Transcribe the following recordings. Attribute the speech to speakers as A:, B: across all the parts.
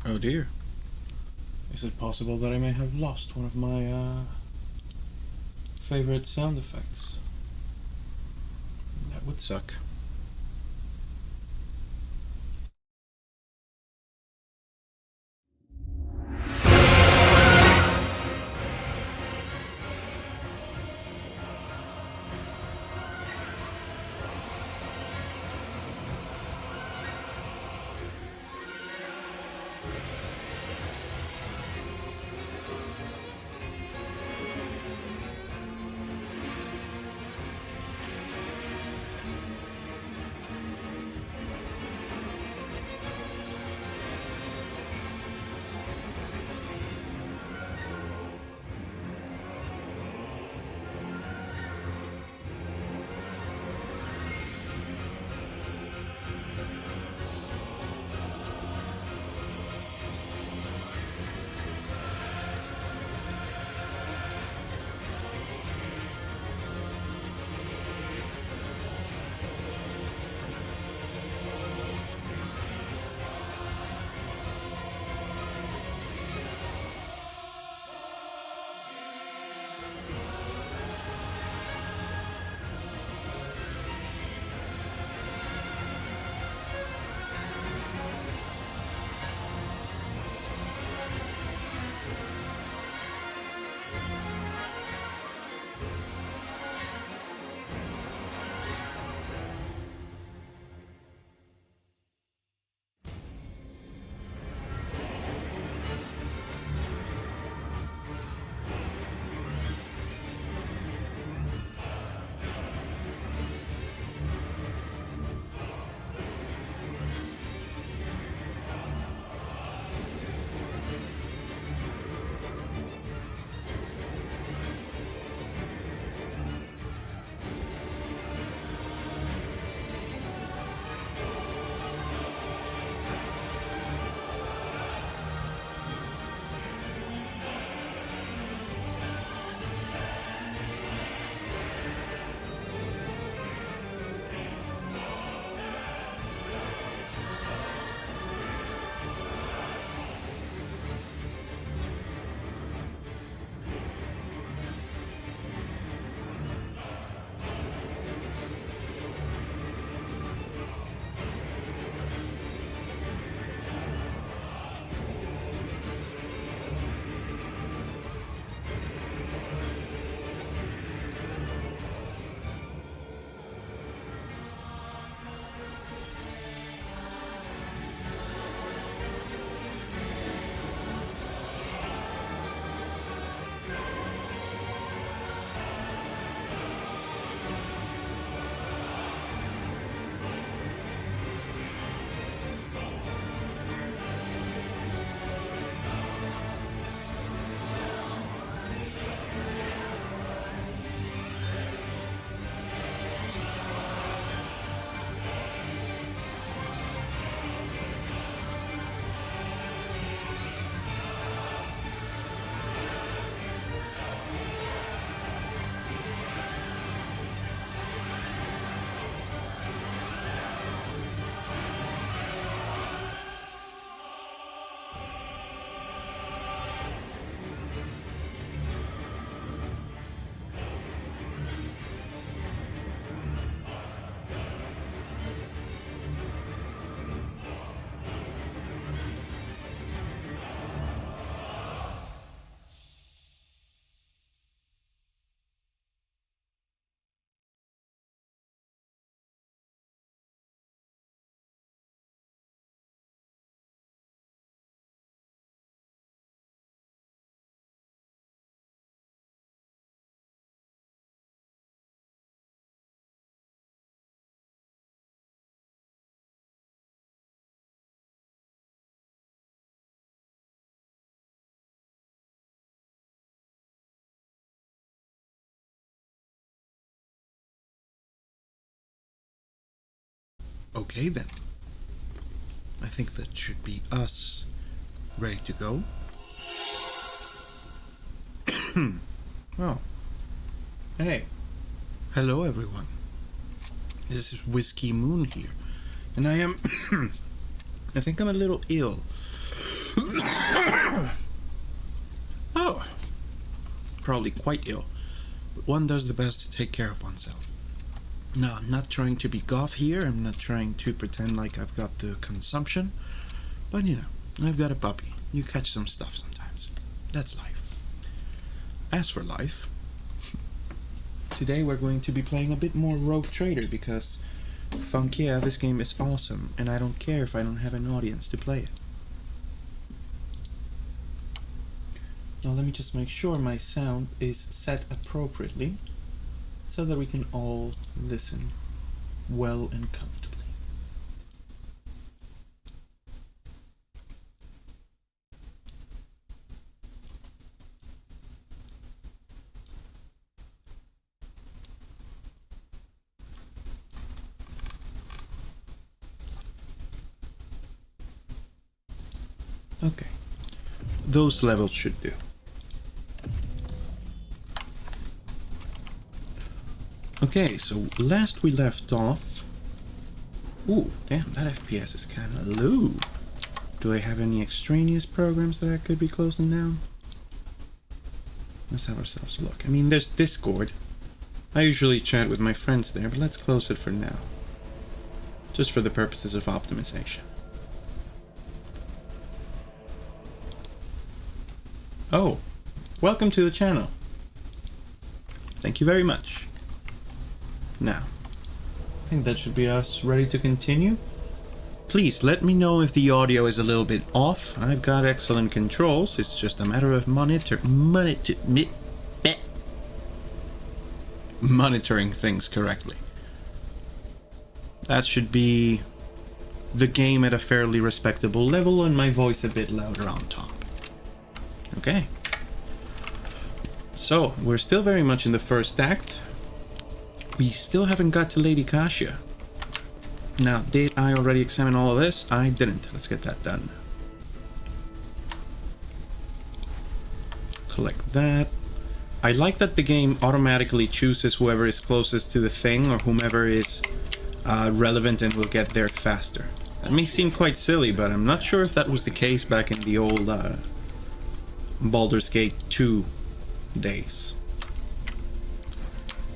A: Oh dear. Is it possible that I may have lost one of my favorite sound effects? That would suck.
B: Okay then. I think that should be us ready to go.
A: Oh. Hey.
B: Hello everyone. This is Whiskey Moon here. And I am... I think I'm a little ill. Oh. Probably quite ill. But one does the best to take care of oneself. No, I'm not trying to be goth here. I'm not trying to pretend like I've got the consumption. But you know, I've got a puppy. You catch some stuff sometimes. That's life. As for life, today we're going to be playing a bit more Rogue Trader because, funk yeah, this game is awesome and I don't care if I don't have an audience to play it.
A: Now let me just make sure my sound is set appropriately so that we can all listen well and comfortably. Okay, those levels should do. Okay, so last we left off... Ooh, damn, that FPS is kind of low. Do I have any extraneous programs that I could be closing down? Let's have ourselves a look. I mean, there's Discord. I usually chat with my friends there, but let's close it for now. Just for the purposes of optimization. Oh, welcome to the channel. Thank you very much. Now, I think that should be us ready to continue. Please let me know if the audio is a little bit off. I've got excellent controls. It's just a matter of monitoring things correctly. That should be the game at a fairly respectable level and my voice a bit louder on top. Okay. So, we're still very much in the first act. We still haven't got to Lady Kasia. Now, did I already examine all of this? I didn't. Let's get that done. Collect that. I like that the game automatically chooses whoever is closest to the thing or whomever is relevant and will get there faster. That may seem quite silly, but I'm not sure if that was the case back in the old Baldur's Gate 2 days.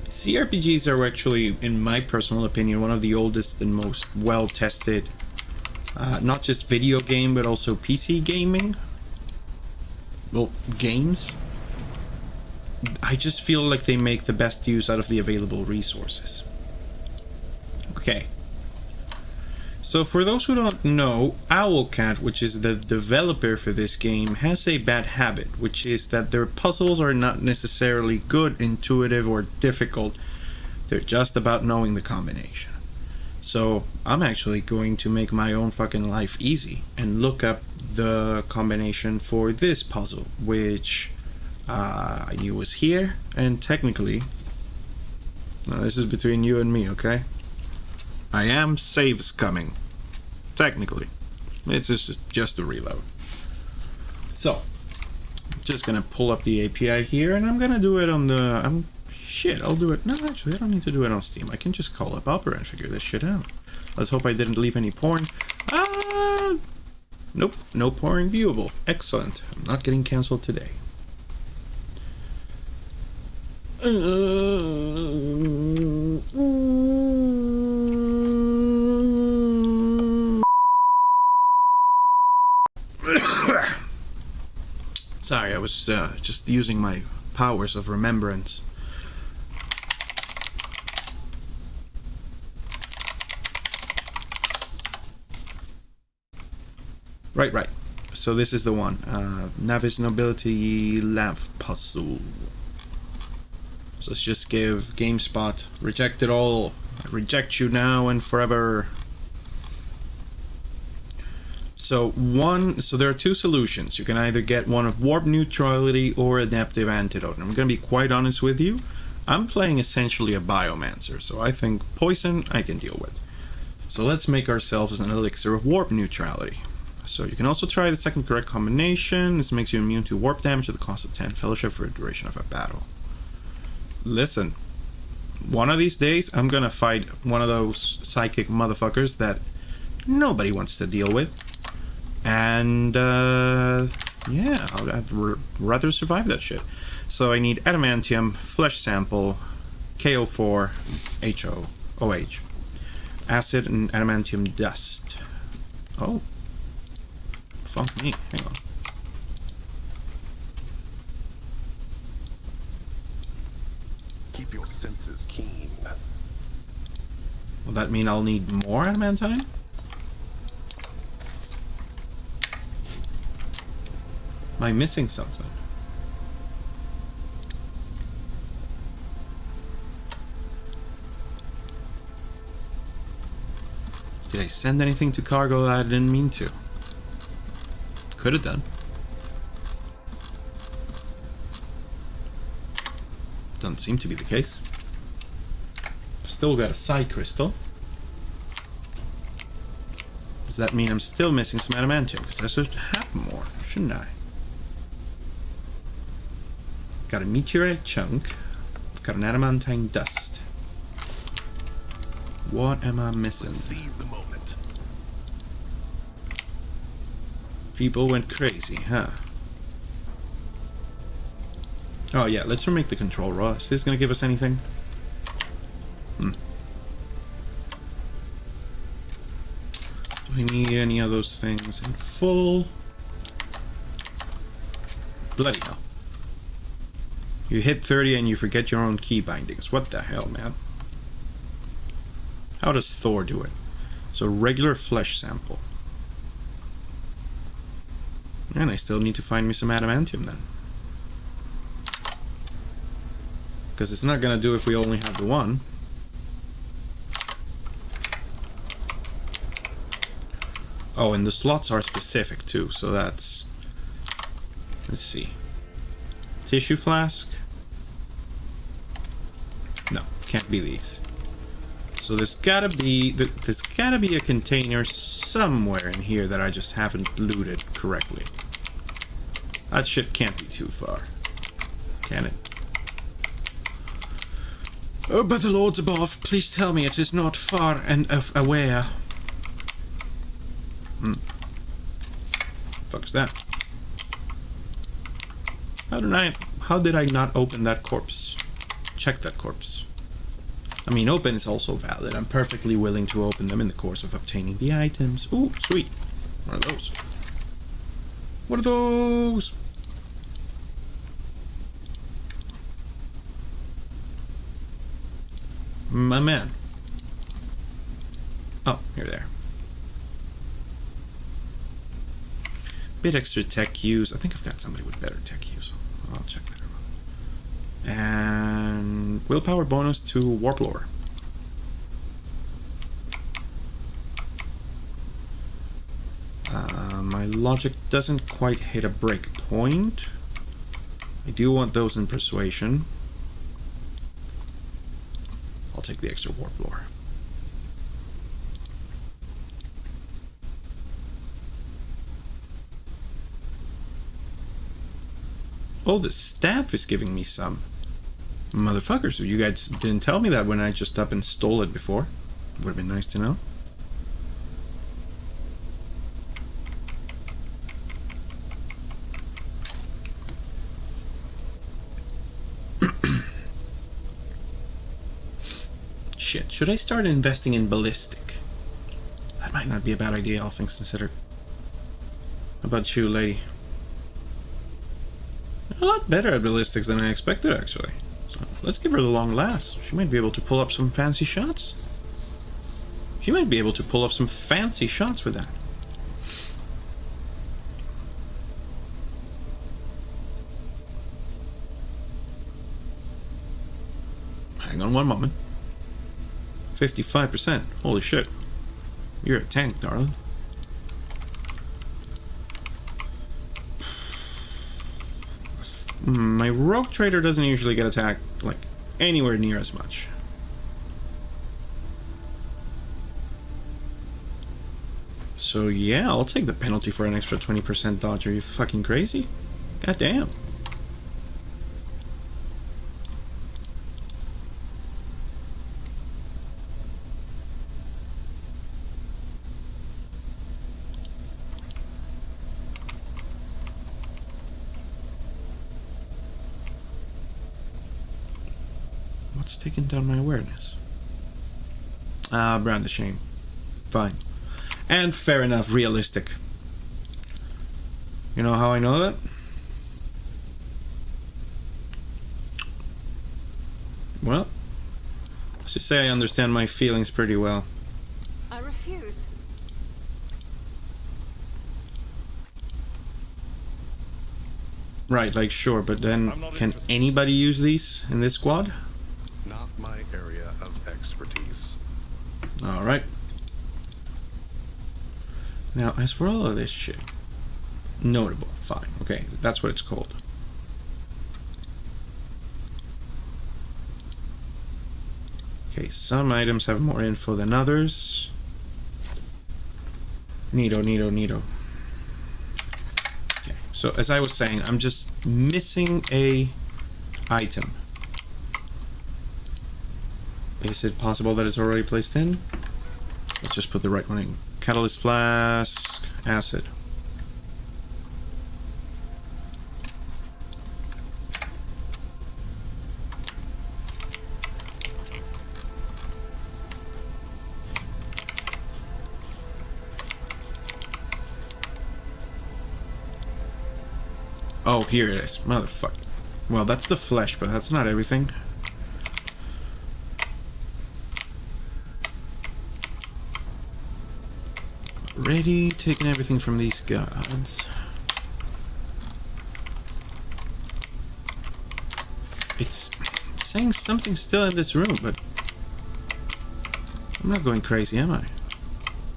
A: CRPGs are actually, in my personal opinion, one of the oldest and most well-tested, not just video game, but also PC gaming. Well, games. I just feel like they make the best use out of the available resources. Okay. So for those who don't know, Owlcat, which is the developer for this game, has a bad habit, which is that their puzzles are not necessarily good, intuitive, or difficult. They're just about knowing the combination. So I'm actually going to make my own fucking life easy and look up the combination for this puzzle, which I knew was here, and technically, now this is between you and me, okay? I am saves coming. Technically. It's just a reload. So, just gonna pull up the API here, and I'm gonna do it on the... I'll do it... No, actually, I don't need to do it on Steam. I can just call up Opera and figure this shit out. Let's hope I didn't leave any porn. Nope, no porn viewable. Excellent. I'm not getting cancelled today. Sorry, I was just using my powers of remembrance. Right. So this is the one. Navis Nobility Lab Puzzle. So let's just give GameSpot reject it all. I reject you now and forever. So there are two solutions. You can either get one of warp neutrality or adaptive antidote. And I'm going to be quite honest with you. I'm playing essentially a biomancer, so I think poison I can deal with. So let's make ourselves an elixir of warp neutrality. So you can also try the second correct combination. This makes you immune to warp damage at the cost of 10 fellowship for the duration of a battle. Listen, one of these days I'm gonna fight one of those psychic motherfuckers that nobody wants to deal with. And yeah, I'd rather survive that shit. So I need adamantium, flesh sample, KO4, OH, acid, and adamantium dust. Oh. Fuck me. Hang on.
C: Keep your senses keen.
A: Will that mean I'll need more adamantine? Am I missing something? Did I send anything to cargo that I didn't mean to? Could have done. Doesn't seem to be the case. Still got a side crystal. Does that mean I'm still missing some adamantium? Because I should have more, shouldn't I? Got a meteorite chunk. Got an adamantine dust. What am I missing?
C: Seize the moment.
A: People went crazy, huh? Oh yeah, let's remake the control raw. Is this gonna give us anything? Do I need any of those things in full? Bloody hell. You hit 30 and you forget your own key bindings. What the hell, man? How does Thor do it? So regular flesh sample. And I still need to find me some adamantium then. Because it's not gonna do if we only have the one. Oh, and the slots are specific too, so that's... Let's see. Tissue flask? No, can't be these. So there's gotta be a container somewhere in here that I just haven't looted correctly. That shit can't be too far, can it? Oh, by the lords above, please tell me it is not far and aware. Fuck's that? How did I not open that corpse? Check that corpse. I mean, open is also valid. I'm perfectly willing to open them in the course of obtaining the items. Ooh, sweet. What are those? What are those? My man. Oh, you're there. Bit extra tech use. I think I've got somebody with better tech use. I'll check that out. And willpower bonus to warp lore. My logic doesn't quite hit a break point. I do want those in persuasion. I'll take the extra warp lore. Oh, the staff is giving me some. Motherfuckers, you guys didn't tell me that when I just up and stole it before. Would have been nice to know. Shit, should I start investing in ballistic? That might not be a bad idea, all things considered. How about you, lady? A lot better at ballistics than I expected, actually. So let's give her the long last. She might be able to pull up some fancy shots. She might be able to pull up some fancy shots with that. Hang on one moment. 55%. Holy shit. You're a tank, darling. My rogue trader doesn't usually get attacked, like, anywhere near as much. So yeah, I'll take the penalty for an extra 20% dodge. Are you fucking crazy? God damn. What's taking down my awareness? Ah, brandishing. Fine. And fair enough, realistic. You know how I know that? Well, let's just say I understand my feelings pretty well.
D: I refuse.
A: Right, like sure, but then can anybody use these in this squad?
C: Not my area of expertise.
A: Alright. Now, as for all of this shit, notable, fine, okay, that's what it's called. Okay, some items have more info than others. Neato, neato, neato. Okay, so as I was saying, I'm just missing a item. Is it possible that it's already placed in? Let's just put the right one in. Catalyst flask, acid. Oh, here it is. Motherfucker. Well, that's the flesh, but that's not everything. Already taking everything from these guards. It's saying something's still in this room, but I'm not going crazy, am I?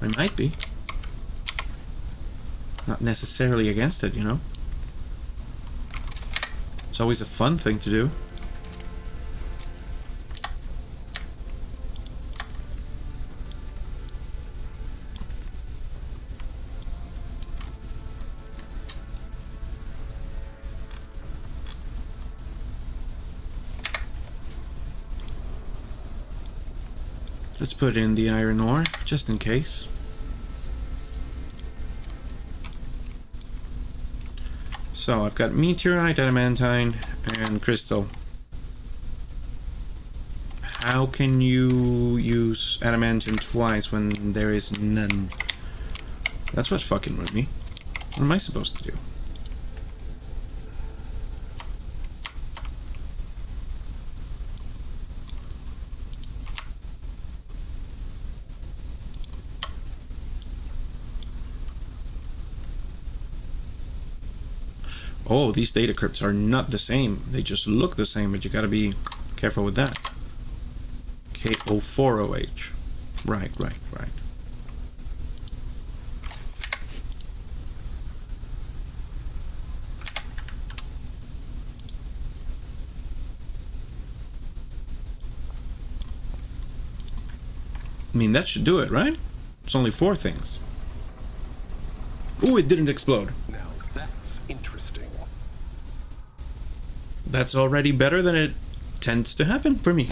A: I might be. Not necessarily against it, you know? It's always a fun thing to do. Let's put in the iron ore, just in case. So, I've got meteorite, adamantine, and crystal. How can you use adamantine twice when there is none? That's what's fucking with me. What am I supposed to do? Oh, these data crypts are not the same. They just look the same, but you gotta be careful with that. K04OH. Right. I mean, that should do it, right? It's only 4 things. Ooh, it didn't explode.
C: Now that's interesting.
A: That's already better than it tends to happen for me.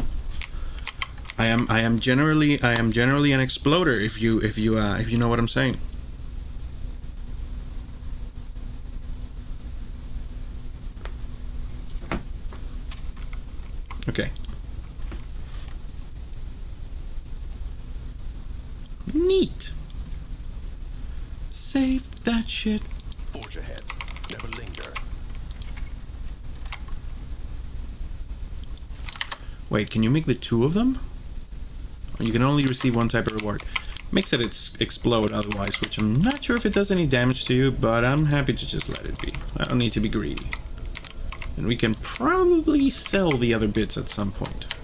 A: I am generally an exploder if you know what I'm saying. Okay. Neat. Save that shit.
C: Forge ahead. Never linger.
A: Wait, can you make the 2 of them? Or you can only receive 1 type of reward. Makes it explode otherwise, which I'm not sure if it does any damage to you, but I'm happy to just let it be. I don't need to be greedy. And we can probably sell the other bits at some point.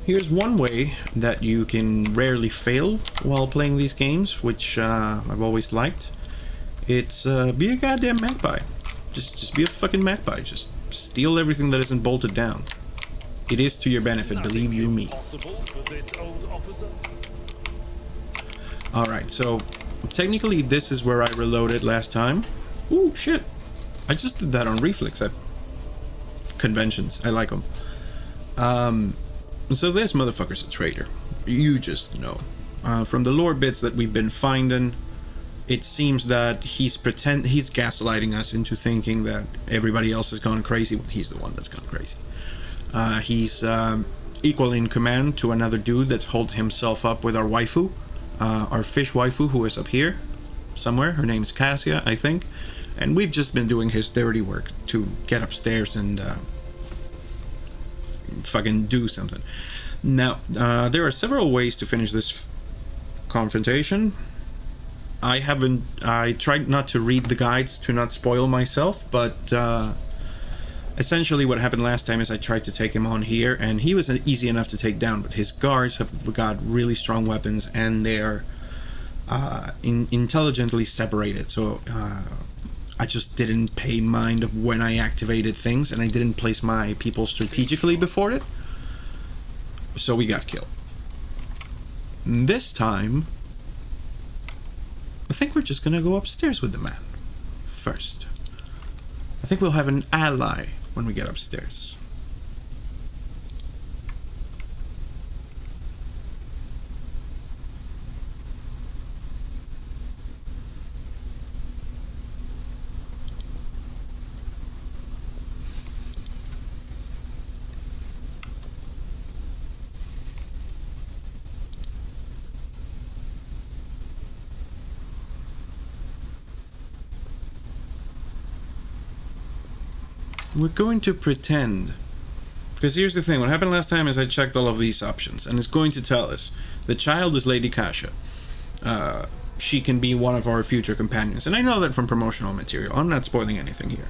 A: Here's one way that you can rarely fail while playing these games, which I've always liked. It's be a goddamn magpie. Just be a fucking magpie. Just steal everything that isn't bolted down. It is to your benefit, believe you me. Alright, so technically this is where I reloaded last time. Ooh, shit. I just did that on Reflex at conventions. I like them. So this motherfucker's a traitor. You just know. From the lore bits that we've been finding, it seems that he's gaslighting us into thinking that everybody else has gone crazy when he's the one that's gone crazy. He's equal in command to another dude that holds himself up with our waifu, our fish waifu, who is up here somewhere. Her name's Cassia, I think. And we've just been doing his dirty work to get upstairs and fucking do something. Now, there are several ways to finish this confrontation. I tried not to read the guides to not spoil myself, but essentially what happened last time is I tried to take him on here, and he was easy enough to take down, but his guards have got really strong weapons, and they're intelligently separated, so I just didn't pay mind of when I activated things, and I didn't place my people strategically before it, so we got killed. This time, I think we're just gonna go upstairs with the man first. I think we'll have an ally when we get upstairs. We're going to pretend, because here's the thing, what happened last time is I checked all of these options, and it's going to tell us the child is Lady Kasia. She can be one of our future companions, and I know that from promotional material. I'm not spoiling anything here.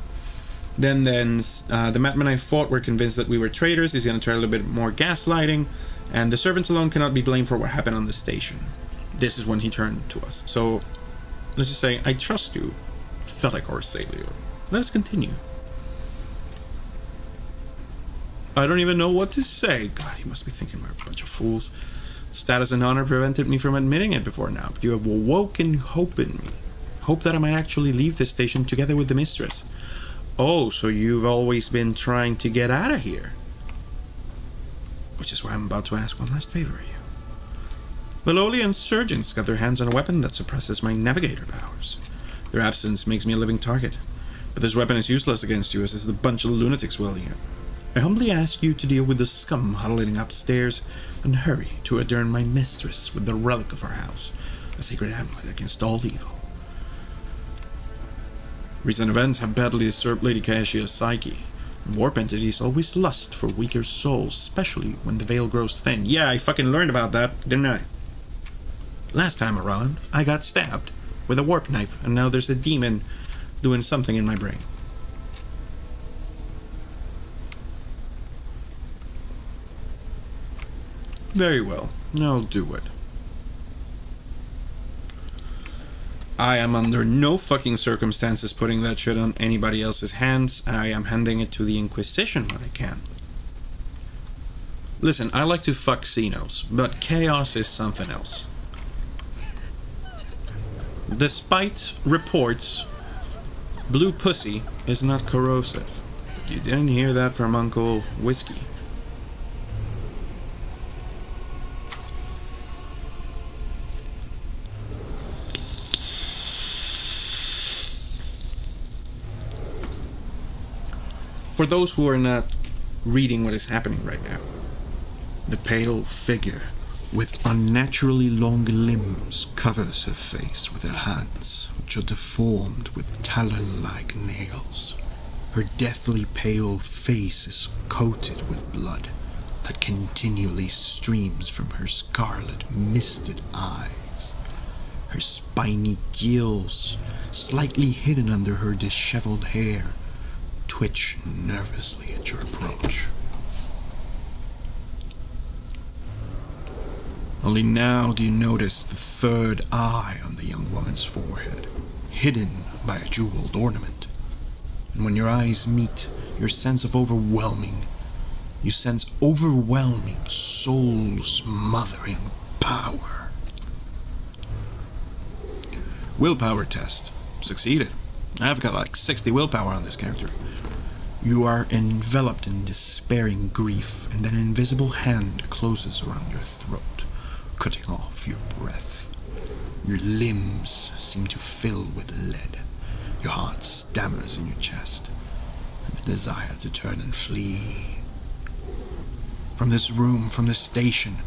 A: Then the madmen I fought were convinced that we were traitors. He's going to try a little bit more gaslighting, and the servants alone cannot be blamed for what happened on the station. This is when he turned to us. So let's just say, I trust you, Thelic or Salio. Let's continue. I don't even know what to say. God, he must be thinking we're a bunch of fools. Status and honor prevented me from admitting it before now, but you have awoken hope in me. Hope that I might actually leave this station together with the mistress. Oh, so you've always been trying to get out of here. Which is why I'm about to ask one last favor of you. The lowly insurgents got their hands on a weapon that suppresses my navigator powers. Their absence makes me a living target. But this weapon is useless against you, as is the bunch of lunatics wielding it. I humbly ask you to deal with the scum huddling upstairs and hurry to adorn my mistress with the relic of our house, a sacred amulet against all evil. Recent events have badly disturbed Lady Kasia's psyche. Warp entities always lust for weaker souls, especially when the veil grows thin. Yeah, I fucking learned about that, didn't I? Last time around, I got stabbed with a warp knife, and now there's a demon doing something in my brain. Very well, I'll do it. I am under no fucking circumstances putting that shit on anybody else's hands. I am handing it to the Inquisition when I can. Listen, I like to fuck Xenos, but chaos is something else. Despite reports, blue pussy is not corrosive. You didn't hear that from Uncle Whiskey. For those who are not reading what is happening right now, the pale figure with unnaturally long limbs covers her face with her hands, which are deformed with talon-like nails. Her deathly pale face is coated with blood that continually streams from her scarlet, misted eyes. Her spiny gills, slightly hidden under her disheveled hair, twitch nervously at your approach. Only now do you notice the third eye on the young woman's forehead, hidden by a jeweled ornament. And when your eyes meet, you sense overwhelming, soul-smothering power.
B: Willpower test. Succeeded. I've got like 60 willpower on this character. You are enveloped in despairing grief, and then an invisible hand closes around your throat, cutting off your breath. Your limbs seem to fill with lead. Your heart stammers in your chest, and the desire to turn and flee. From this room, from this station,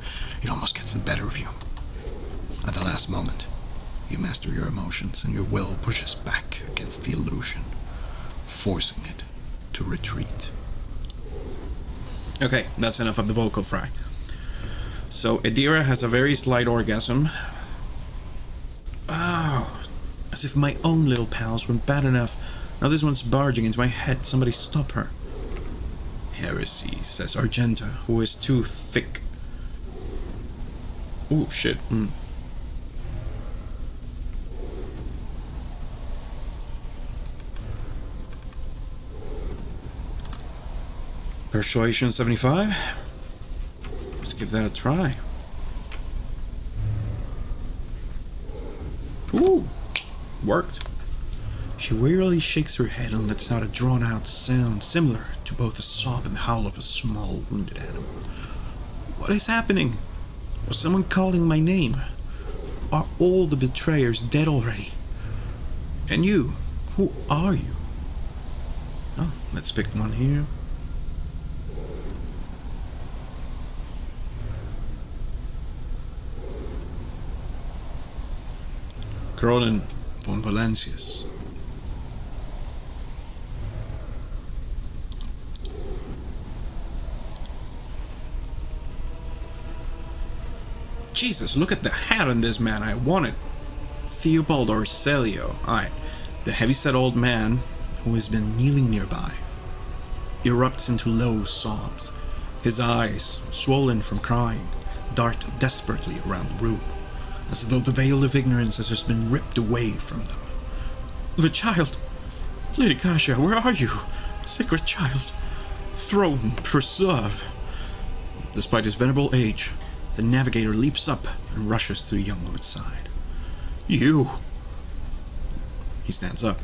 B: it almost gets the better of you. At the last moment, you master your emotions, and your will pushes back against the illusion, forcing it to retreat.
A: Okay, that's enough of the vocal fry. So, Adira has a very slight orgasm. Oh, as if my own little pals weren't bad enough. Now this one's barging into my head. Somebody stop her. Heresy, says Argenta, who is too thick. Ooh, shit. Persuasion 75. Let's give that a try. Ooh, worked. She wearily shakes her head and lets out a drawn-out sound similar to both the sob and the howl of a small wounded animal. What is happening? Was someone calling my name? Are all the betrayers dead already? And you, who are you? Oh, let's pick one here. Cronin von Valencius. Jesus, look at the hat on this man. I want it. Theobald Orselio. Aye. The heavyset old man who has been kneeling nearby erupts into low sobs. His eyes, swollen from crying, dart desperately around the room, as though the veil of ignorance has just been ripped away from them. The child! Lady Kasia, where are you? Sacred child! Throne, preserve! Despite his venerable age, the navigator leaps up and rushes to the young woman's side. You! He stands up.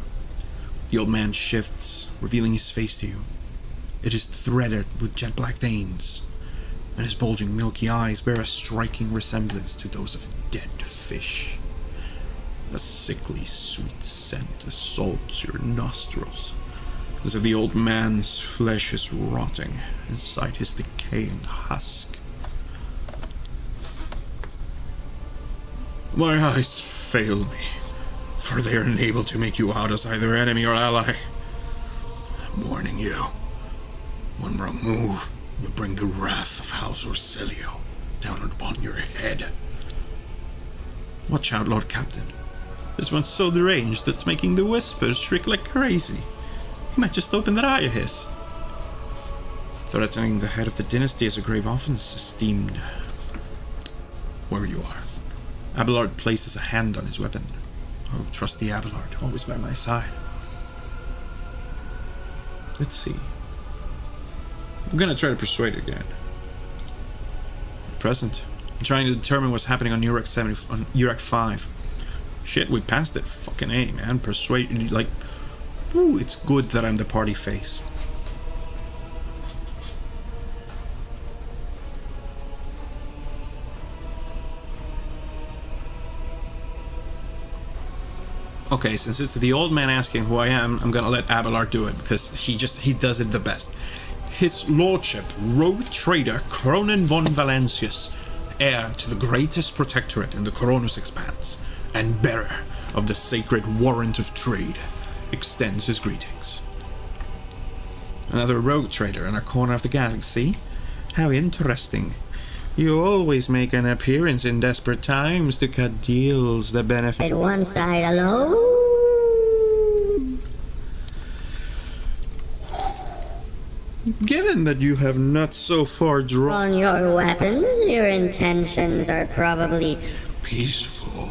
A: The old man shifts, revealing his face to you. It is threaded with jet black veins, and his bulging milky eyes bear a striking resemblance to those of a dead fish. A sickly sweet scent assaults your nostrils, as if the old man's flesh is rotting inside his decaying husk. My eyes fail me, for they are unable to make you out as either enemy or ally. I'm warning you, one wrong move will bring the wrath of House Orselio down upon your head. Watch out, Lord Captain. This one's so deranged that's making the whispers shriek like crazy. He might just open that eye of his. Threatening the head of the dynasty is a grave offense, esteemed. Where you are. Abelard places a hand on his weapon. Oh, trusty Abelard, always by my side. Let's see. I'm gonna try to persuade again. Present. I'm trying to determine what's happening on Urek 5. Shit, we passed it. Fucking A, man. Persuade, like... Ooh, it's good that I'm the party face. Okay, since it's the old man asking who I am, I'm gonna let Abelard do it, because he does it the best. His lordship, rogue trader Cronin von Valencius, heir to the greatest protectorate in the Coronus Expanse, and bearer of the sacred warrant of trade, extends his greetings. Another rogue trader in a corner of the galaxy? How interesting. You always make an appearance in desperate times to cut deals that benefit
E: one side alone.
A: Given that you have not so far drawn
E: On your weapons, your intentions are probably
A: peaceful.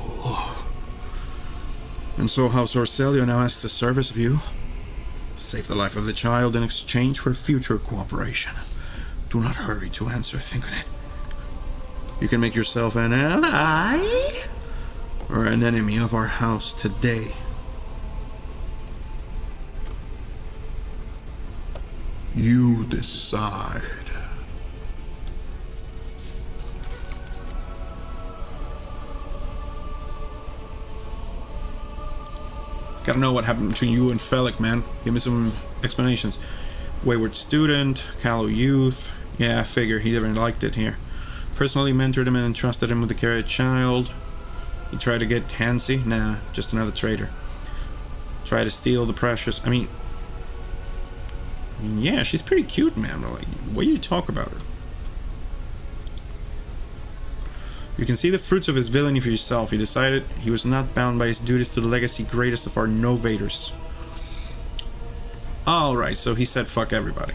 A: And so House Orselio now asks a service of you. Save the life of the child in exchange for future cooperation. Do not hurry to answer, think on it. You can make yourself an ally,
B: or an enemy of our house today.
C: You decide.
A: Gotta know what happened between you and Felic, man. Give me some explanations. Wayward student, callow youth. Yeah, I figure he never liked it here. Personally mentored him and entrusted him with the care of a child. He tried to get handsy? Nah, just another traitor. Try to steal the precious. I mean, yeah, she's pretty cute, man. Like, what do you talk about her? You can see the fruits of his villainy for yourself. He decided he was not bound by his duties to the legacy greatest of our novators. Alright, so he said fuck everybody.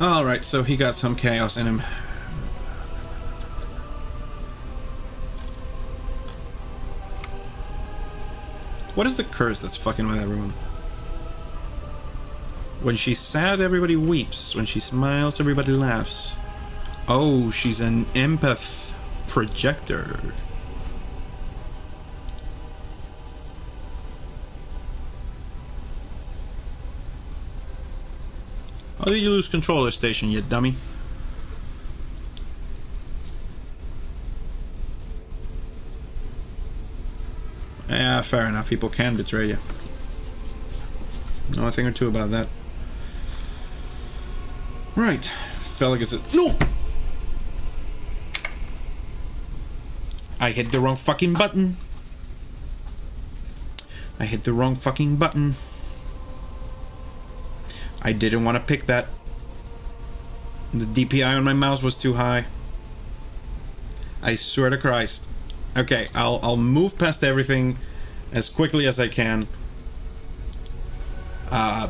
A: Alright, so he got some chaos in him. What is the curse that's fucking with everyone? When she's sad, everybody weeps. When she smiles, everybody laughs. Oh, she's an empath projector. How did you lose control of the station, you dummy? Yeah, fair enough. People can betray you. Know a thing or two about that. Right. Felt like I said, no! I hit the wrong fucking button. I hit the wrong fucking button. I didn't want to pick that. The DPI on my mouse was too high. I swear to Christ. Okay, I'll move past everything as quickly as I can.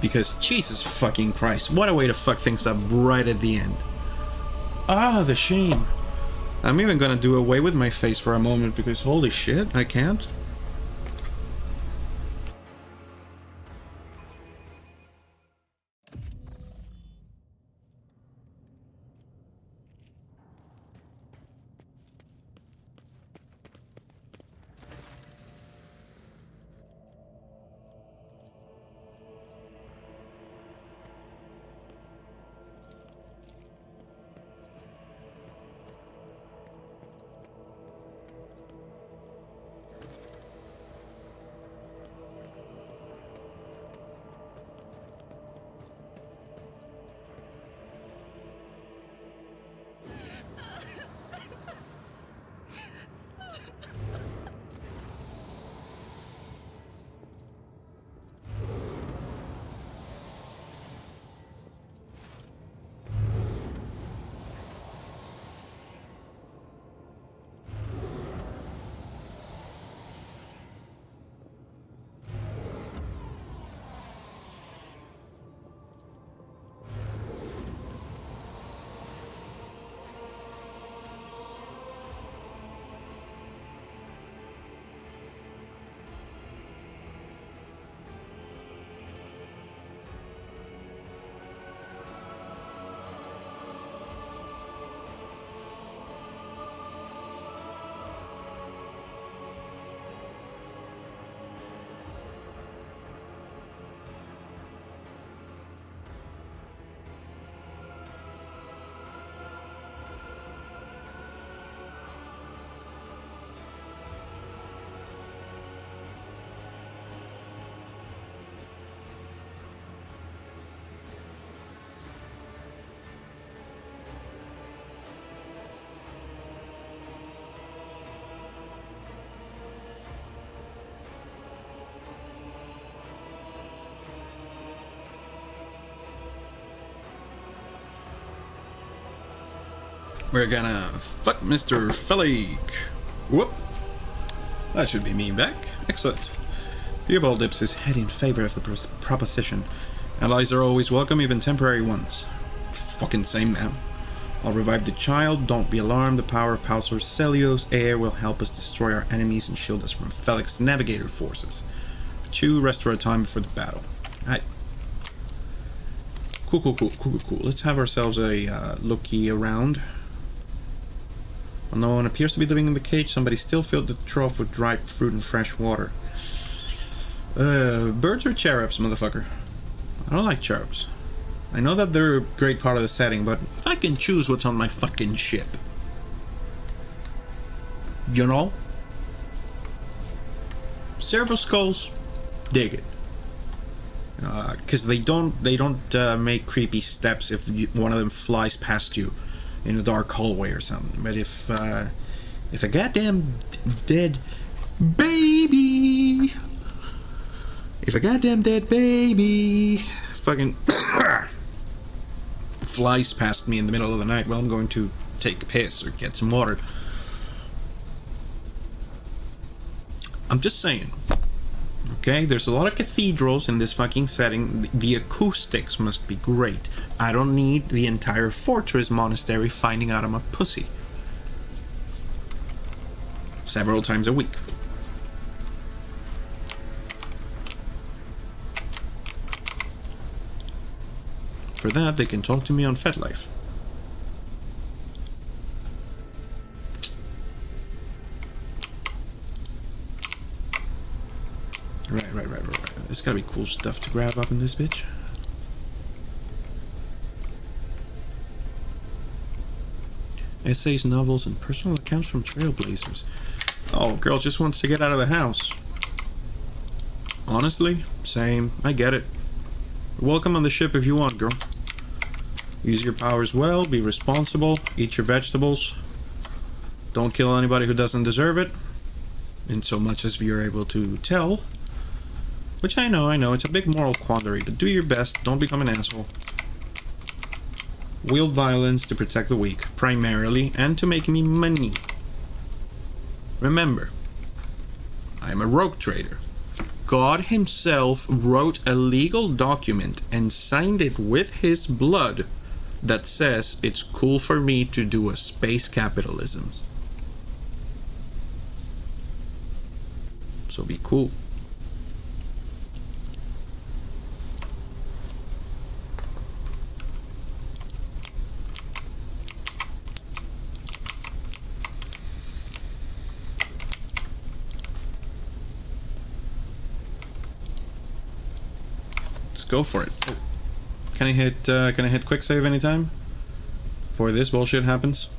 A: Because Jesus fucking Christ, what a way to fuck things up right at the end. Ah, the shame. I'm even gonna do away with my face for a moment because holy shit, I can't. We're gonna fuck Mr. Felic. Whoop. That should be me back. Excellent. Theobald dips his head in favor of the proposition. Allies are always welcome, even temporary ones. Fucking same now. I'll revive the child. Don't be alarmed. The power of Pausor Celios air will help us destroy our enemies and shield us from Felic's navigator forces. 2 rest for a time before the battle. Alright. Cool. Let's have ourselves a looky around. While no one appears to be living in the cage, somebody still filled the trough with dried fruit and fresh water. Birds or cherubs, motherfucker? I don't like cherubs. I know that they're a great part of the setting, but I can choose what's on my fucking ship. You know? Servo skulls, dig it. Because they don't make creepy steps if one of them flies past you in a dark hallway or something. But if a goddamn dead baby, fucking flies past me in the middle of the night, well, I'm going to take a piss or get some water. I'm just saying. Okay, there's a lot of cathedrals in this fucking setting. The acoustics must be great. I don't need the entire fortress monastery finding out I'm a pussy several times a week. For that, they can talk to me on FetLife. Right. There's gotta be cool stuff to grab up in this bitch. Essays, novels, and personal accounts from trailblazers. Oh, girl just wants to get out of the house. Honestly, same. I get it. Welcome on the ship if you want, girl. Use your powers well, be responsible, eat your vegetables. Don't kill anybody who doesn't deserve it. In so much as you're able to tell. Which I know, it's a big moral quandary, but do your best, don't become an asshole. Wield violence to protect the weak, primarily, and to make me money. Remember, I am a rogue trader. God himself wrote a legal document and signed it with his blood that says it's cool for me to do a space capitalism. So be cool. Go for it. Oh. Can I hit quick save anytime? Before this bullshit happens?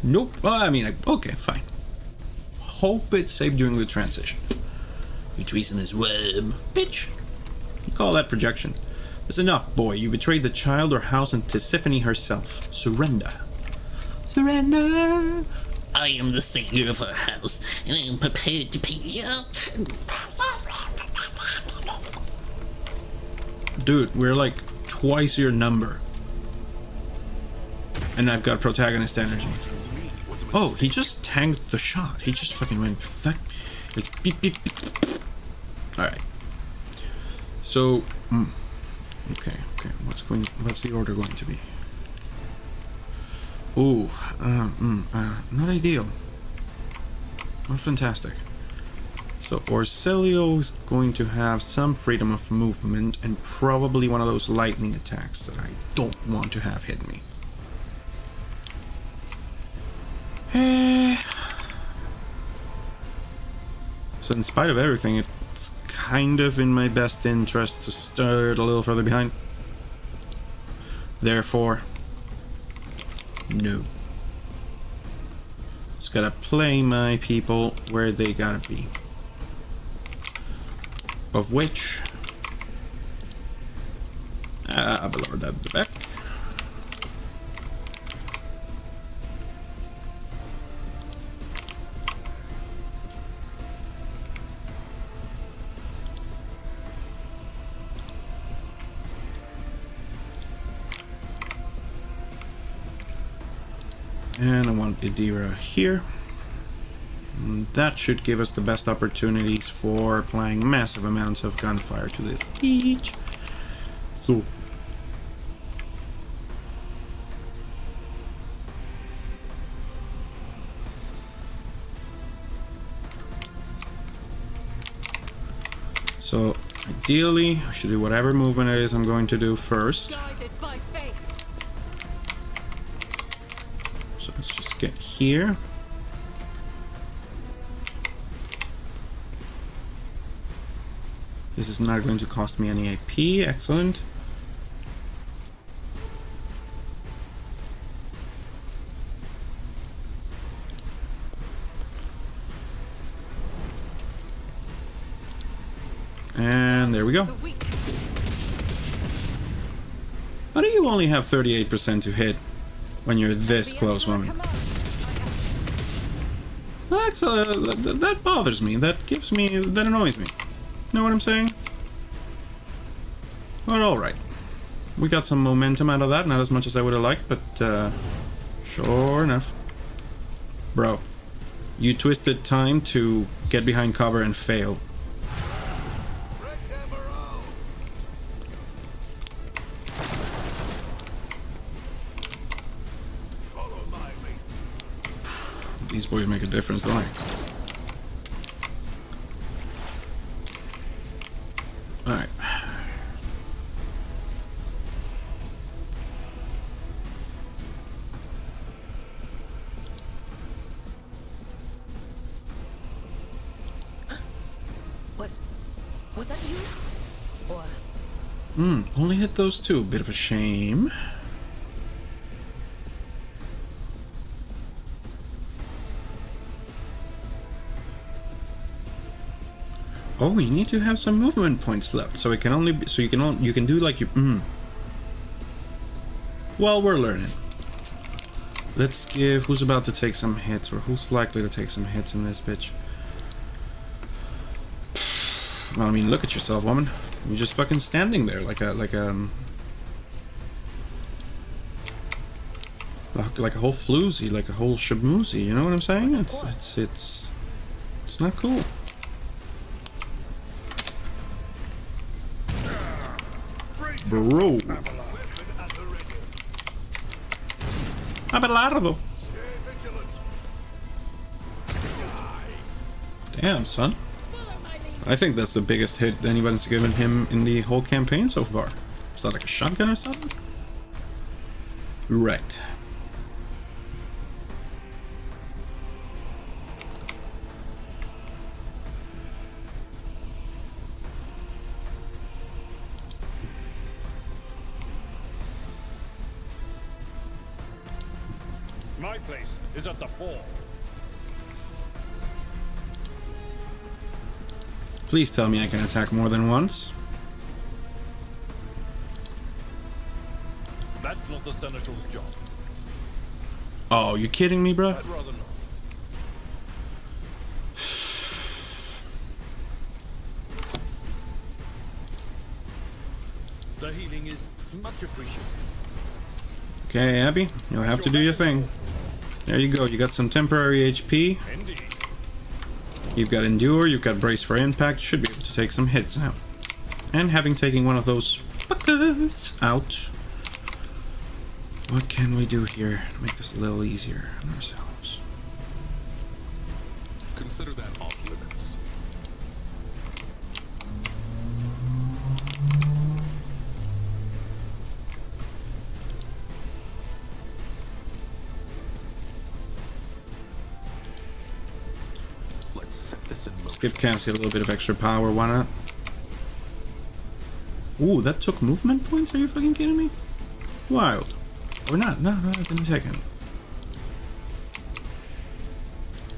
A: Nope. Well, I mean, okay, fine. Hope it saved during the transition. You treasonous worm. Bitch. You call that projection. That's enough, boy. You betrayed the child or house and Tisiphone herself. Surrender. Surrender!
F: I am the savior of our house, and I am prepared to pay you up.
A: Dude, we're like twice your number. And I've got protagonist energy. Oh, he just tanked the shot. He just fucking went fuck. Beep, beep, beep. Alright. So, okay. What's the order going to be? Ooh, not ideal. Not fantastic. So Orselio is going to have some freedom of movement and probably one of those lightning attacks that I don't want to have hit me. So in spite of everything, it's kind of in my best interest to start a little further behind. Therefore, no. Just gotta play my people where they gotta be. Of which, I've lowered that back. And I want Idira here. And that should give us the best opportunities for applying massive amounts of gunfire to this beach. So, ideally, I should do whatever movement it is I'm going to do first.
D: Guided by faith.
A: get here. This is not going to cost me any AP. Excellent. And there we go. How do you only have 38% to hit when you're this close, woman? That bothers me. That annoys me. Know what I'm saying? But alright. We got some momentum out of that. Not as much as I would have liked, but sure enough. Bro, you twisted time to get behind cover and fail. These boys make a difference, don't they? Alright.
D: Was that you? Or
A: Only hit those two. Bit of a shame. Oh, you need to have some movement points left, so it can only be, so you can do like you. Well, we're learning. Let's give who's about to take some hits, or who's likely to take some hits in this bitch. Well, I mean, look at yourself, woman. You're just fucking standing there like a whole floozy, like a whole shaboozy. You know what I'm saying? It's not cool. Bro. Abelardo. Damn, son. I think that's the biggest hit anyone's given him in the whole campaign so far. Is that like a shotgun or something? Right.
G: My place is at the fall.
A: Please tell me I can attack more than once.
G: That's not the seneschal's job.
A: Oh, you kidding me, bro?
G: I'd rather not. The healing is much appreciated.
A: Okay, Abby, you'll have to do your thing. There you go, you got some temporary HP.
G: Indeed.
A: You've got Endure, you've got Brace for Impact, you should be able to take some hits now. And having taken one of those fuckers out, what can we do here to make this a little easier on ourselves?
C: Consider that off limits. Let's set this in motion.
A: Skip Cassie a little bit of extra power, why not? Ooh, that took movement points? Are you fucking kidding me? Wild. Or not, no, it didn't take any.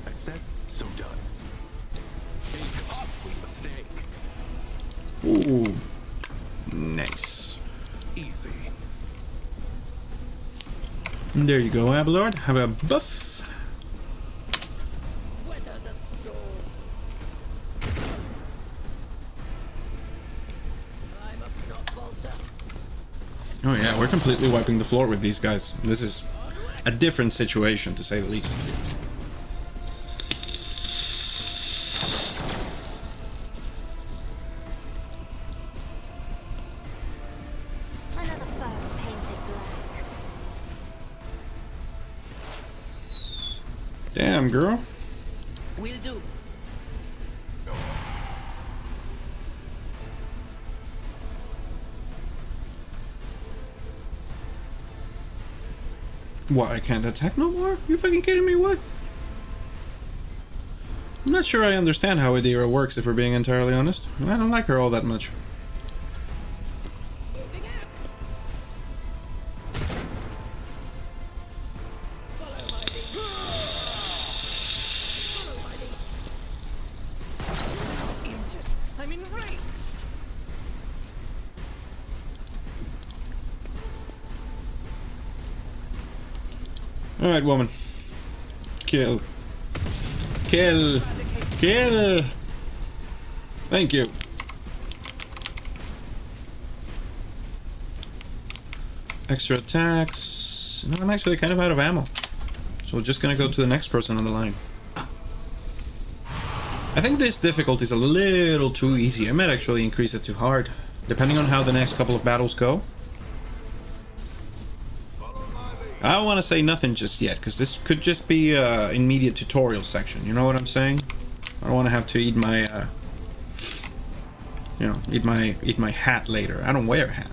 C: I said, so done. A costly mistake.
A: Ooh. Nice.
C: Easy.
A: And there you go, Abelard. Have a buff. Oh yeah, we're completely wiping the floor with these guys. This is a different situation, to say the least.
D: another foe painted black.
A: Damn, girl.
F: Will do.
A: What, I can't attack no more? You fucking kidding me? What? I'm not sure I understand how Adira works, if we're being entirely honest. And I don't like her all that much.
H: I'm enraged.
A: Alright, woman. Kill. Kill. Kill. Thank you. Extra attacks. No, I'm actually kind of out of ammo. So we're just gonna go to the next person on the line. I think this difficulty is a little too easy. I might actually increase it to hard, depending on how the next couple of battles go. I don't want to say nothing just yet, because this could just be an immediate tutorial section. You know what I'm saying? I don't want to have to eat my, you know, eat my hat later. I don't wear a hat.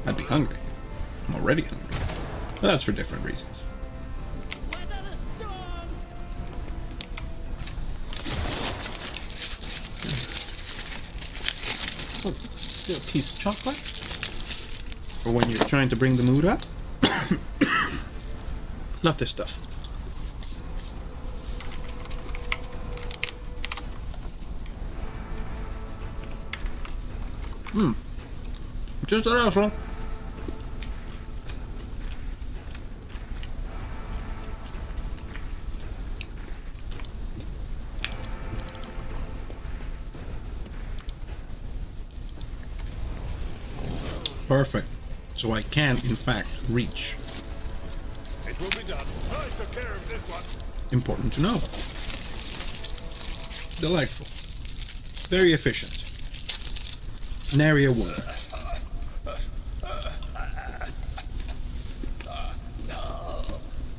A: I'd be hungry. I'm already hungry. But that's for different reasons. Oh, still a piece of chocolate. For when you're trying to bring the mood up. Love this stuff. Just an asshole. Perfect. So I can, in fact, reach.
G: It will be done. I took care of this one.
A: Important to know. Delightful. Very efficient. Nary a wound.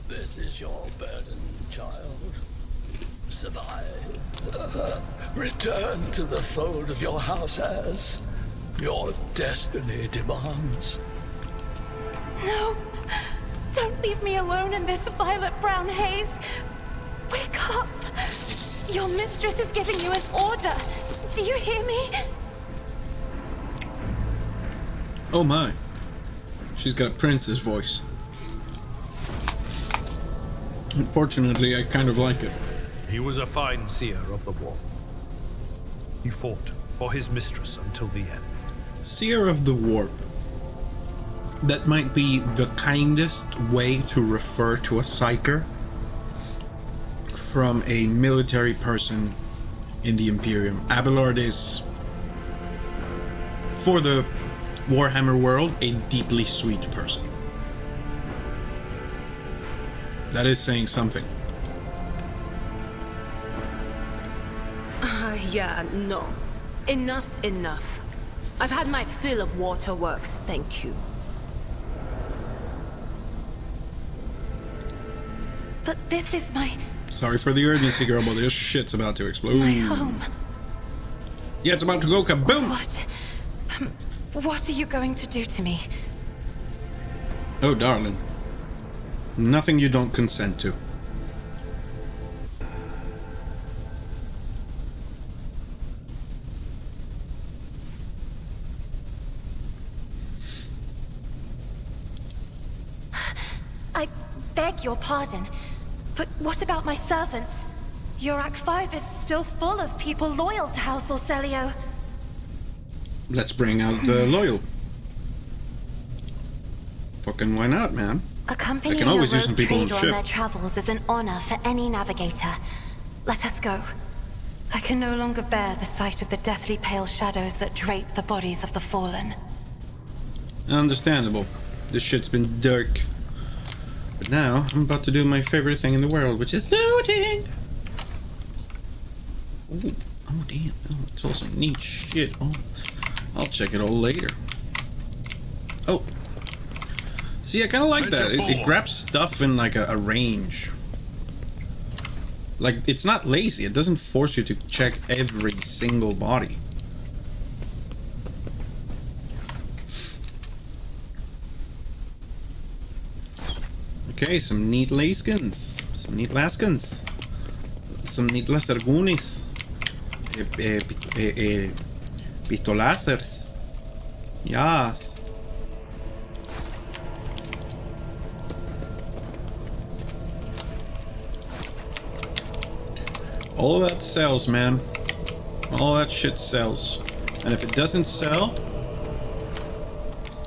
F: This is your burden, child. Survive. Return to the fold of your house as your destiny demands.
H: No! Don't leave me alone in this violet-brown haze! Wake up! Your mistress is giving you an order! Do you hear me?
A: Oh my. She's got a princess voice. Unfortunately, I kind of like it.
G: He was a fine seer of the war. He fought for his mistress until the end.
A: Seer of the Warp. That might be the kindest way to refer to a psyker from a military person in the Imperium. Abelard is, for the Warhammer world, a deeply sweet person. That is saying something.
D: Yeah, no. Enough's enough. I've had my fill of waterworks, thank you.
H: But this is my
A: Sorry for the urgency, girl, but this shit's about to explode.
H: home.
A: Yeah, it's about to go kaboom!
H: What are you going to do to me?
A: Oh, darling. Nothing you don't consent to.
H: I beg your pardon, but what about my servants? Yurak 5 is still full of people loyal to House Orselio.
A: Let's bring out the loyal. Fucking why not, man?
H: Accompanying
A: can always
H: a
A: use some
H: rogue
A: people on the
H: trader on
A: ship.
H: their travels is an honor for any navigator. Let us go. I can no longer bear the sight of the deathly pale shadows that drape the bodies of the fallen.
A: Understandable. This shit's been dark. But now, I'm about to do my favorite thing in the world, which is looting! Ooh. Oh, damn. Oh, it's all some neat shit. Oh, I'll check it all later. Oh. See, I kind of like that. It grabs stuff in like a range. Like, it's not lazy. It doesn't force you to check every single body. Okay, some neat laskins. Some neat laskins. Some neat lasargunis. Pistolazers. Yes. All that sells, man. All that shit sells. And if it doesn't sell,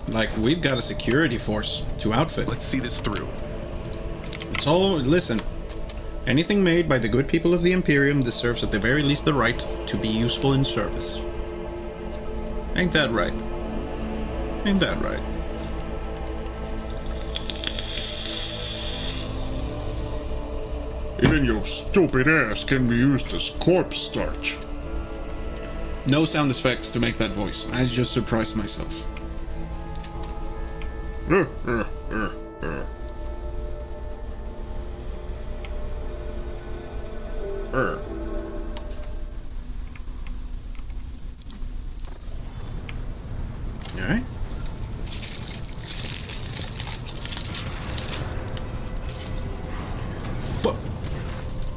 A: like, we've got a security force to outfit.
C: Let's see this through.
A: It's all, listen, anything made by the good people of the Imperium deserves at the very least the right to be useful in service. Ain't that right? Ain't that right?
I: Even your stupid ass can be used as corpse starch.
A: No sound effects to make that voice. I just surprised myself. Alright.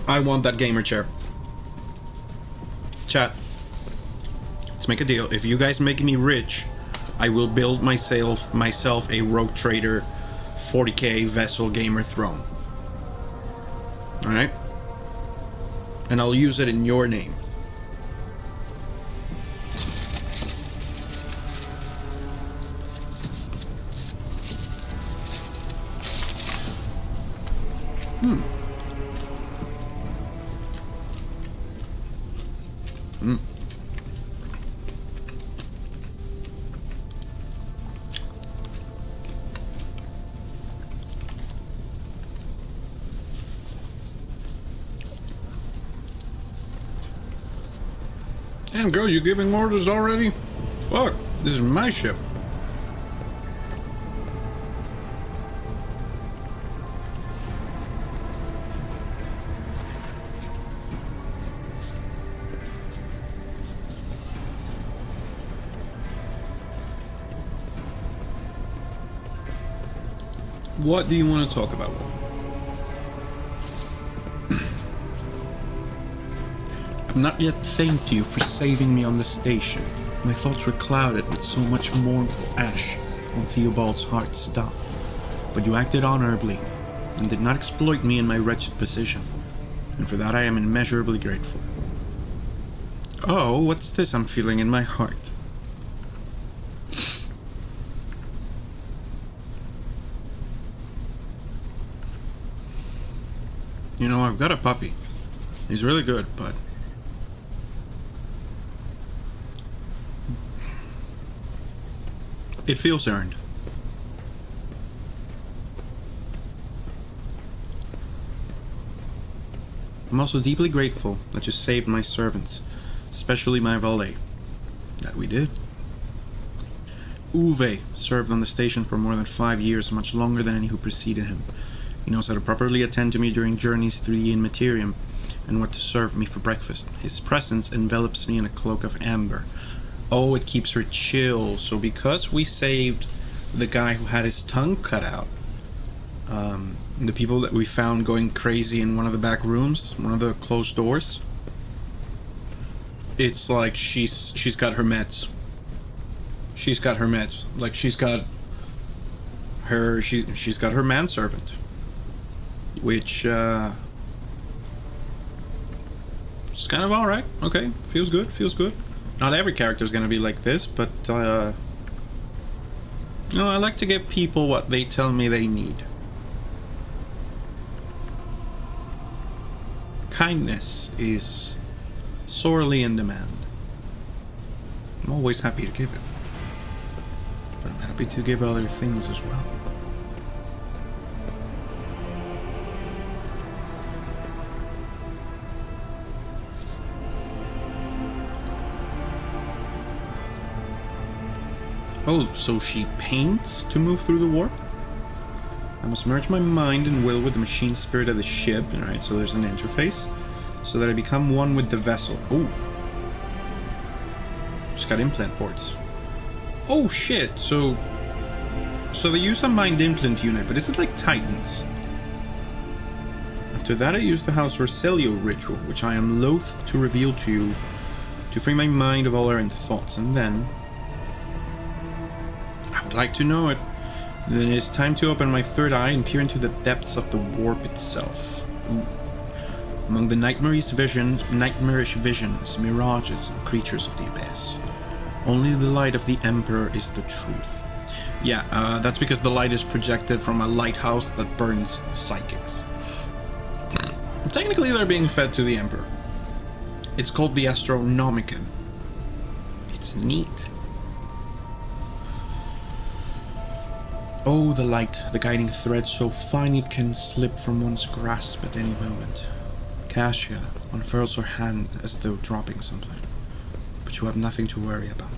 A: I want that gamer chair. Chat. Let's make a deal. If you guys make me rich, I will build myself a Rogue Trader 40k Vessel Gamer throne. Alright? And I'll use it in your name. Damn, girl, you giving orders already? Fuck, this is my ship. What do you want to talk about? I've not yet thanked you for saving me on the station. My thoughts were clouded with so much mournful ash on Theobald's heart stopped. But you acted honorably and did not exploit me in my wretched position, and for that I am immeasurably grateful. Oh, what's this I'm feeling in my heart? You know, I've got a puppy. He's really good, but it feels earned. I'm also deeply grateful that you saved my servants, especially my valet. That we did. Uwe served on the station for more than 5 years, much longer than any who preceded him. He knows how to properly attend to me during journeys through the Immaterium, and what to serve me for breakfast. His presence envelops me in a cloak of amber. Oh, it keeps her chill. So because we saved the guy who had his tongue cut out, the people that we found going crazy in one of the back rooms, one of the closed doors, it's like she's got her meds. She's got her meds. Like she's got her manservant, which is kind of all right. Okay, feels good. Feels good. Not every character is gonna be like this, but I like to give people what they tell me they need. Kindness is sorely in demand. I'm always happy to give it, but I'm happy to give other things as well. Oh, so she paints to move through the warp? I must merge my mind and will with the machine spirit of the ship. Alright, so there's an interface. So that I become one with the vessel. Ooh. Just got implant ports. Oh shit, so they use a mind implant unit, but is it like Titans? After that, I used the House Orselio ritual, which I am loath to reveal to you, to free my mind of all errant thoughts, and then... I would like to know it. Then it is time to open my third eye and peer into the depths of the warp itself. Ooh. Among the nightmarish visions, mirages, and creatures of the abyss, only the light of the Emperor is the truth. Yeah, that's because the light is projected from a lighthouse that burns psychics. Technically, they're being fed to the Emperor. It's called the Astronomicon. It's neat. Oh, the light, the guiding thread so fine it can slip from one's grasp at any moment. Cassia unfurls her hand as though dropping something. But you have nothing to worry about.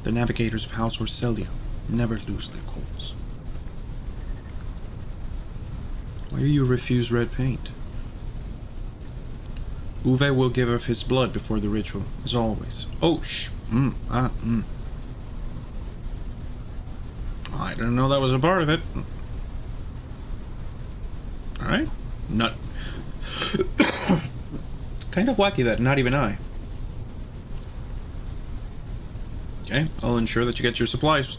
A: The navigators of House Orselio never lose their course. Why do you refuse red paint? Uwe will give of his blood before the ritual, as always. Oh, I didn't know that was a part of it. Alright. Not... kind of wacky that not even I. Okay, I'll ensure that you get your supplies.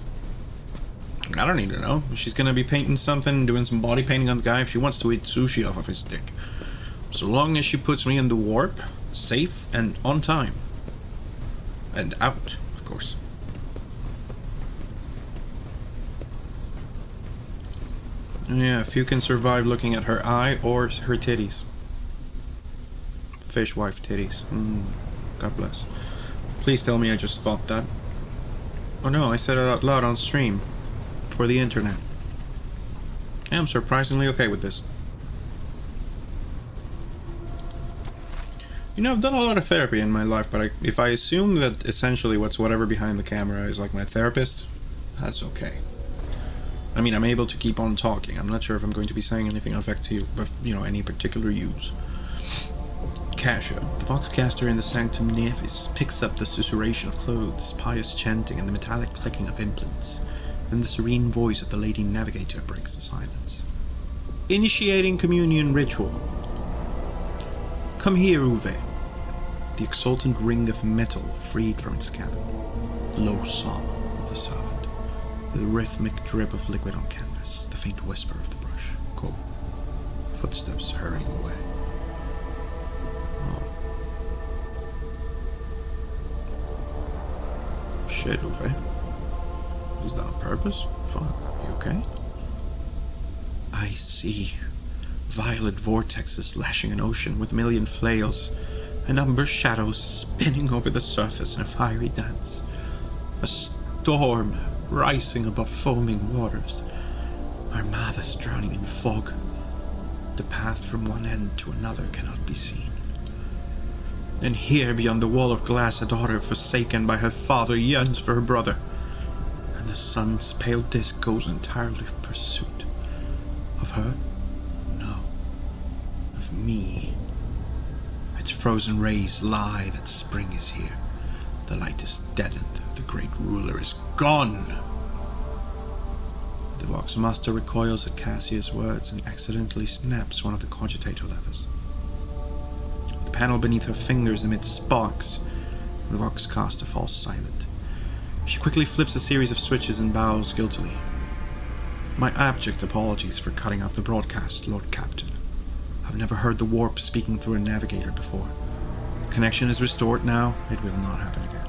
A: I don't need to know. She's gonna be painting something, doing some body painting on the guy if she wants to eat sushi off of his dick. So long as she puts me in the warp, safe and on time. And out, of course. Yeah, if you can survive looking at her eye or her titties. Fishwife titties. God bless. Please tell me I just thought that. Oh no, I said it out loud on stream. For the internet. I am surprisingly okay with this. You know, I've done a lot of therapy in my life, but if I assume that essentially whatever behind the camera is like my therapist, that's okay. I mean, I'm able to keep on talking. I'm not sure if I'm going to be saying anything effective, but, you know, any particular use. Cassia, the voxcaster in the Sanctum Nevis, picks up the susurration of clothes, pious chanting, and the metallic clicking of implants. Then the serene voice of the Lady Navigator breaks the silence. Initiating communion ritual. Come here, Uwe. The exultant ring of metal freed from its cabin. The low sob of the servant. The rhythmic drip of liquid on canvas. The faint whisper of the brush. Go. Footsteps hurrying away. Oh. Shit, Uwe. Is that on purpose? Fine. You okay? I see. Violet vortexes lashing an ocean with a million flails, and umber shadows spinning over the surface in a fiery dance. A storm rising above foaming waters. Armadas drowning in fog. The path from one end to another cannot be seen. And here, beyond the wall of glass, a daughter forsaken by her father yearns for her brother. And the sun's pale disk goes entirely in pursuit. Of her? No. Of me. Its frozen rays lie that spring is here. The light is deadened. The great ruler is gone. The Vox Master recoils at Cassia's words and accidentally snaps one of the cogitator levers. The panel beneath her fingers emits sparks. The Vox caster falls silent. She quickly flips a series of switches and bows guiltily. My abject apologies for cutting off the broadcast, Lord Captain. I've never heard the warp speaking through a navigator before. Connection is restored now. It will not happen again.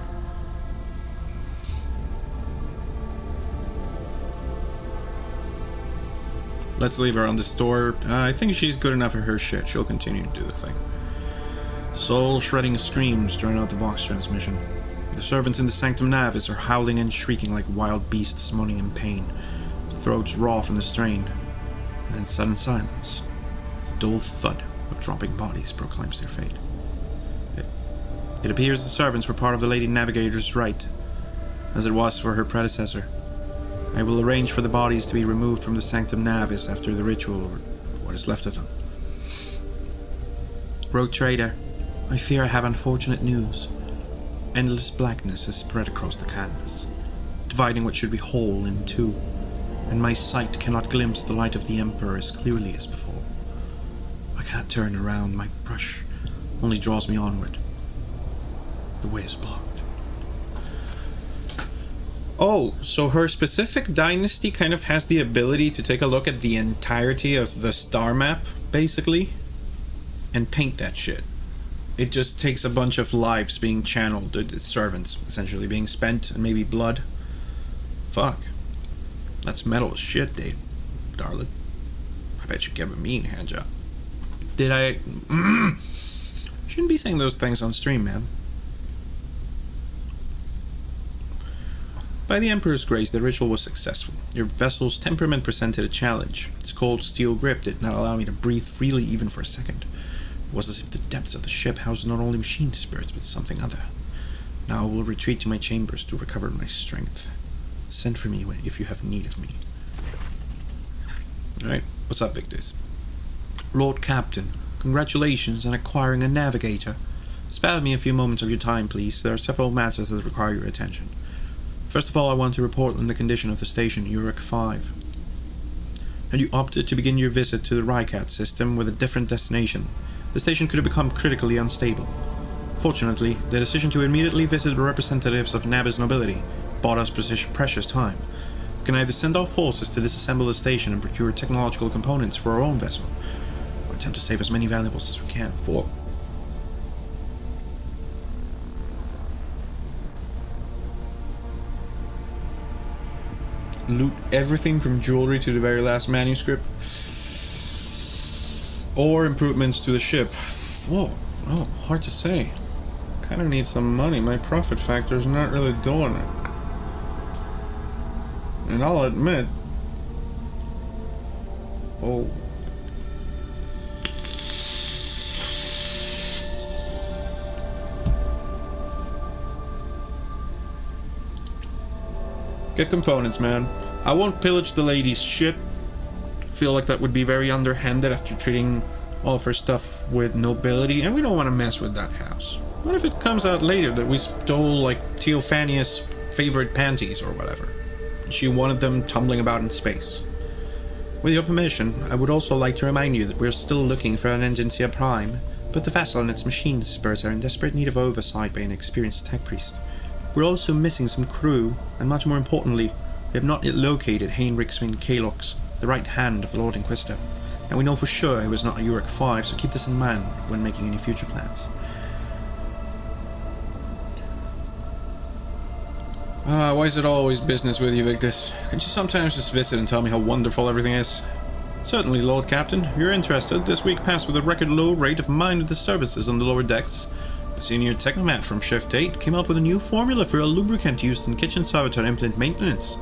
A: Let's leave her on this door. I think she's good enough for her shit. She'll continue to do the thing. Soul-shredding screams drown out the Vox transmission. The servants in the Sanctum Navis are howling and shrieking like wild beasts moaning in pain, throats raw from the strain. And then sudden silence. The dull thud of dropping bodies proclaims their fate. It appears the servants were part of the Lady Navigator's rite, as it was for her predecessor. I will arrange for the bodies to be removed from the Sanctum Navis after the ritual, or what is left of them. Rogue Trader, I fear I have unfortunate news. Endless blackness has spread across the canvas, dividing what should be whole in two, and my sight cannot glimpse the light of the Emperor as clearly as before. I
B: cannot turn around. My brush only draws me onward. The way is blocked.
A: Oh, so her specific dynasty kind of has the ability to take a look at the entirety of the star map, basically, and paint that shit. It just takes a bunch of lives being channeled, its servants, essentially, being spent, and maybe blood. Fuck. That's metal as shit, dude, darling. I bet you give a mean hand job. Did I... Shouldn't be saying those things on stream, man. By the Emperor's grace, the ritual was successful. Your vessel's temperament presented a challenge. Its cold steel grip did not allow me to breathe freely even for a second. It was as if the depths of the ship housed not only machine spirits, but something other. Now I will retreat to my chambers to recover my strength. Send for me if you have need of me. Alright, what's up, Victus?
B: Lord Captain, congratulations on acquiring a navigator. Spare me a few moments of your time, please. There are several matters that require your attention. First of all, I want to report on the condition of the station, Uruk 5. Had you opted to begin your visit to the Rycat system with a different destination, the station could have become critically unstable. Fortunately, the decision to immediately visit the representatives of Nabis nobility bought us precious time. We can either send our forces to disassemble the station and procure technological components for our own vessel, or attempt to save as many valuables as we can for...
A: Loot everything from jewelry to the very last manuscript, or improvements to the ship. Whoa, oh, hard to say. Kind of need some money. My profit factor is not really doing it. And I'll admit, oh, get components, man. I won't pillage the lady's shit. Feel like that would be very underhanded after treating all of her stuff with nobility, and we don't want to mess with that house. What if it comes out later that we stole, like, Theophania's favorite panties or whatever? She wanted them tumbling about in space. With your permission, I would also like to remind you that we're still looking for an Engineer Prime, but the vessel and its machine spirits are in desperate need of oversight by an experienced tech priest. We're also missing some crew, and much more importantly, we have not yet located Heinrich Svin Kalox, the right hand of the Lord Inquisitor, and we know for sure he was not a Uruk 5, so keep this in mind when making any future plans. Why is it always business with you, Victus? Can't you sometimes just visit and tell me how wonderful everything is? Certainly, Lord Captain. If you're interested, this week passed with a record low rate of minor disturbances on the lower decks. A senior technomat from Shift 8 came up with a new formula for a lubricant used in kitchen servitor implement maintenance.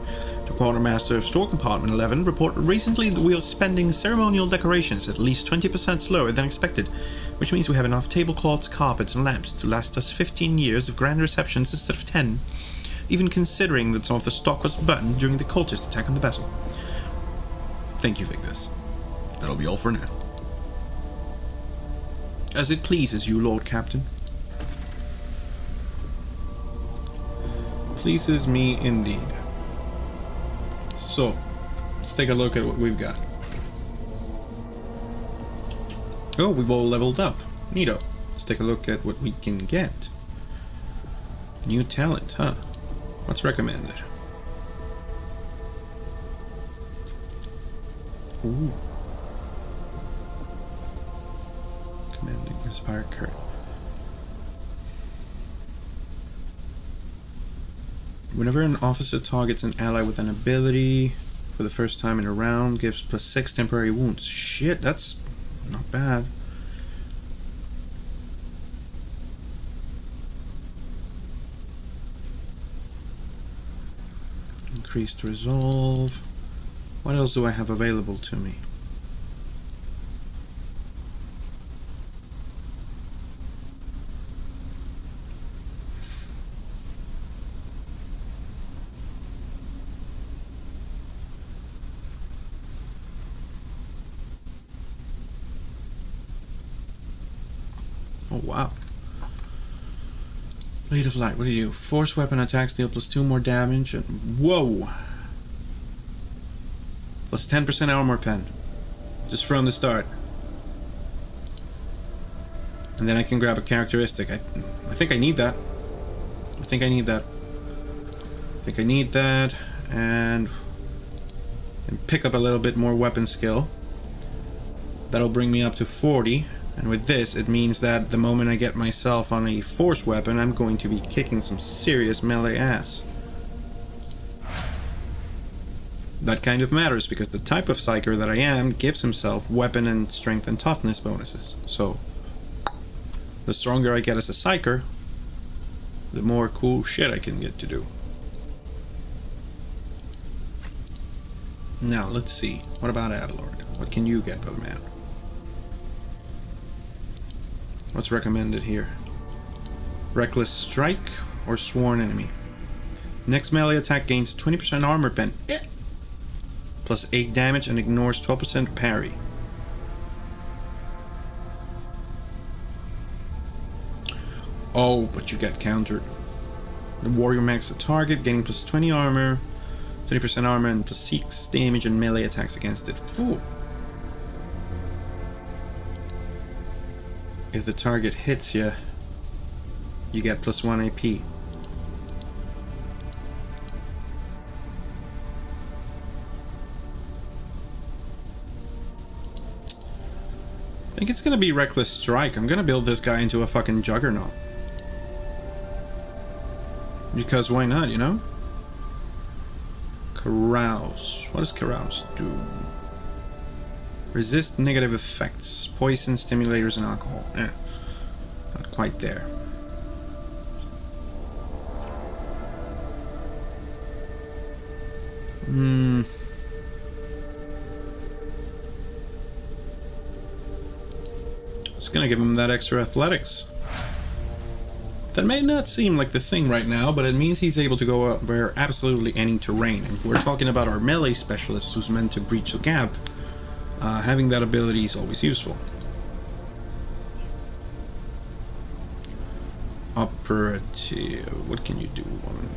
A: The quartermaster of store compartment 11 reported recently that we are spending ceremonial decorations at least 20% slower than expected, which means we have enough tablecloths, carpets, and lamps to last us 15 years of grand receptions instead of 10, even considering that some of the stock was burned during the cultist attack on the vessel. Thank you, Victus. That'll be all for now. As it pleases you, Lord Captain. Pleases me indeed. So, let's take a look at what we've got. Oh, we've all leveled up. Neato. Let's take a look at what we can get. New talent, huh? What's recommended? Ooh. Commanding Inspire Kurt. Whenever an officer targets an ally with an ability for the first time in a round, gives +6 temporary wounds. Shit, that's not bad. Increased resolve. What else do I have available to me? Oh wow. Blade of Light, what do you do? Force weapon attacks deal +2 more damage. Whoa! +10% armor pen. Just from the start. And then I can grab a characteristic. I think I need that. I think I need that. And pick up a little bit more weapon skill. That'll bring me up to 40. And with this, it means that the moment I get myself on a force weapon, I'm going to be kicking some serious melee ass. That kind of matters because the type of psyker that I am gives himself weapon and strength and toughness bonuses. So, the stronger I get as a psyker, the more cool shit I can get to do. Now, let's see. What about Adlord? What can you get, brother man? What's recommended here? Reckless Strike or Sworn Enemy? Next melee attack gains 20% armor pen. Plus 8 damage and ignores 12% parry. Oh, but you get countered. The warrior max a target, gaining plus 20 armor, 20% armor, and plus 6 damage and melee attacks against it. Fool. If the target hits you, you get plus 1 AP. I think it's gonna be Reckless Strike. I'm gonna build this guy into a fucking juggernaut. Because why not, you know? Carouse. What does Carouse do? Resist negative effects. Poison, stimulators, and alcohol. Not quite there. It's gonna give him that extra athletics. That may not seem like the thing right now, but it means he's able to go over absolutely any terrain. And we're talking about our melee specialist who's meant to breach the gap. Having that ability is always useful. Operative. What can you do, woman?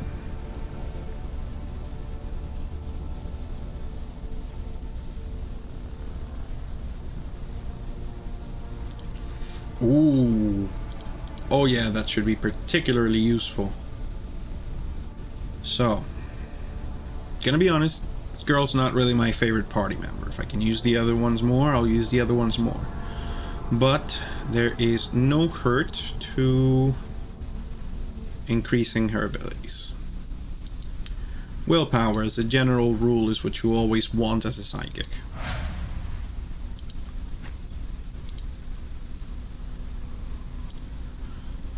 A: Ooh. Oh yeah, that should be particularly useful. So, gonna be honest, this girl's not really my favorite party member. If I can use the other ones more, I'll use the other ones more. But there is no hurt to increasing her abilities. Willpower, as a general rule, is what you always want as a psychic.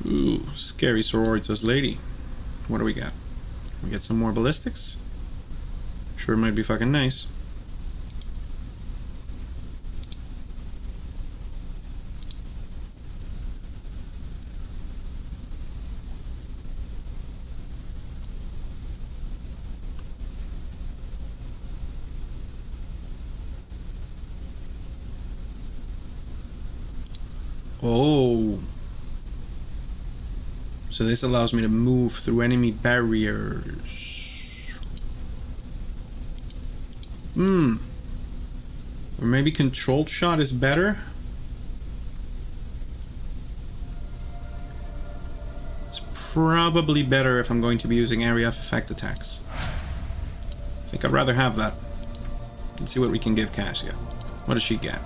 A: Ooh, scary sororitas lady. What do we got? We get some more ballistics? Sure might be fucking nice. Oh. So this allows me to move through enemy barriers. Or maybe controlled shot is better? It's probably better if I'm going to be using area of effect attacks. I think I'd rather have that. Let's see what we can give Cassia. What does she get?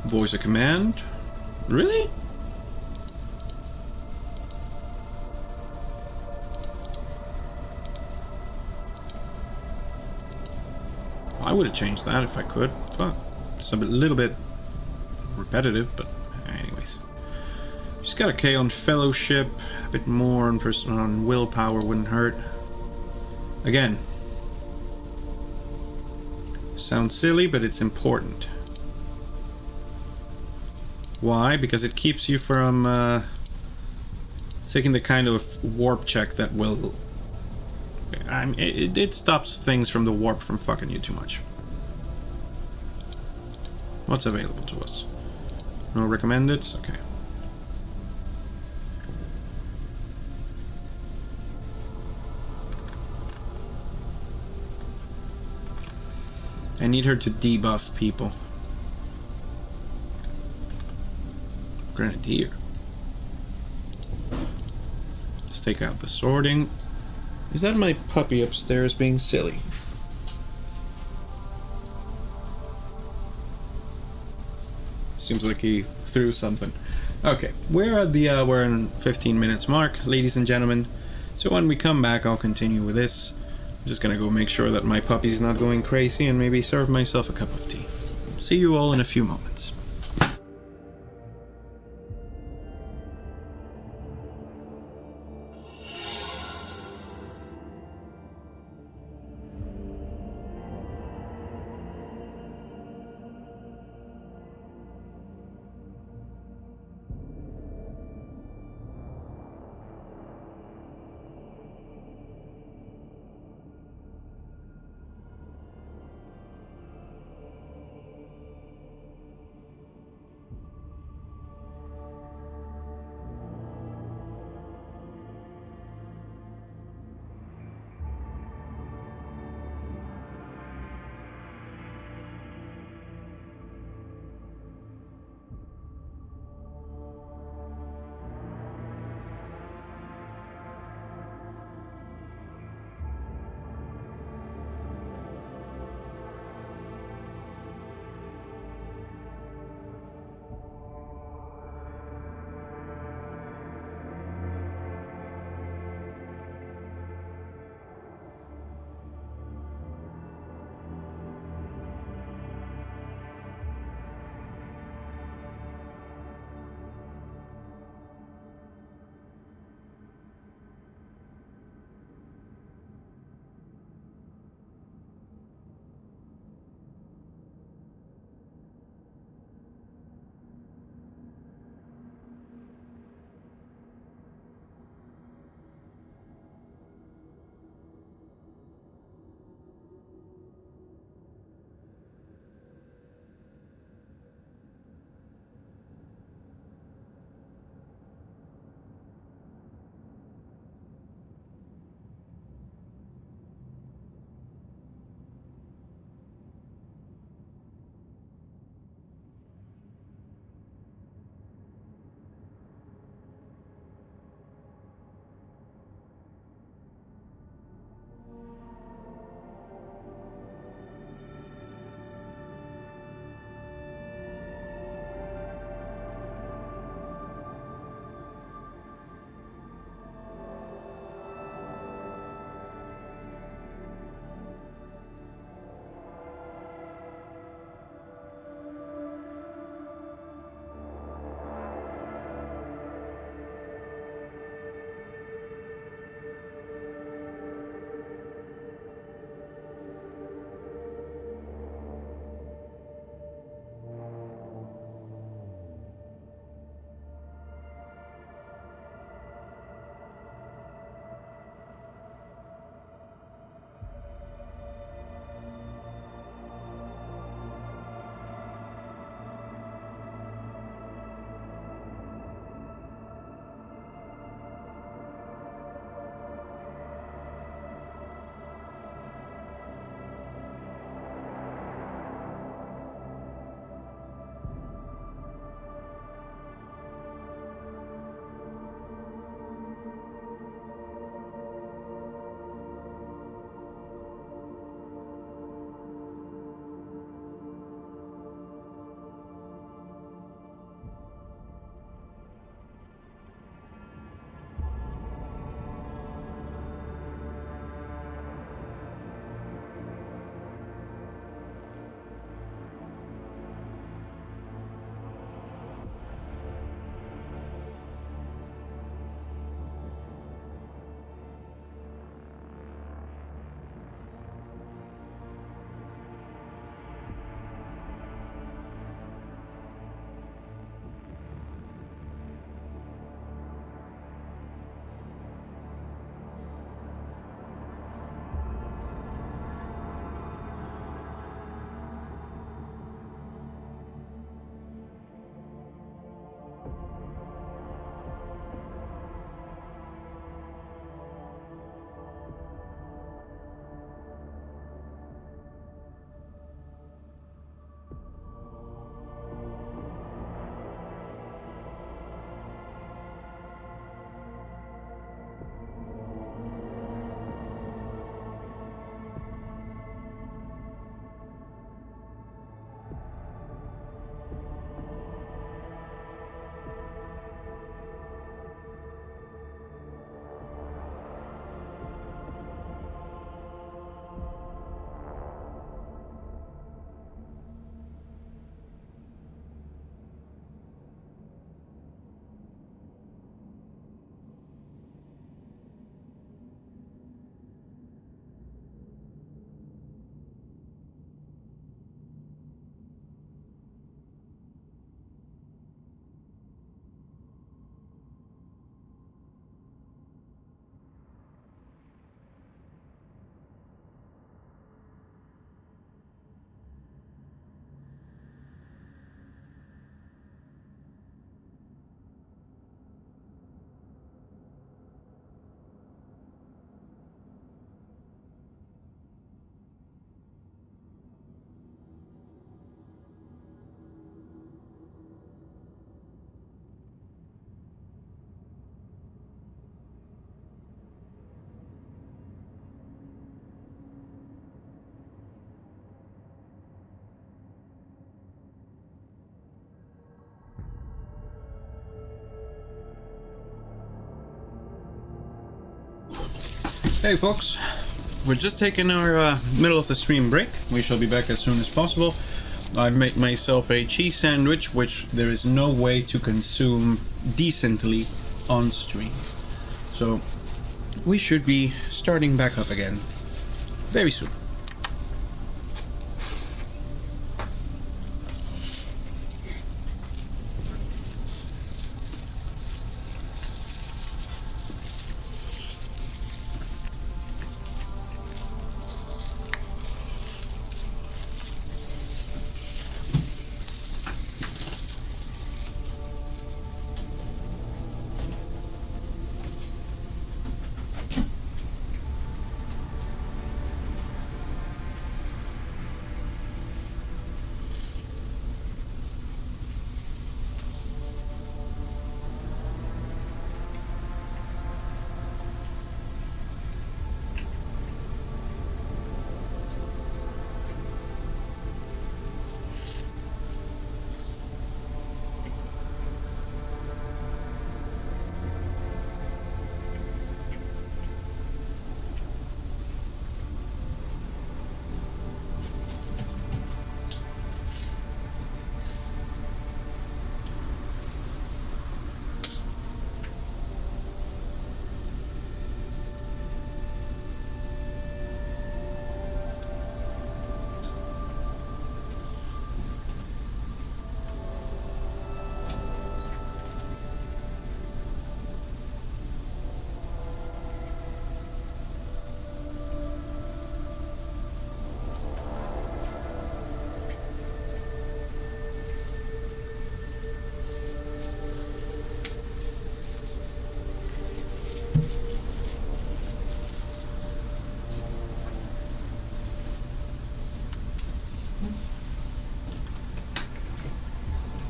A: Voice of command? Really? I would have changed that if I could. Fuck. It's a little bit repetitive, but anyways. Just got a K on fellowship, a bit more on willpower wouldn't hurt. Again. Sounds silly, but it's important. Why? Because it keeps you from taking the kind of warp check that will... it stops things from the warp from fucking you too much. What's available to us? No recommended? Okay. I need her to debuff people. Grenadier. Let's take out the sorting. Is that my puppy upstairs being silly? Seems like he threw something. Okay, we're at the we're in 15 minutes mark, ladies and gentlemen. So when we come back, I'll continue with this. I'm just gonna go make sure that my puppy's not going crazy and maybe serve myself a cup of tea. See you all in a few moments. Hey folks, we're just taking our middle of the stream break. We shall be back as soon as possible. I've made myself a cheese sandwich, which there is no way to consume decently on stream. So we should be starting back up again very soon.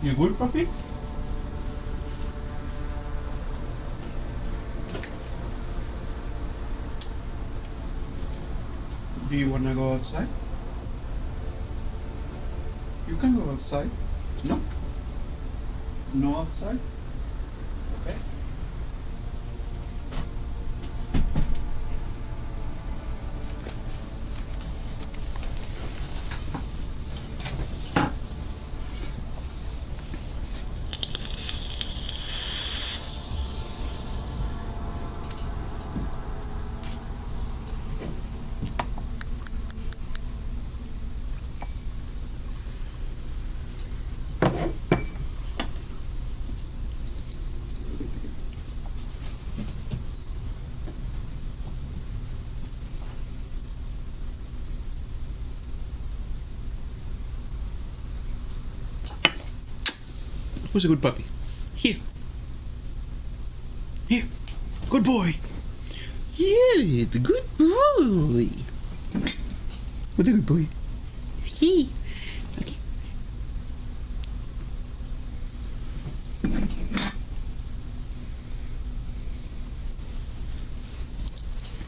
A: You good, puppy? Do you want to go outside? You can go outside. No? No outside? Okay. Who's a good puppy? Here. Here. Good boy. Yeah, the good boy. What a good boy. Here. Okay.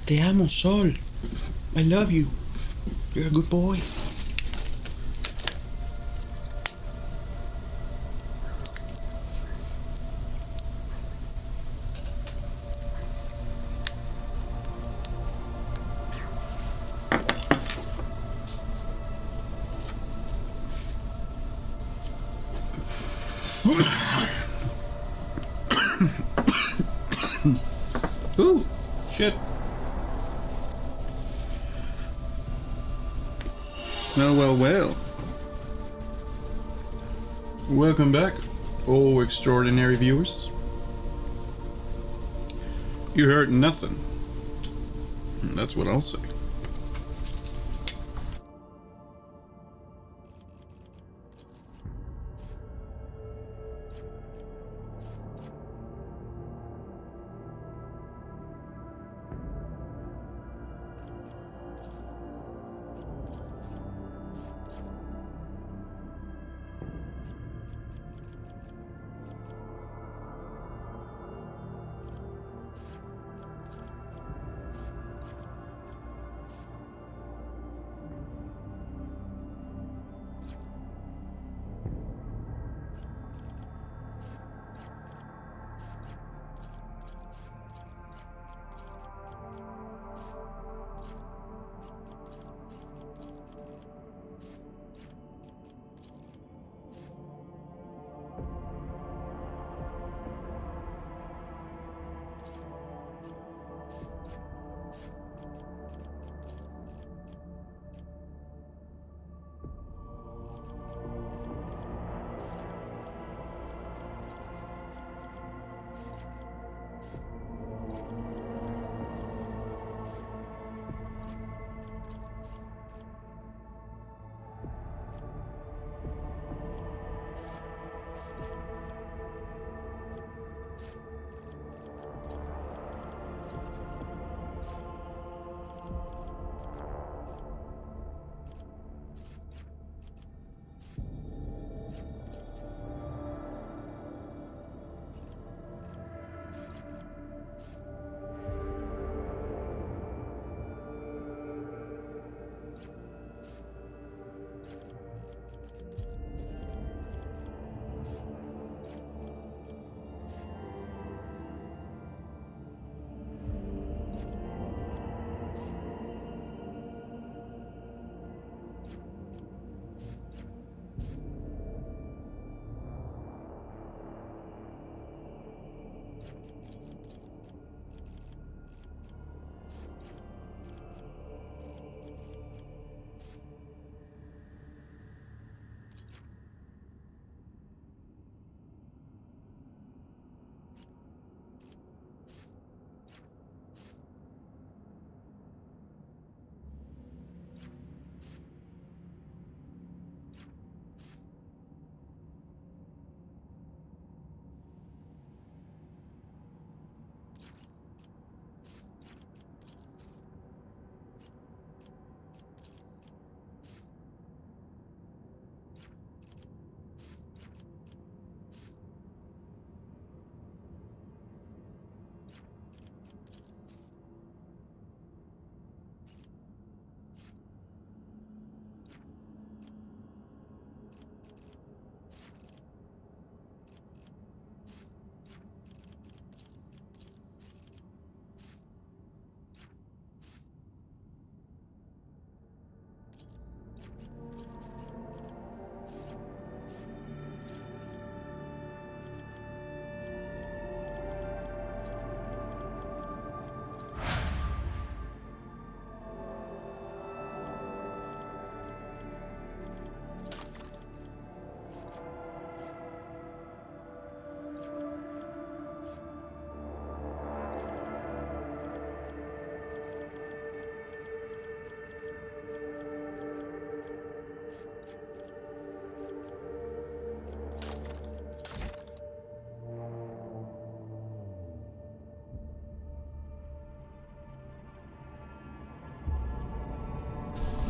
A: Te amo, Sol. I love you. You're a good boy. Ooh, shit. Well. Welcome back, oh extraordinary viewers. You heard nothing. That's what I'll say.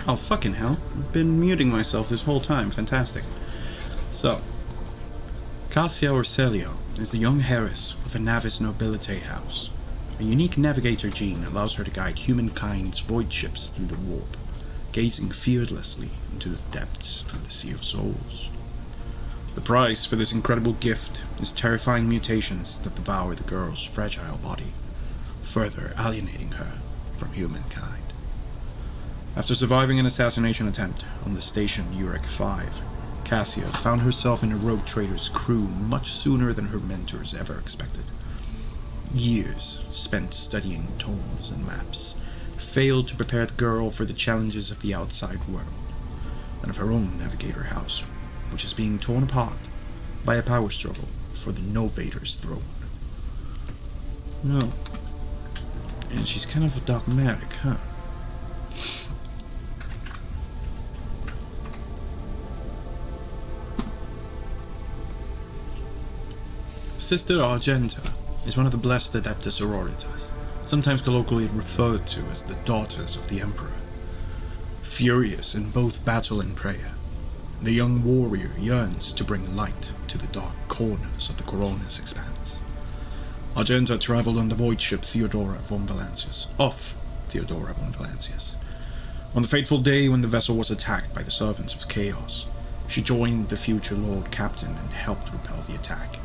A: Oh, fucking hell. I've been muting myself this whole time. Fantastic. So, Cassia Orselio is the young heiress of a Navis Nobilite house. A unique navigator gene allows her to guide humankind's void ships through the warp, gazing fearlessly into the depths of the Sea of Souls. The price for this incredible gift is terrifying mutations that devour the girl's fragile body, further alienating her from humankind. After surviving an assassination attempt on the station Urek 5, Cassia found herself in a rogue trader's crew much sooner than her mentors ever expected. Years spent studying tomes and maps failed to prepare the girl for the challenges of the outside world, and of her own navigator house, which is being torn apart by a power struggle for the Novator's throne. No. And she's kind of dogmatic, huh? Sister Argenta is one of the blessed Adeptus Auroritas, sometimes colloquially referred to as the Daughters of the Emperor. Furious in both battle and prayer, the young warrior yearns to bring light to the dark corners of the Corona's expanse. Argenta traveled on the void ship Theodora von Valancius, On the fateful day when the vessel was attacked by the servants of Chaos, she joined the future Lord Captain and helped repel the attack.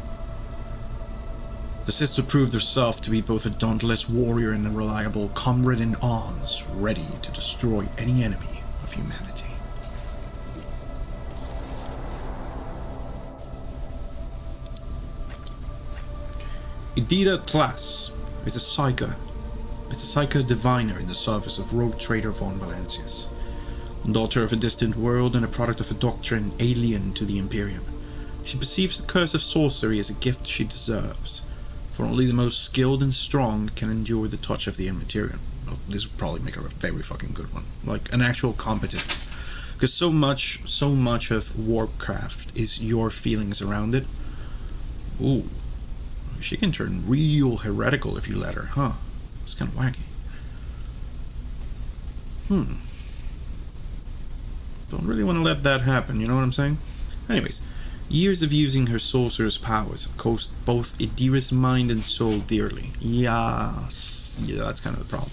A: The sister proved herself to be both a dauntless warrior and a reliable comrade in arms, ready to destroy any enemy of humanity. Idira Tlas is a psyker. It's a psyker diviner in the service of rogue trader von Valancius. Daughter of a distant world and a product of a doctrine alien to the Imperium, she perceives the curse of sorcery as a gift she deserves, for only the most skilled and strong can endure the touch of the immaterial. Well, this would probably make her a very fucking good one. Like, an actual competent. Because so much of Warcraft is your feelings around it. Ooh. She can turn real heretical if you let her, huh? It's kind of wacky. Don't really want to let that happen, you know what I'm saying? Anyways, years of using her sorcerer's powers have cost both Idira's mind and soul dearly. Yes. Yeah, that's kind of the problem.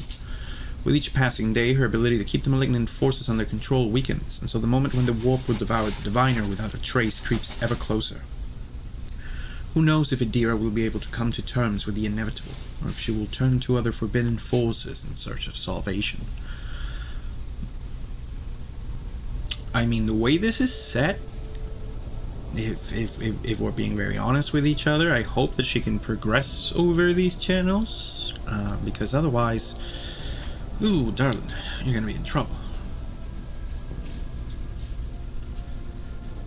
A: With each passing day, her ability to keep the malignant forces under control weakens, and so the moment when the warp will devour the diviner without a trace creeps ever closer. Who knows if Idira will be able to come to terms with the inevitable, or if she will turn to other forbidden forces in search of salvation. I mean, the way this is set, if we're being very honest with each other, I hope that she can progress over these channels, because otherwise, ooh, darling, you're gonna be in trouble.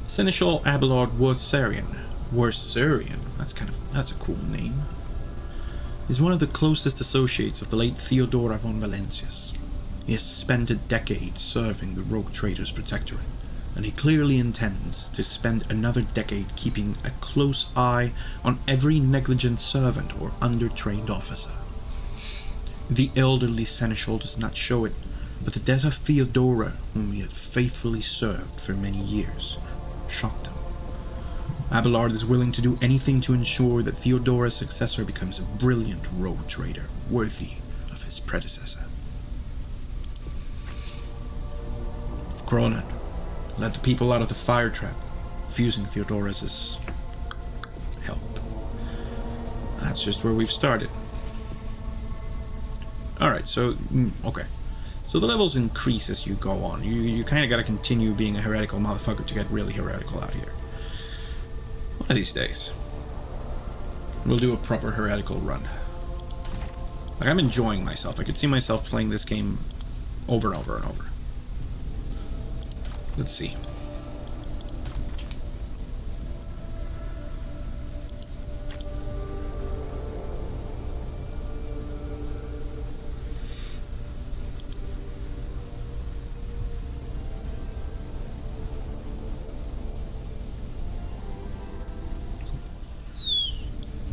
A: Seneschal Abelard Worserian, that's a cool name, is one of the closest associates of the late Theodora von Valancius. He has spent a decade serving the rogue trader's protectorate, and he clearly intends to spend another decade keeping a close eye on every negligent servant or undertrained officer. The elderly seneschal does not show it, but the death of Theodora, whom he had faithfully served for many years, shocked him. Abelard is willing to do anything to ensure that Theodora's successor becomes a brilliant rogue trader, worthy of his predecessor. Cronin led the people out of the fire trap, fusing Theodora's help. That's just where we've started. Alright, so, okay. So the levels increase as you go on. You kind of got to continue being a heretical motherfucker to get really heretical out here. One of these days, we'll do a proper heretical run. Like, I'm enjoying myself. I could see myself playing this game over and over and over. Let's see.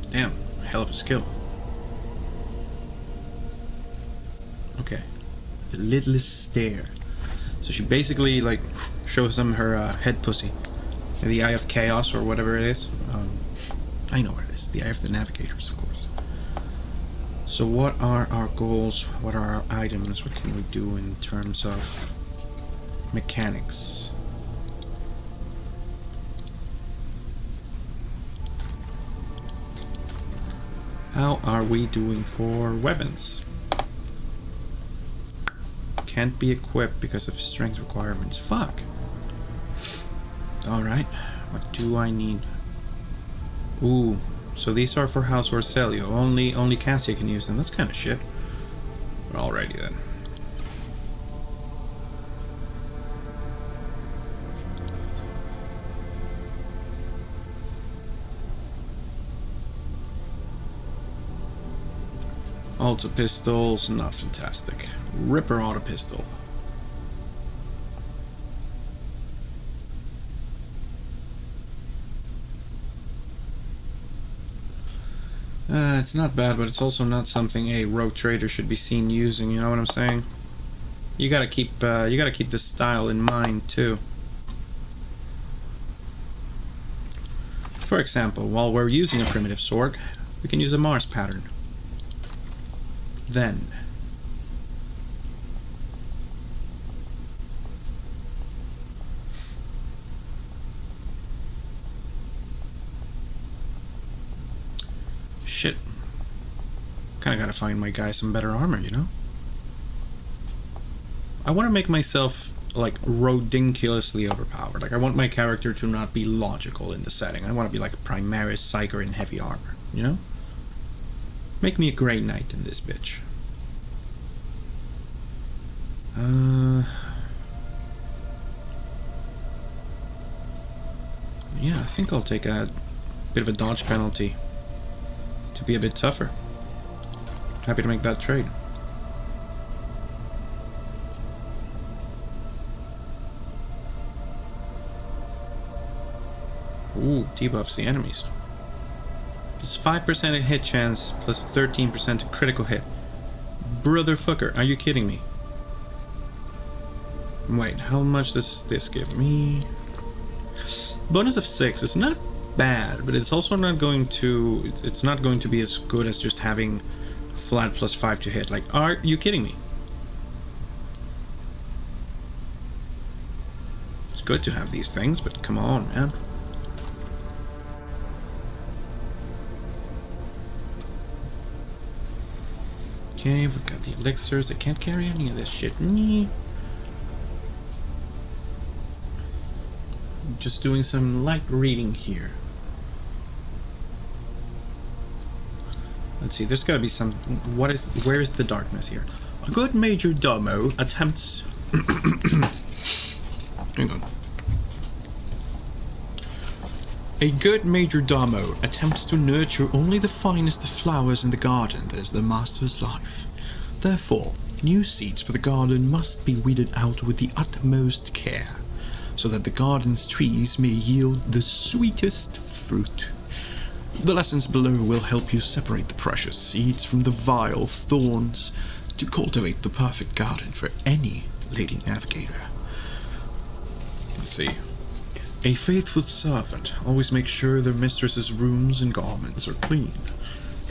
A: Damn, hell of a skill. Okay. The lidless stare. So she basically like shows them her head pussy, the Eye of Chaos or whatever it is. I know what it is. The Eye of the Navigators, of course. So what are our goals? What are our items? What can we do in terms of mechanics? How are we doing for weapons? Can't be equipped because of strength requirements. Fuck. Alright. What do I need? Ooh. So these are for House Orcelio. Only Cassia can use them. That's kind of shit. Alrighty then. Auto pistols, not fantastic. Ripper auto pistol. It's not bad, but it's also not something a rogue trader should be seen using. You know what I'm saying? You gotta keep the style in mind too. For example, while we're using a primitive sword, we can use a Mars pattern. Then shit. Kinda gotta find my guy some better armor, you know? I wanna make myself like ridiculously overpowered. Like I want my character to not be logical in the setting. I wanna be like Primaris, Psyker in heavy armor, you know? Make me a Grey Knight in this bitch. Yeah, I think I'll take a bit of a dodge penalty to be a bit tougher. Happy to make that trade. Ooh, debuffs the enemies. Plus 5% hit chance, plus 13% critical hit. Brotherfucker, are you kidding me? Wait, how much does this give me? Bonus of 6 is not bad, but it's also not going to... It's not going to be as good as just having flat plus 5 to hit. Like, are you kidding me? It's good to have these things, but come on, man. Okay, we've got the elixirs. I can't carry any of this shit. Just doing some light reading here. Let's see, there's gotta be some... where is the darkness here? A good Major Domo attempts... Hang on. A good Major Domo attempts to nurture only the finest of flowers in the garden that is the master's life. Therefore, new seeds for the garden must be weeded out with the utmost care, so that the garden's trees may yield the sweetest fruit. The lessons below will help you separate the precious seeds from the vile thorns to cultivate the perfect garden for any lady navigator. Let's see. A faithful servant always makes sure their mistress's rooms and garments are clean.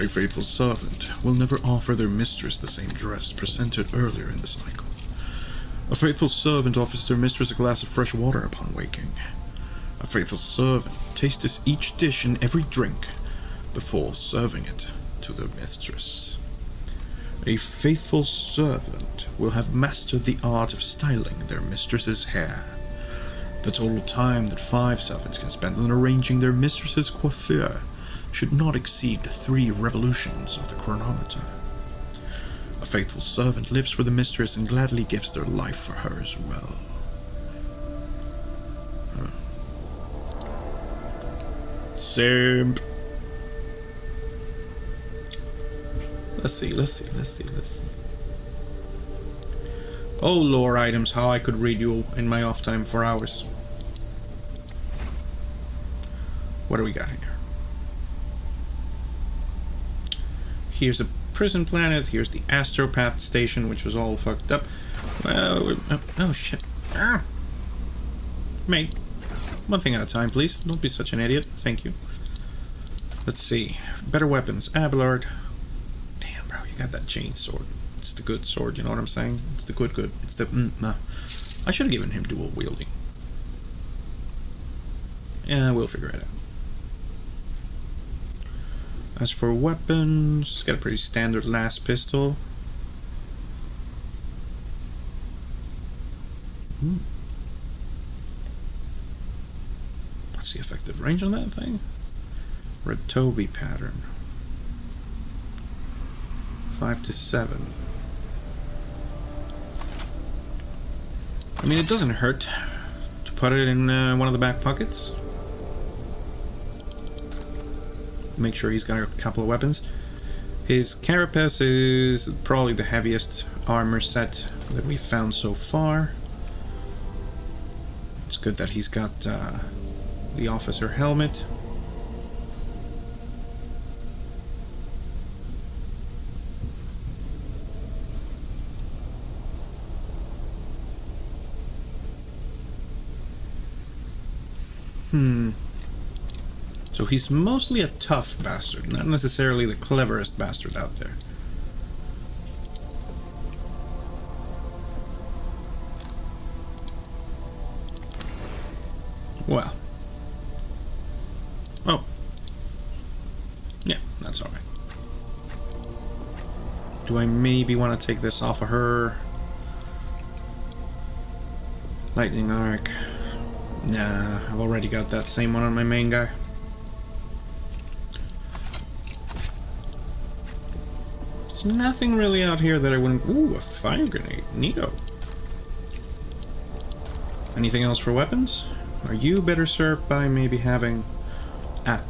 A: A faithful servant will never offer their mistress the same dress presented earlier in the cycle. A faithful servant offers their mistress a glass of fresh water upon waking. A faithful servant tastes each dish and every drink before serving it to their mistress. A faithful servant will have mastered the art of styling their mistress's hair. The total time that 5 servants can spend on arranging their mistress's coiffure should not exceed 3 revolutions of the chronometer. A faithful servant lives for the mistress and gladly gives their life for her as well. Simp. Let's see. Oh, lore items, how I could read you in my off time for hours. What do we got here? Here's a prison planet, here's the astropath station, which was all fucked up. Well, oh shit. Mate, one thing at a time, please. Don't be such an idiot. Thank you. Let's see. Better weapons. Abelard. Damn, bro, you got that chain sword. It's the good sword, you know what I'm saying? It's the good. It's the... nah. I should have given him dual wielding. Yeah, we'll figure it out. As for weapons, it's got a pretty standard last pistol. What's the effective range on that thing? Red Toby pattern. 5 to 7. I mean, it doesn't hurt to put it in one of the back pockets. Make sure he's got a couple of weapons. His carapace is probably the heaviest armor set that we've found so far. It's good that he's got the officer helmet. So he's mostly a tough bastard, not necessarily the cleverest bastard out there. Well. Oh. Yeah, that's alright. Do I maybe want to take this off of her? Lightning arc. Nah, I've already got that same one on my main guy. There's nothing really out here that I wouldn't... Ooh, a fire grenade. Neato. Anything else for weapons? Are you better served by maybe having... one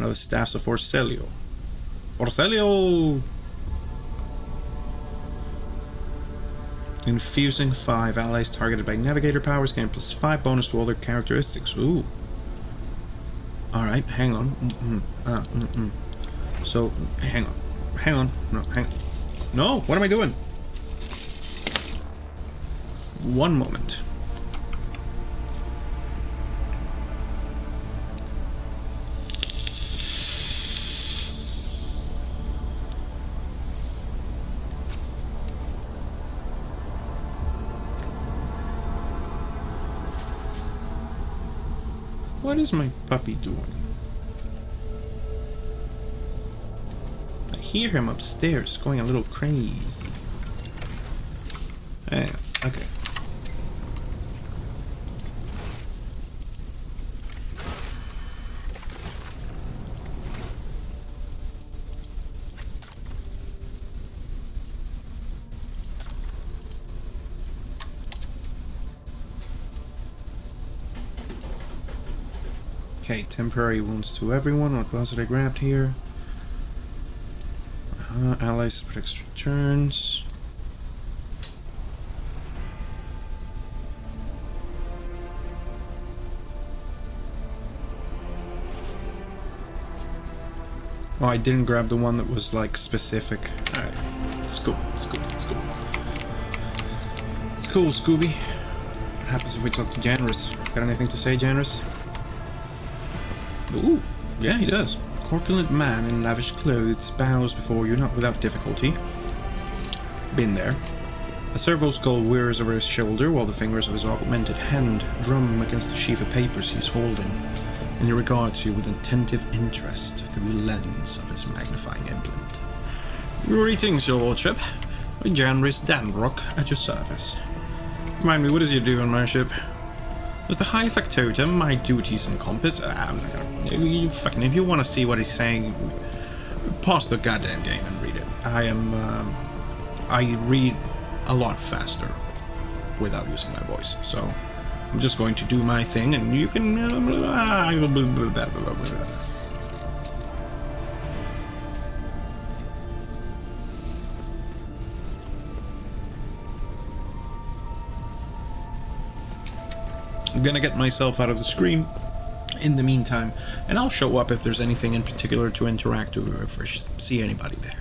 A: of the staffs of Orcelio. Orcelio! Infusing 5. Allies targeted by navigator powers gain +5 bonus to other characteristics. Ooh. Alright, hang on. So, hang on. Hang on. No, hang on. No! What am I doing? One moment. What is my puppy doing? I hear him upstairs going a little crazy. Yeah, okay. Okay, temporary wounds to everyone. What was it I grabbed here? Allies for extra turns. Oh, I didn't grab the one that was like specific. Alright, it's cool, it's cool, it's cool. It's cool, Scooby. What happens if we talk to Janris? Got anything to say, Janris? Ooh, yeah, he does. Corpulent man in lavish clothes bows before you, not without difficulty. Been there. A servo skull whirs over his shoulder, while the fingers of his augmented hand drum against the sheaf of papers he's holding, and he regards you with attentive interest through the lens of his magnifying implant. Greetings, your lordship. Janris Danbrook at your service. Remind me, what does you do on my ship? Does the high factotum my duties encompass? Fucking, if you want to see what he's saying, pause the goddamn game and read it. I read a lot faster without using my voice, so I'm just going to do my thing, and you can... I'm gonna get myself out of the screen in the meantime, and I'll show up if there's anything in particular to interact with or if I see anybody there.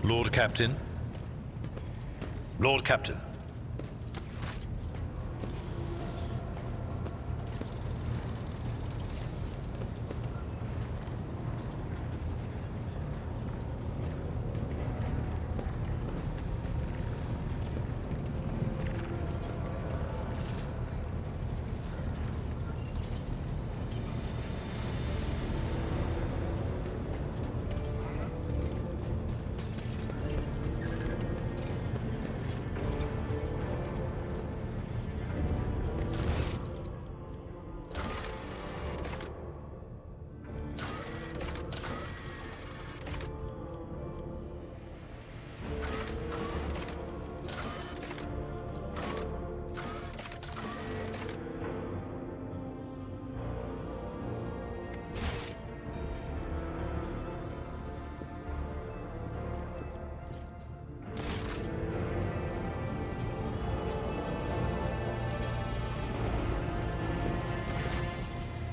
G: Lord Captain? Lord Captain.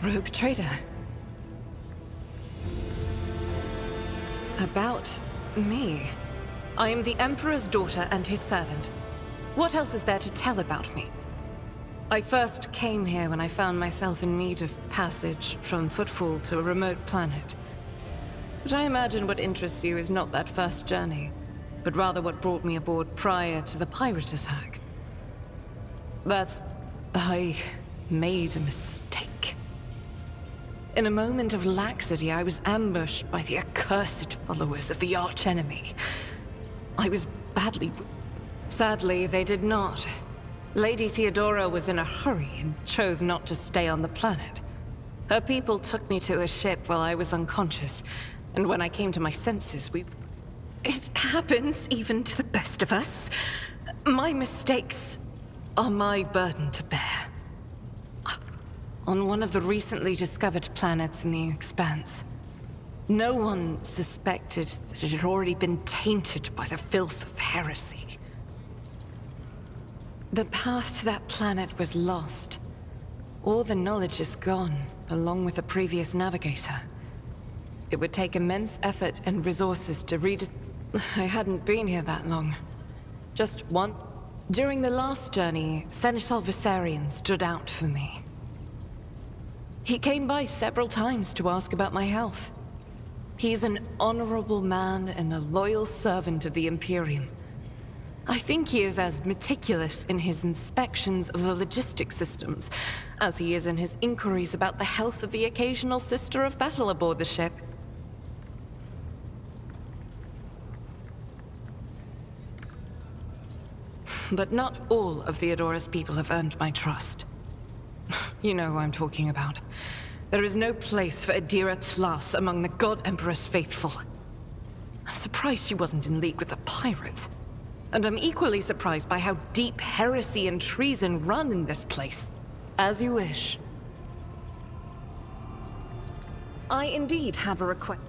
J: Rogue trader. About me. I am the Emperor's daughter and his servant. What else is there to tell about me? I first came here when I found myself in need of passage from Footfall to a remote planet. But I imagine what interests you is not that first journey, but rather what brought me aboard prior to the pirate attack. I made a mistake. In a moment of laxity, I was ambushed by the accursed followers of the archenemy. I was badly... Sadly, they did not. Lady Theodora was in a hurry and chose not to stay on the planet. Her people took me to a ship while I was unconscious, and when I came to my senses, It happens even to the best of us. My mistakes are my burden to bear. On one of the recently discovered planets in the Expanse, no one suspected that it had already been tainted by the filth of heresy. The path to that planet was lost. All the knowledge is gone, along with the previous navigator. It would take immense effort and resources to I hadn't been here that long. Just one. During the last journey, Seneschal Viserion stood out for me. He came by several times to ask about my health. He's an honorable man and a loyal servant of the Imperium. I think he is as meticulous in his inspections of the logistics systems as he is in his inquiries about the health of the occasional sister of battle aboard the ship. But not all of Theodora's people have earned my trust. You know who I'm talking about. There is no place for Adira Tlas among the God Emperor's faithful. I'm surprised she wasn't in league with the pirates. And I'm equally surprised by how deep heresy and treason run in this place. As you wish. I indeed have a request.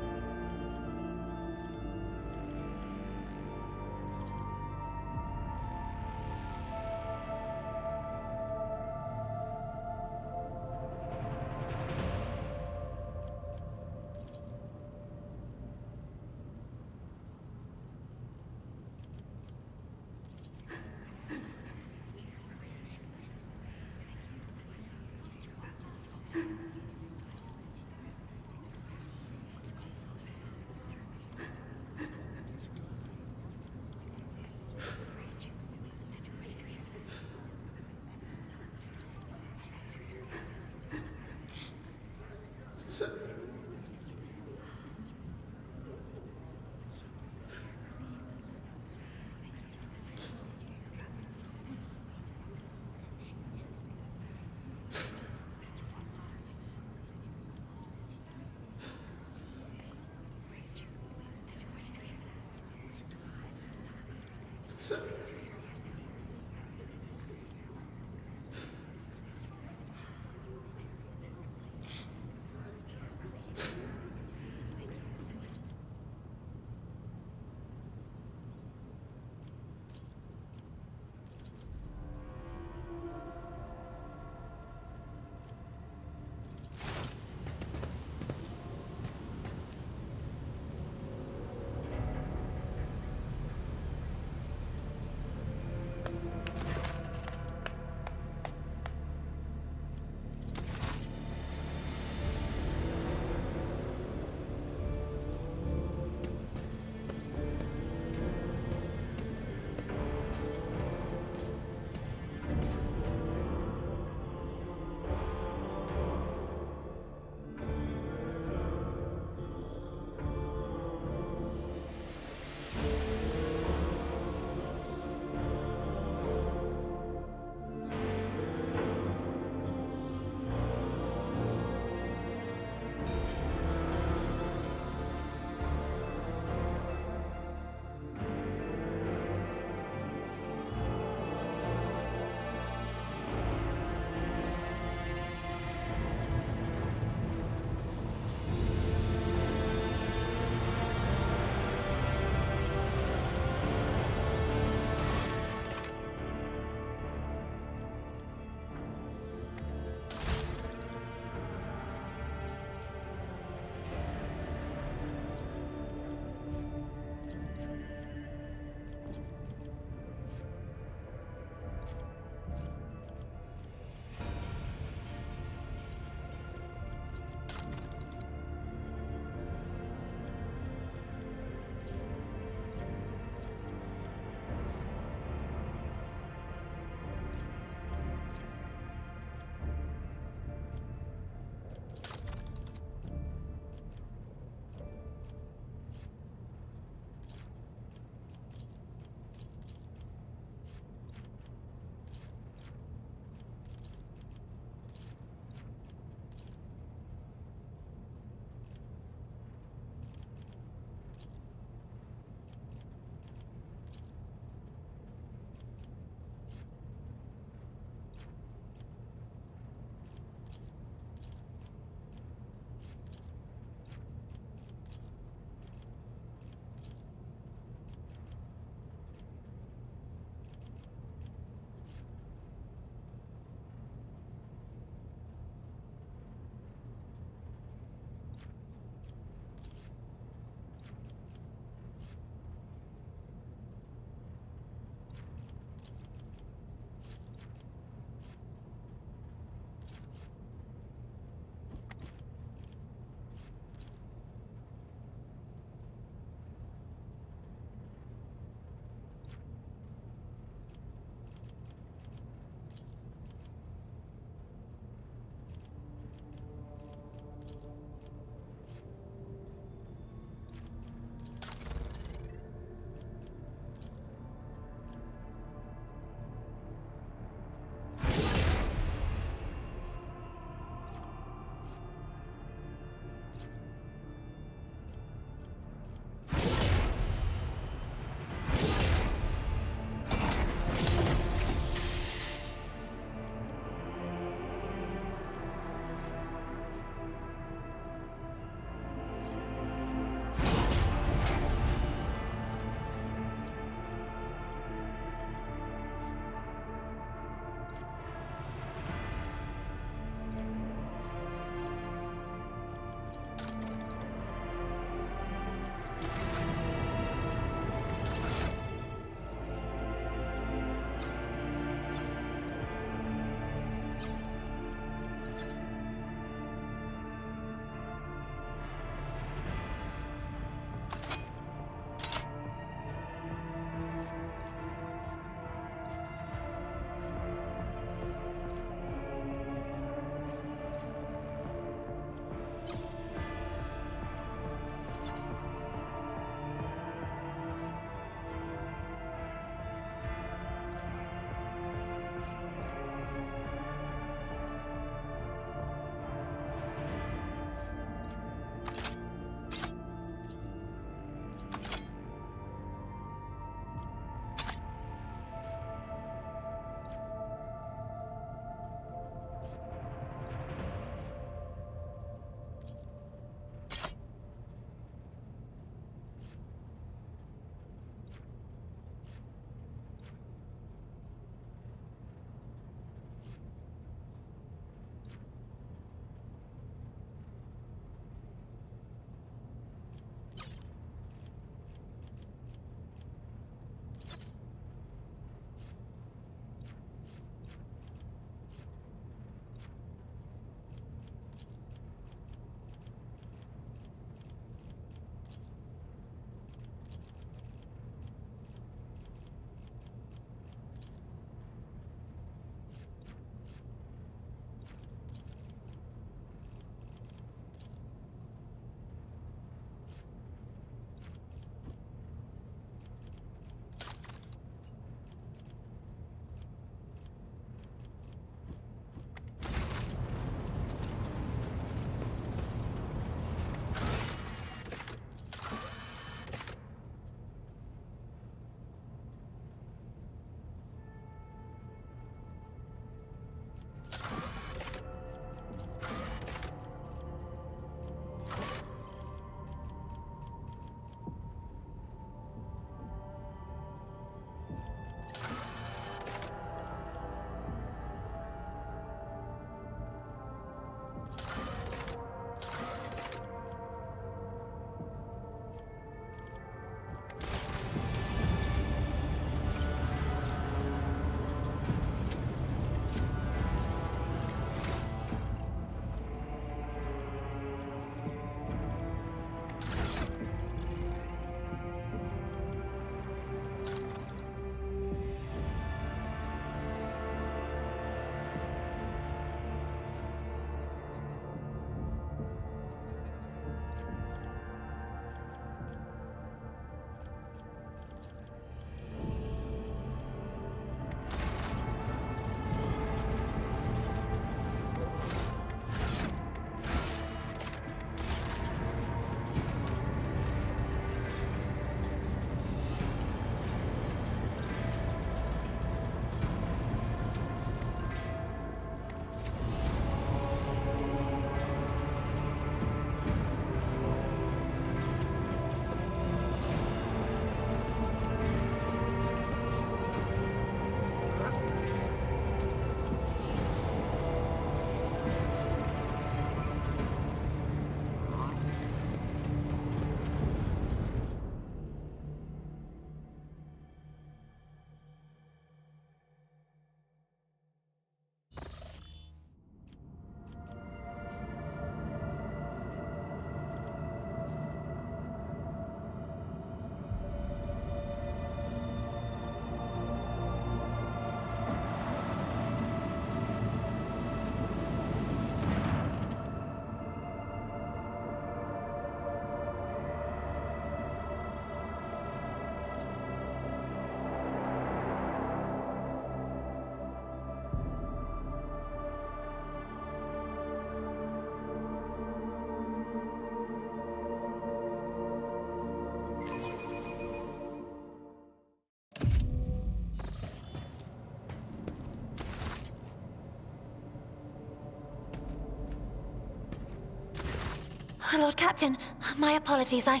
H: Lord Captain, my apologies. I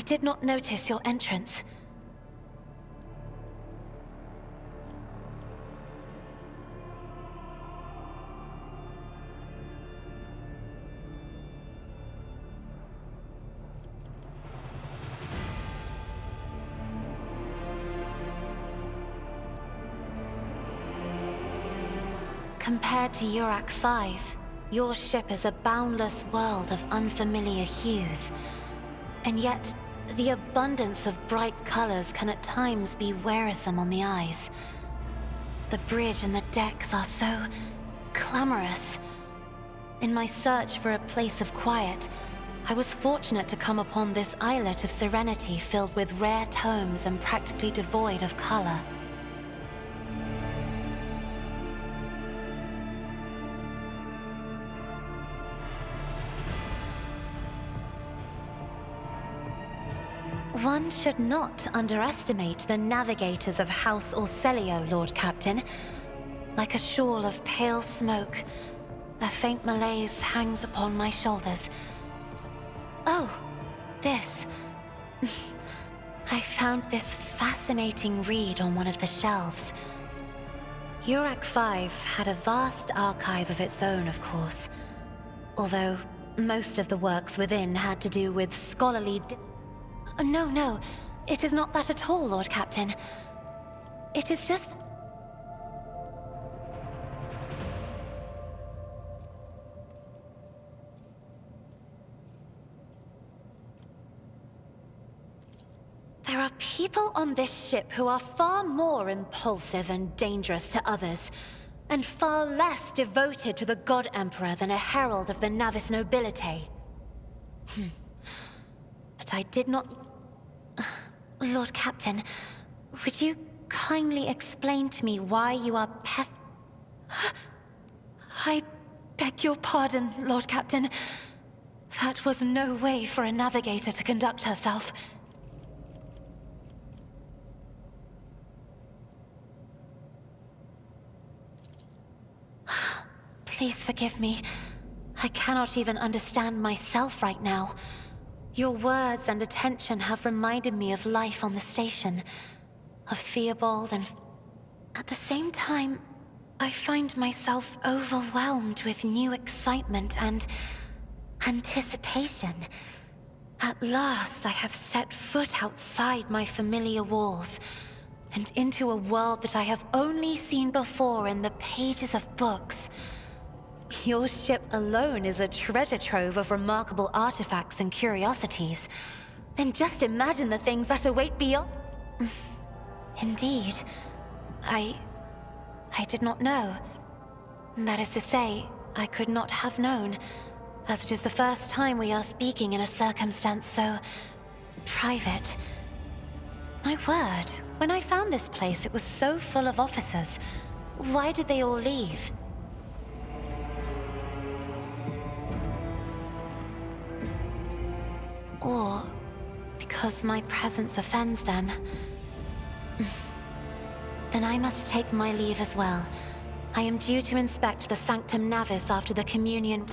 H: did not notice your entrance. Compared to Urak 5, your ship is a boundless world of unfamiliar hues. And yet, the abundance of bright colors can at times be wearisome on the eyes. The bridge and the decks are so clamorous. In my search for a place of quiet, I was fortunate to come upon this islet of serenity filled with rare tomes and practically devoid of color. One should not underestimate the navigators of House Orselio, Lord Captain. Like a shawl of pale smoke, a faint malaise hangs upon my shoulders. Oh, this. I found this fascinating read on one of the shelves. Urak 5 had a vast archive of its own, of course. Although most of the works within had to do with scholarly... No, it is not that at all, Lord Captain. It is just... There are people on this ship who are far more impulsive and dangerous to others, and far less devoted to the God Emperor than a herald of the Navis nobility. But I did not... Lord Captain, would you kindly explain to me why you are I beg your pardon, Lord Captain. That was no way for a navigator to conduct herself. Please forgive me. I cannot even understand myself right now. Your words and attention have reminded me of life on the station. Of Theobald and... At the same time, I find myself overwhelmed with new excitement and... anticipation. At last, I have set foot outside my familiar walls, and into a world that I have only seen before in the pages of books. Your ship alone is a treasure trove of remarkable artifacts and curiosities. And just imagine the things that await beyond... Indeed. I did not know. That is to say, I could not have known, as it is the first time we are speaking in a circumstance so... private. My word, when I found this place, it was so full of officers. Why did they all leave? Or because my presence offends them. Then I must take my leave as well. I am due to inspect the Sanctum Navis after the communion...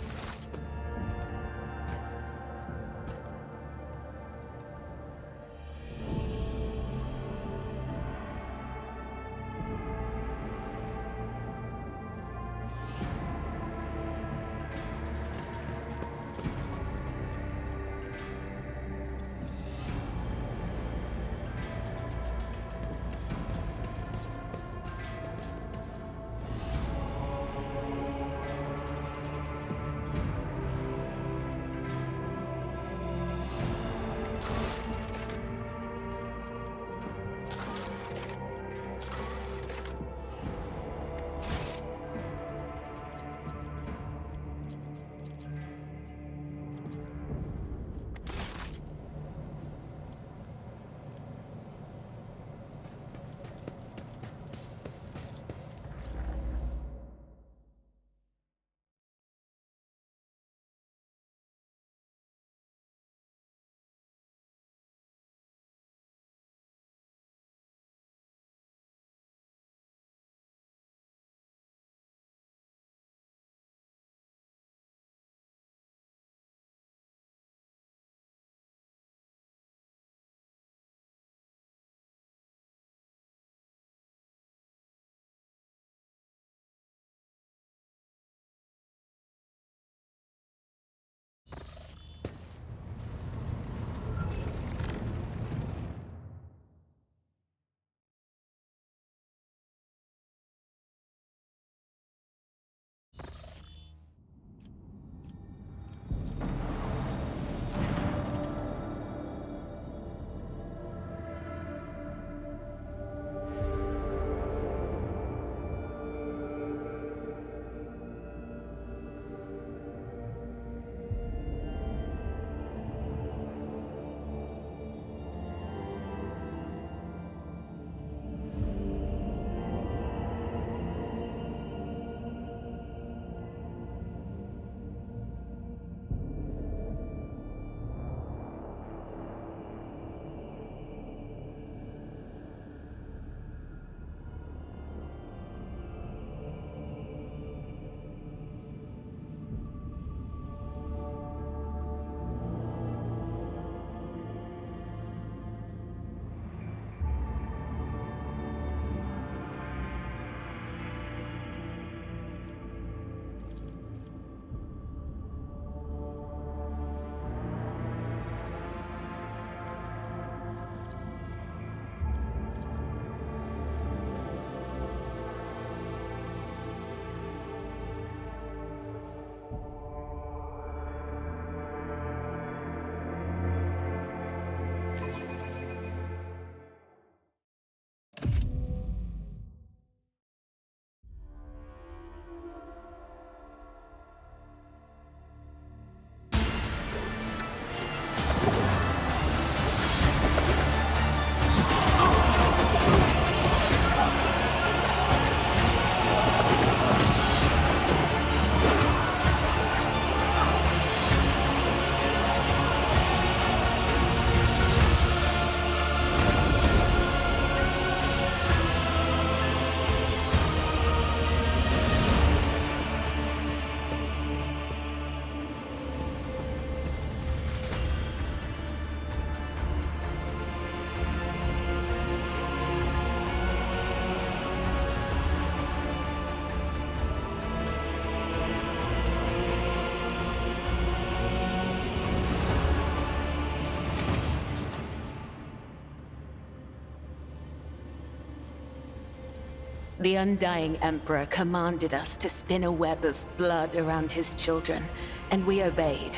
D: The Undying Emperor commanded us to spin a web of blood around his children, and we obeyed.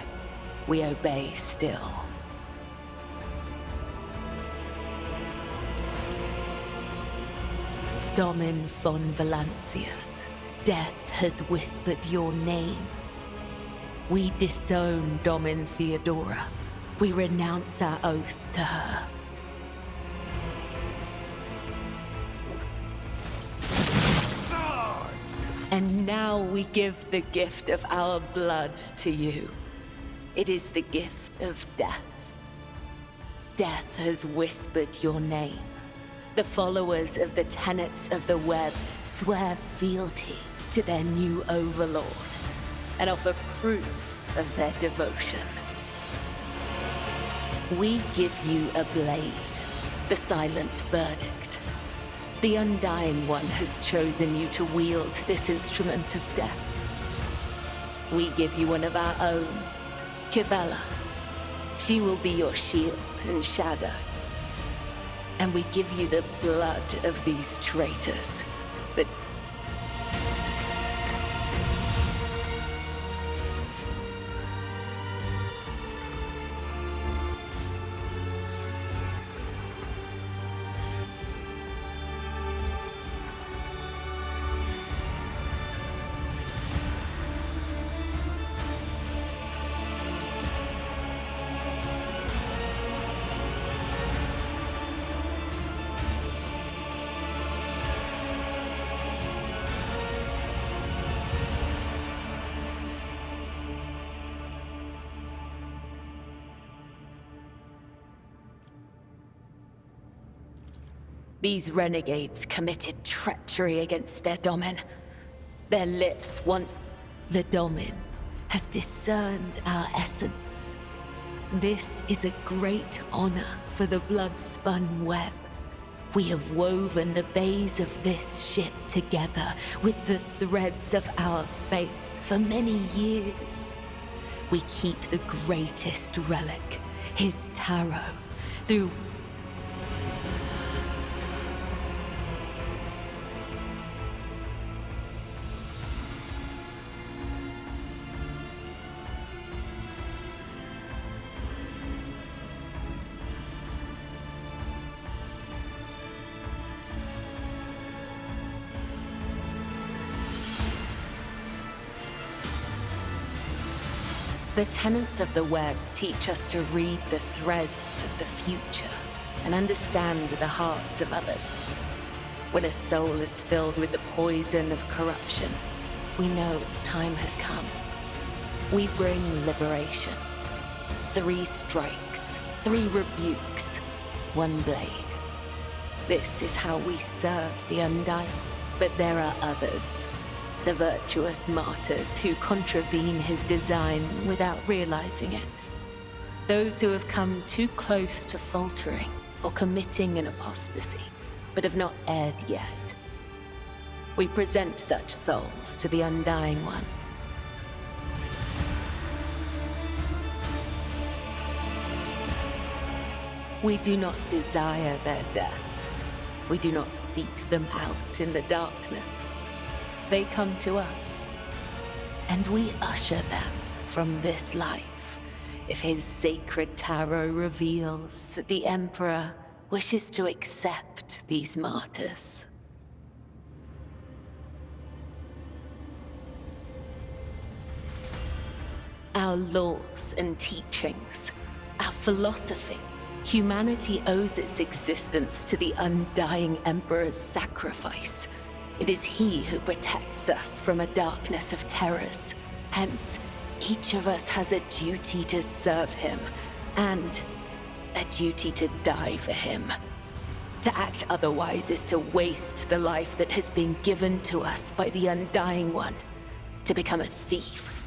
D: We obey still. Domin von Valancius, death has whispered your name. We disown Domin Theodora. We renounce our oath to her. And now we give the gift of our blood to you. It is the gift of death. Death has whispered your name. The followers of the tenets of the web swear fealty to their new overlord and offer proof of their devotion. We give you a blade, the silent verdict. The Undying One has chosen you to wield this instrument of death. We give you one of our own, Kibella. She will be your shield and shadow. And we give you the blood of these traitors, that these renegades committed treachery against their Domin. Their lips once... The Domin has discerned our essence. This is a great honor for the blood-spun web. We have woven the bays of this ship together with the threads of our faith for many years. We keep the greatest relic, his tarot, through... The tenets of the web teach us to read the threads of the future and understand the hearts of others. When a soul is filled with the poison of corruption, we know its time has come. We bring liberation. 3 strikes, 3 rebukes, 1 blade. This is how we serve the Undying. But there are others. The virtuous martyrs who contravene his design without realizing it. Those who have come too close to faltering or committing an apostasy, but have not erred yet. We present such souls to the Undying One. We do not desire their death. We do not seek them out in the darkness. They come to us, and we usher them from this life if his sacred tarot reveals that the Emperor wishes to accept these martyrs. Our laws and teachings, our philosophy, humanity owes its existence to the Undying Emperor's sacrifice. It is he who protects us from a darkness of terrors. Hence, each of us has a duty to serve him, and a duty to die for him. To act otherwise is to waste the life that has been given to us by the Undying One, to become a thief.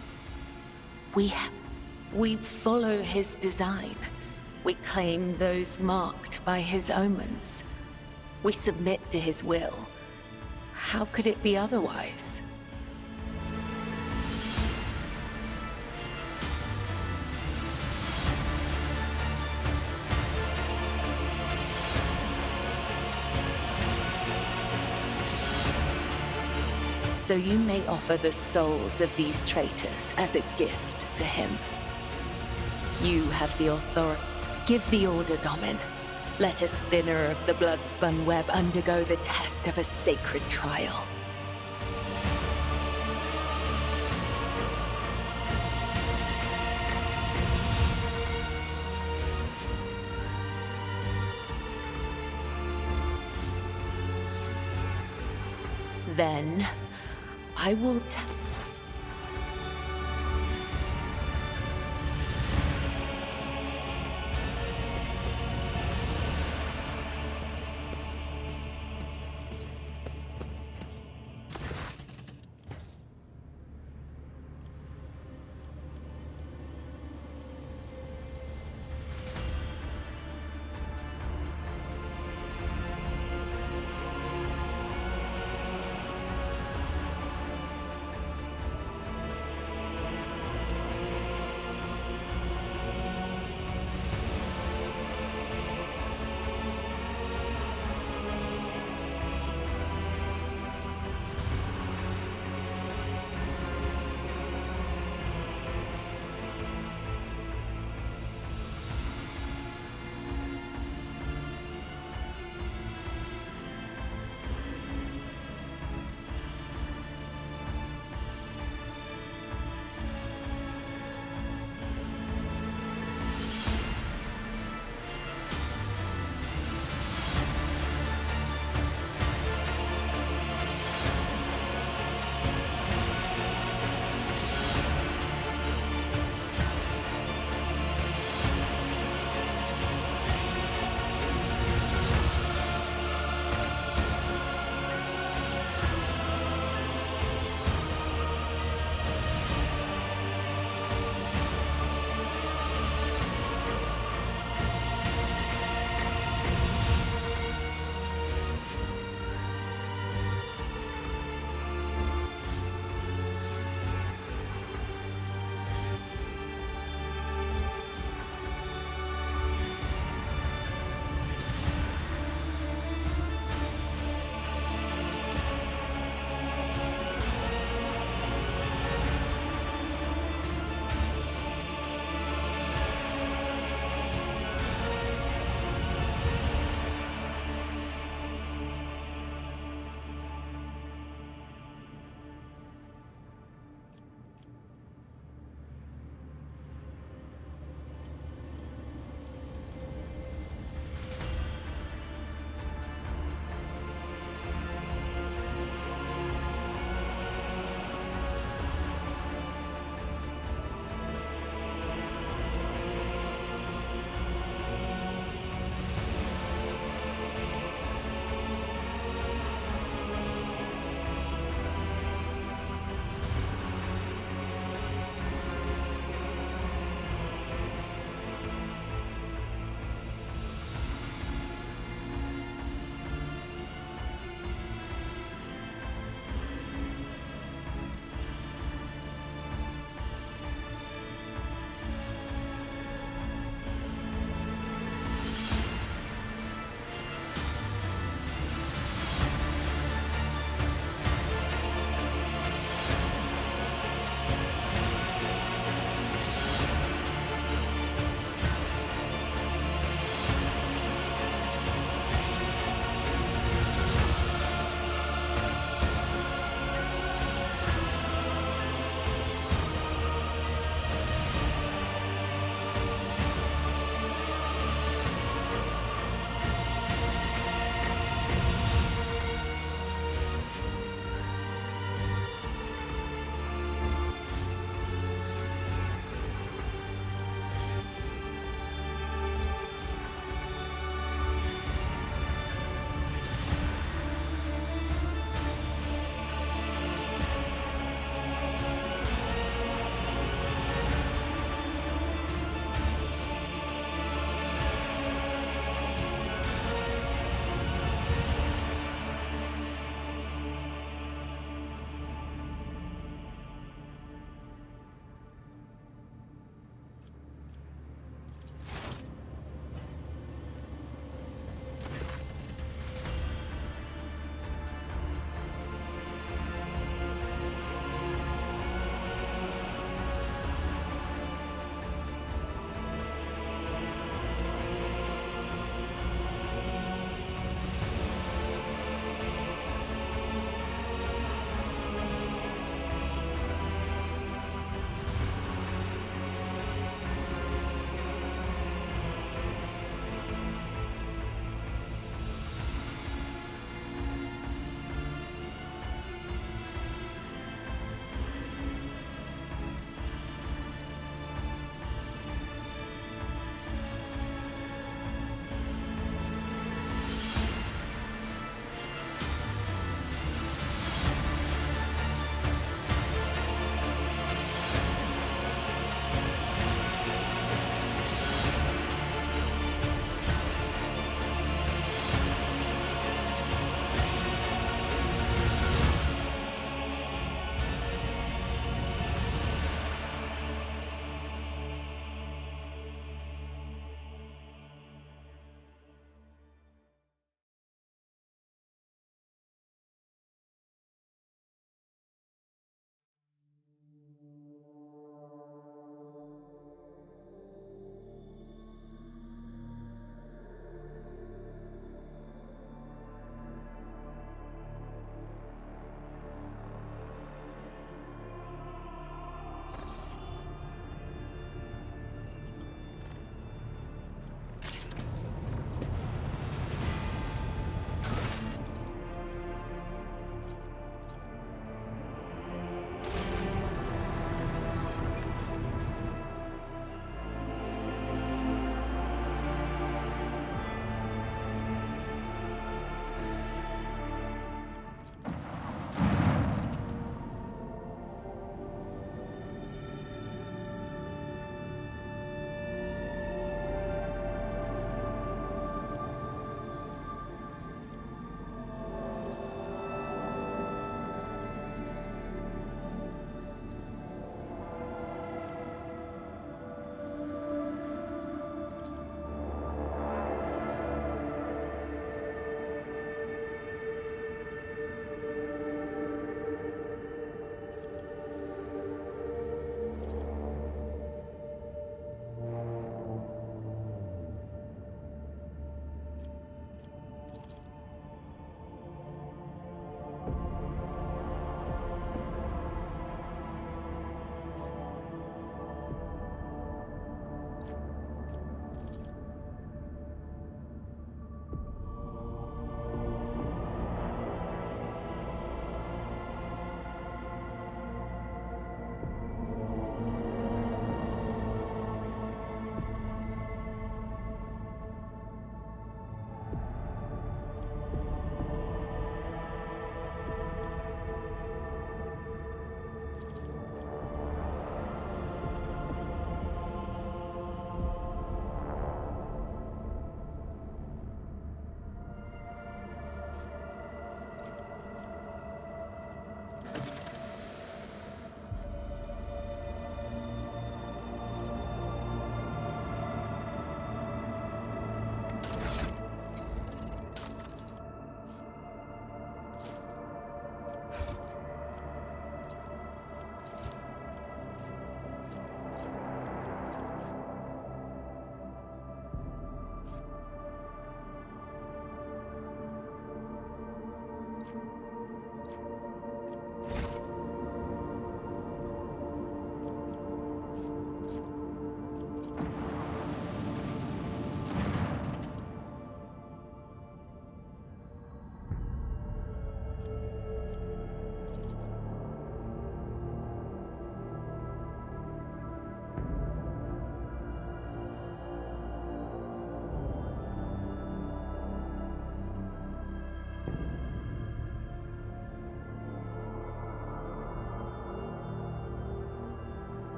D: We follow his design. We claim those marked by his omens. We submit to his will. How could it be otherwise? so you may offer the souls of these traitors as a gift to him. You have the authority. Give the order, Domin. Let a spinner of the blood-spun web undergo the test of a sacred trial. Then, I will tell...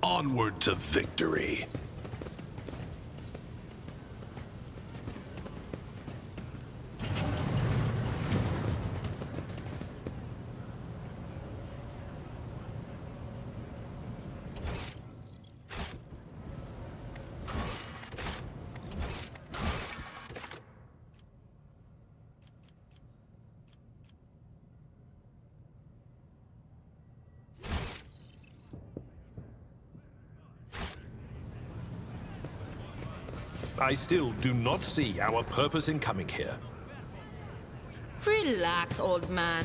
F: Onward to victory.
G: I still do not see our purpose in coming here.
K: Relax, old man.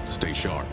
F: Stay sharp.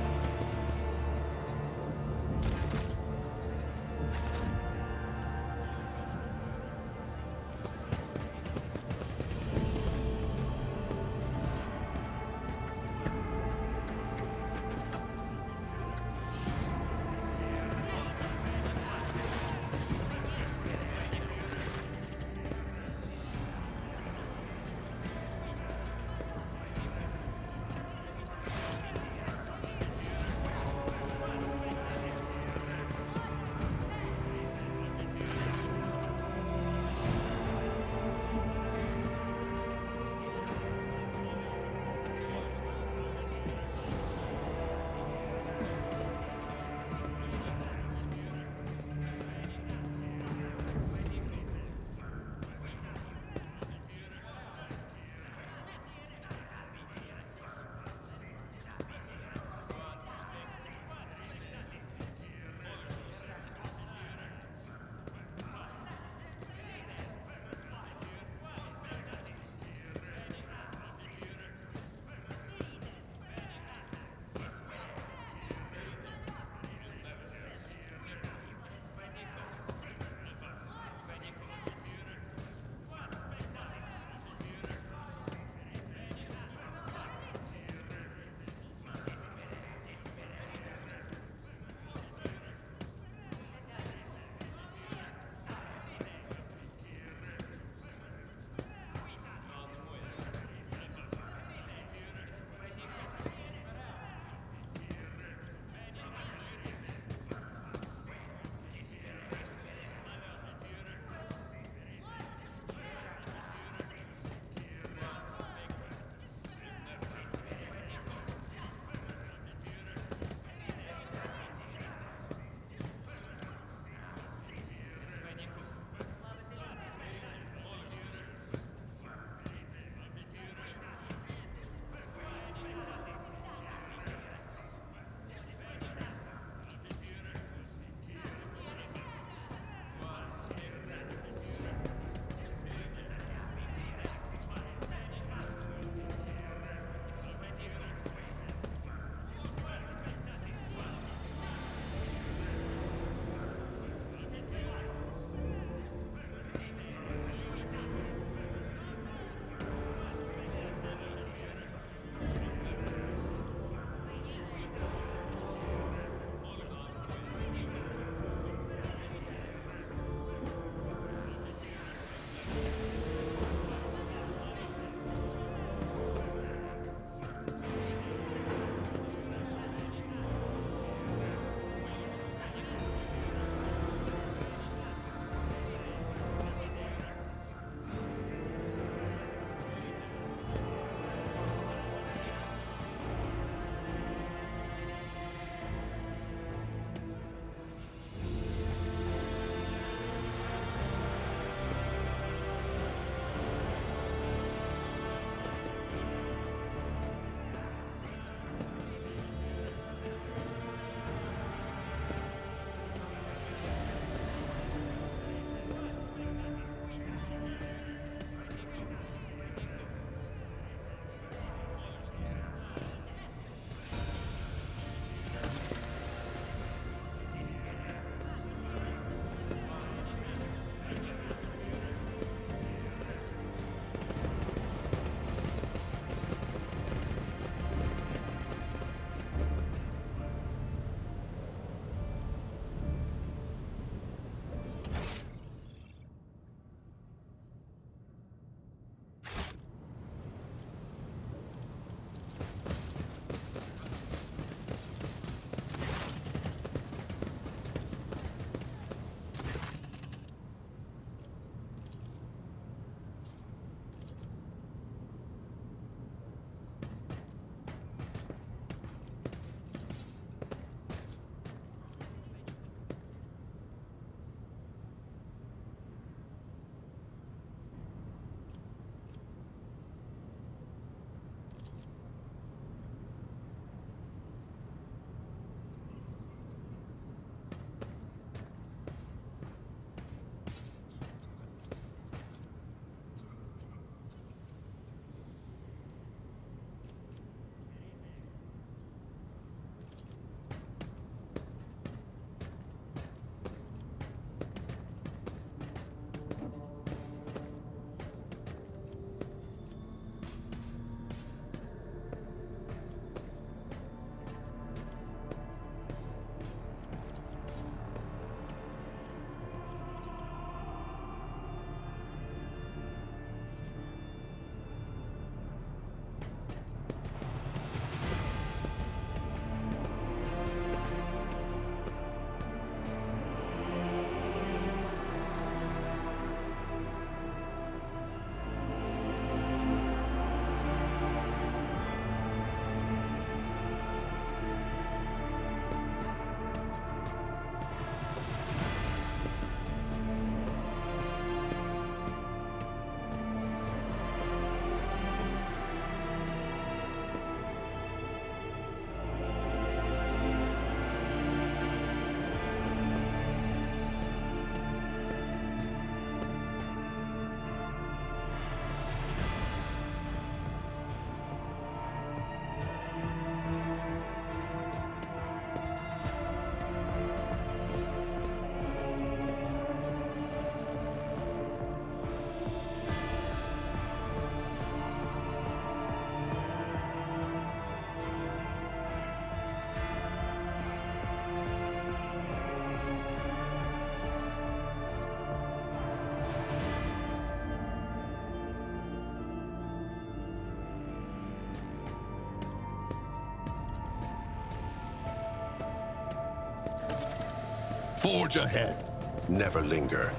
C: Forge ahead. Never linger.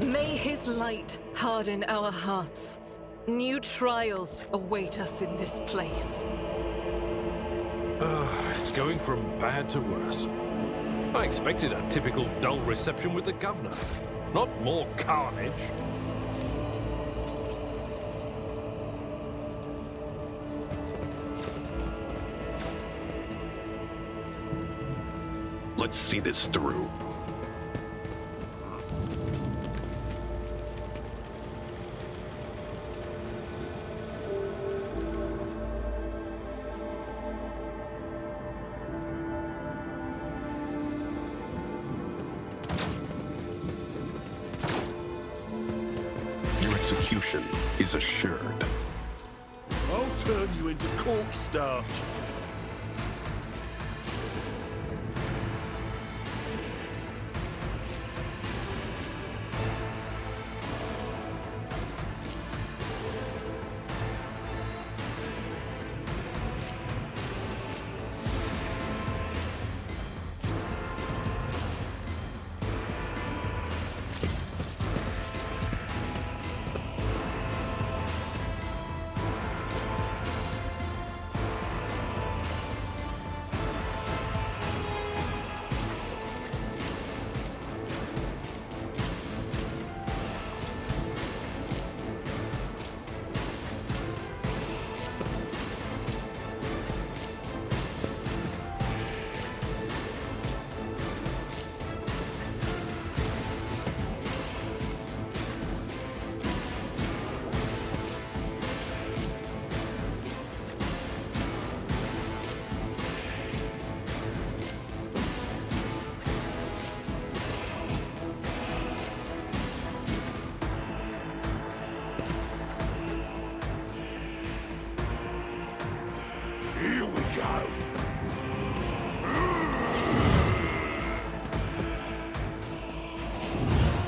J: May his light harden our hearts. New trials await us in this place.
G: It's going from bad to worse. I expected a typical dull reception with the governor, not more carnage.
C: Let's see this through. Your execution is assured.
I: I'll turn you into corpse starch. Here we go.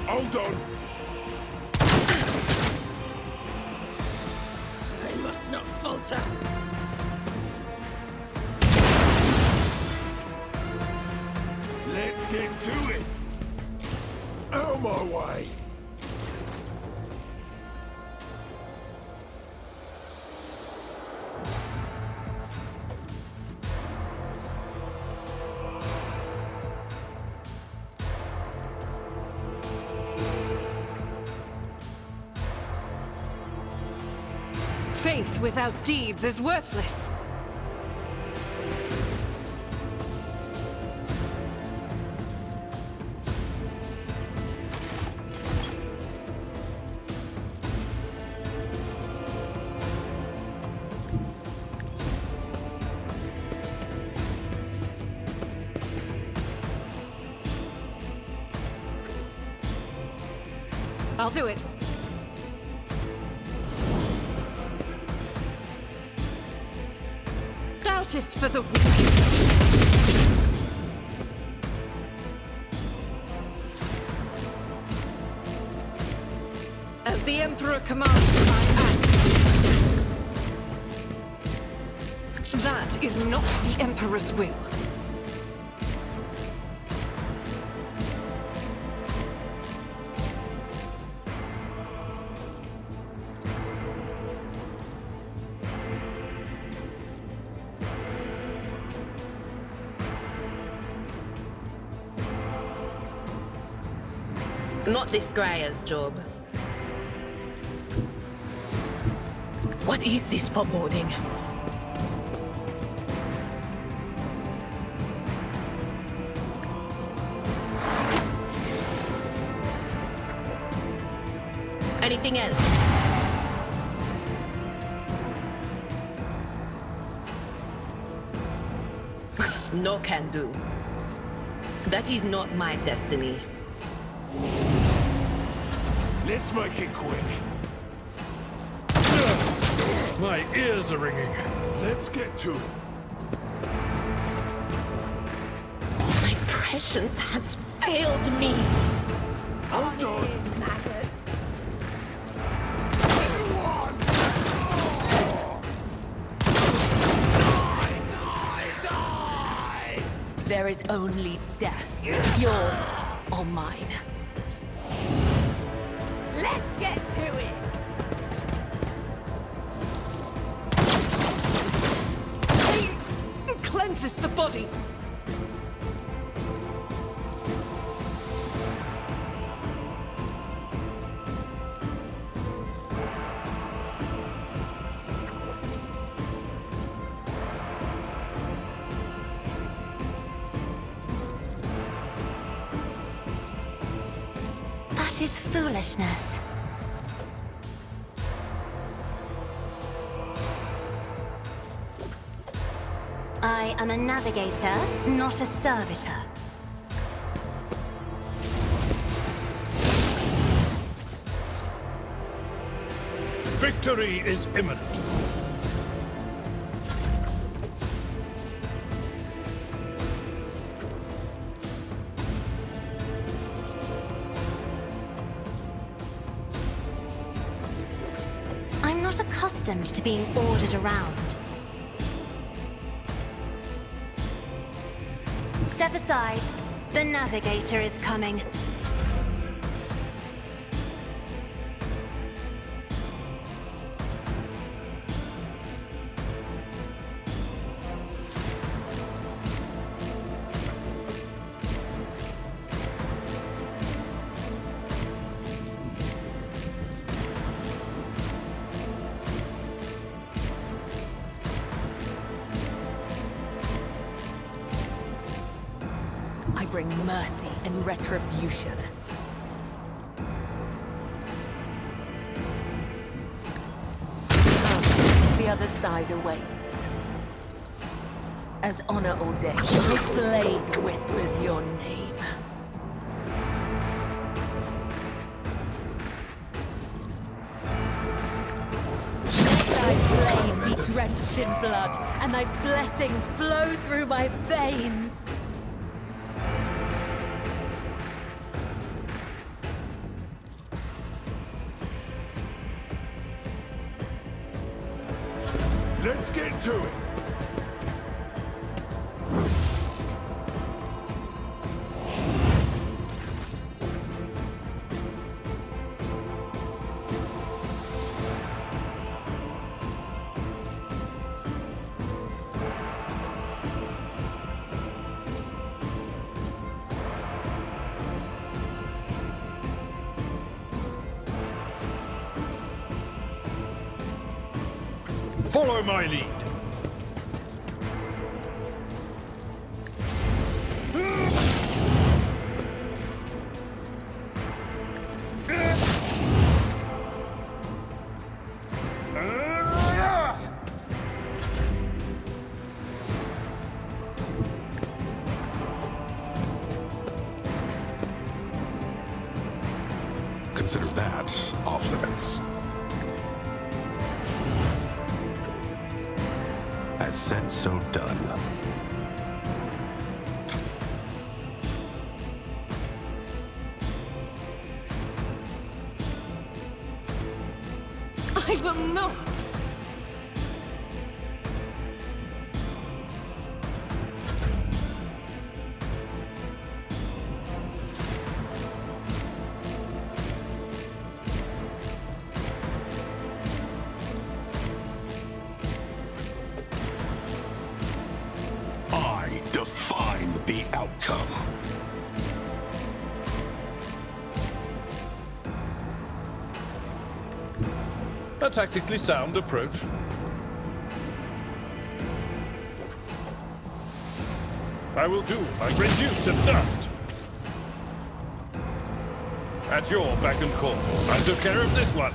I: Hold on.
F: I must not falter.
I: Let's get to it. Out of my way.
J: Faith without deeds is worthless. I'll do it. Doubt is for the weak. As the Emperor commands, I act. That is not the Emperor's will.
K: Not this Greyer's job. What is this foreboding? Anything else? No can do. That is not my destiny.
I: Let's make it quick.
G: My ears are ringing.
I: Let's get to it.
K: My prescience has failed me.
I: Hold on.
H: Maggot.
D: There is only death, yours or mine.
H: Let's get to it.
J: Cleanses the body.
H: That is foolishness. I am a navigator, not a servitor.
G: Victory is imminent.
H: I'm not accustomed to being ordered around. Step aside. The navigator is coming.
D: I bring mercy and retribution. The other side awaits. As honor ordained, this blade whispers your name. Thy flame be drenched in blood, and thy blessing flow through my veins.
I: Let's get to it.
G: Follow my lead.
C: Consider that off limits. As said, so done.
J: I will not.
C: I define the outcome.
G: A tactically sound approach. I will do. I reduce to dust. At your beck and call. I took care of this one.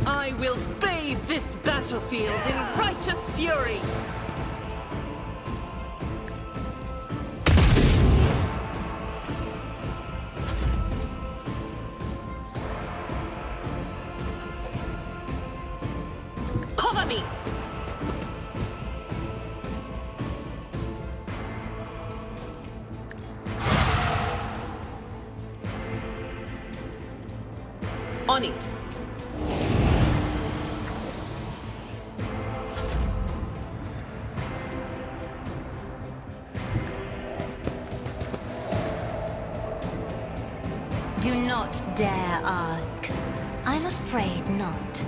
K: I will bathe this battlefield in righteous fury! Cover me! On it.
H: Do not dare ask. I'm afraid not.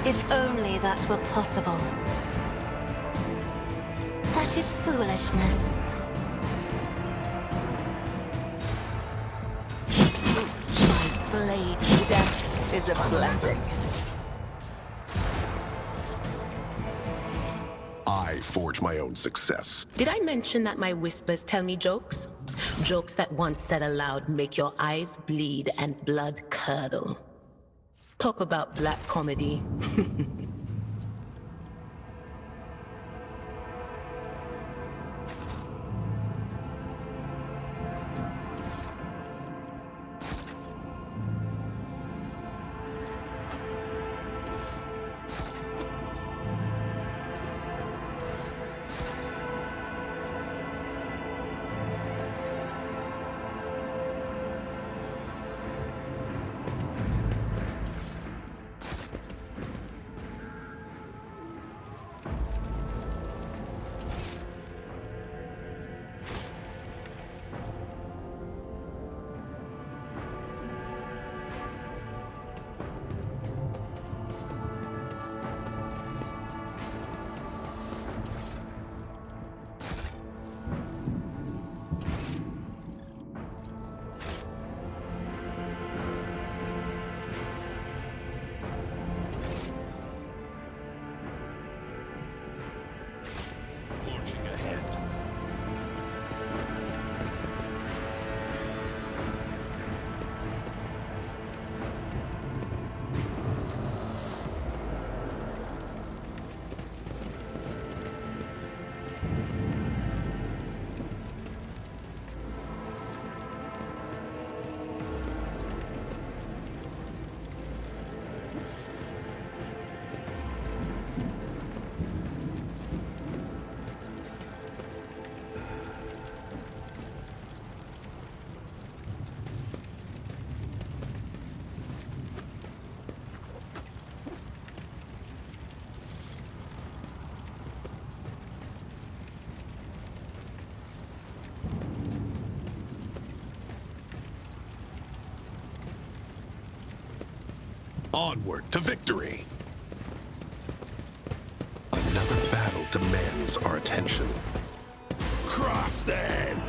H: If only that were possible. That is foolishness.
D: My blade death is a blessing.
C: I forge my own success.
K: Did I mention that my whispers tell me jokes? Jokes that once said aloud make your eyes bleed and blood curdle. Talk about black comedy.
C: Marching ahead. Onward to victory. Another battle demands our attention.
I: Cross them!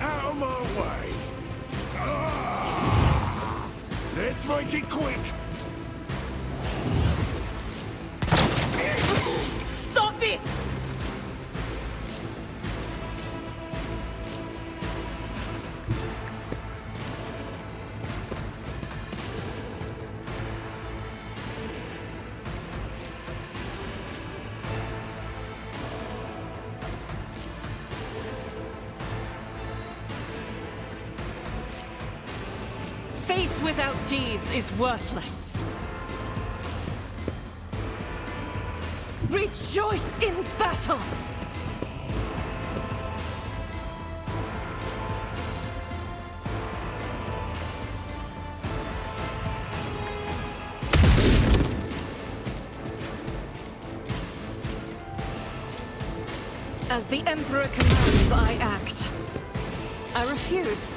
I: Out of my way! Ah! Let's make it quick!
K: Stop it! Faith without deeds is worthless. Rejoice in battle!
L: As the Emperor commands, I act. I refuse.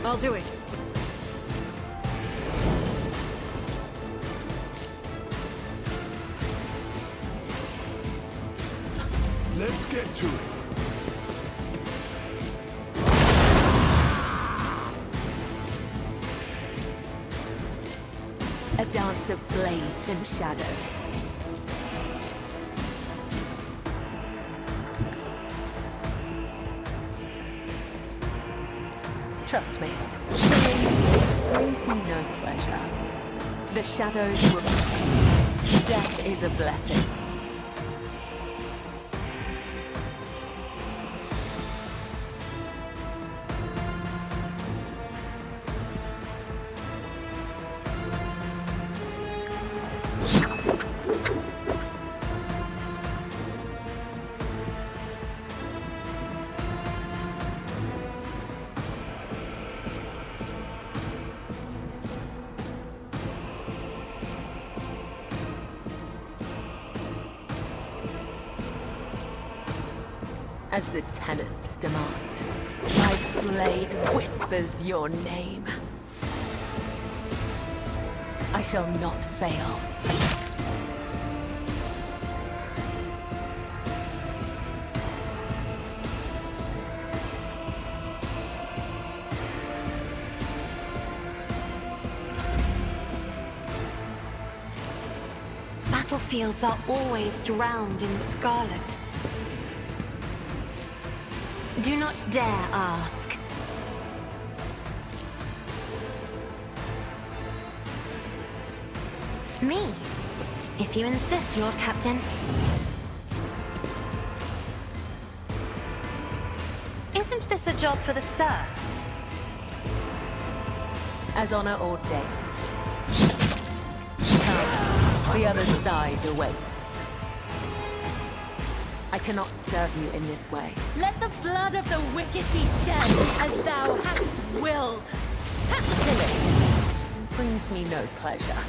L: I'll do it.
I: Let's get to it.
D: A dance of blades and shadows. Trust me, killing brings me no pleasure. The shadows will... Death is a blessing. As the tenants demand, my blade whispers your name. I shall not fail.
H: Battlefields are always drowned in scarlet. Do not dare ask. Me, if you insist, Lord Captain. Isn't this a job for the serfs?
D: As honor ordains. Come, the other side awaits. I cannot serve you in this way.
H: Let the blood of the wicked be shed, as thou hast willed.
D: Killing brings me no pleasure.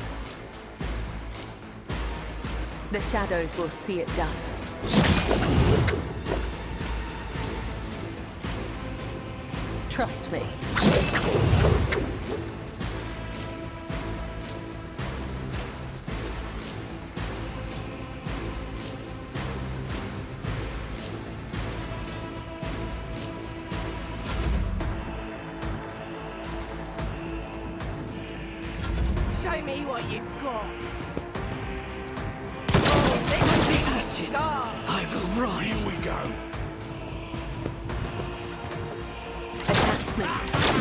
D: The shadows will see it done. Trust me.
H: Show me what you've got.
F: Ashes. I will rise.
I: Here we go.
D: Attachment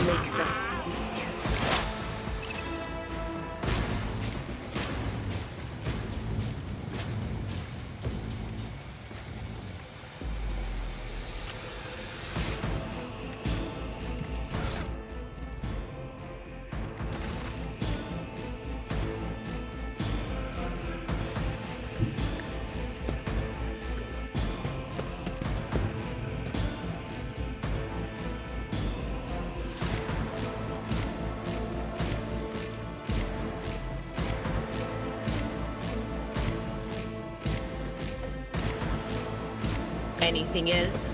D: makes us weak.
K: Anything is?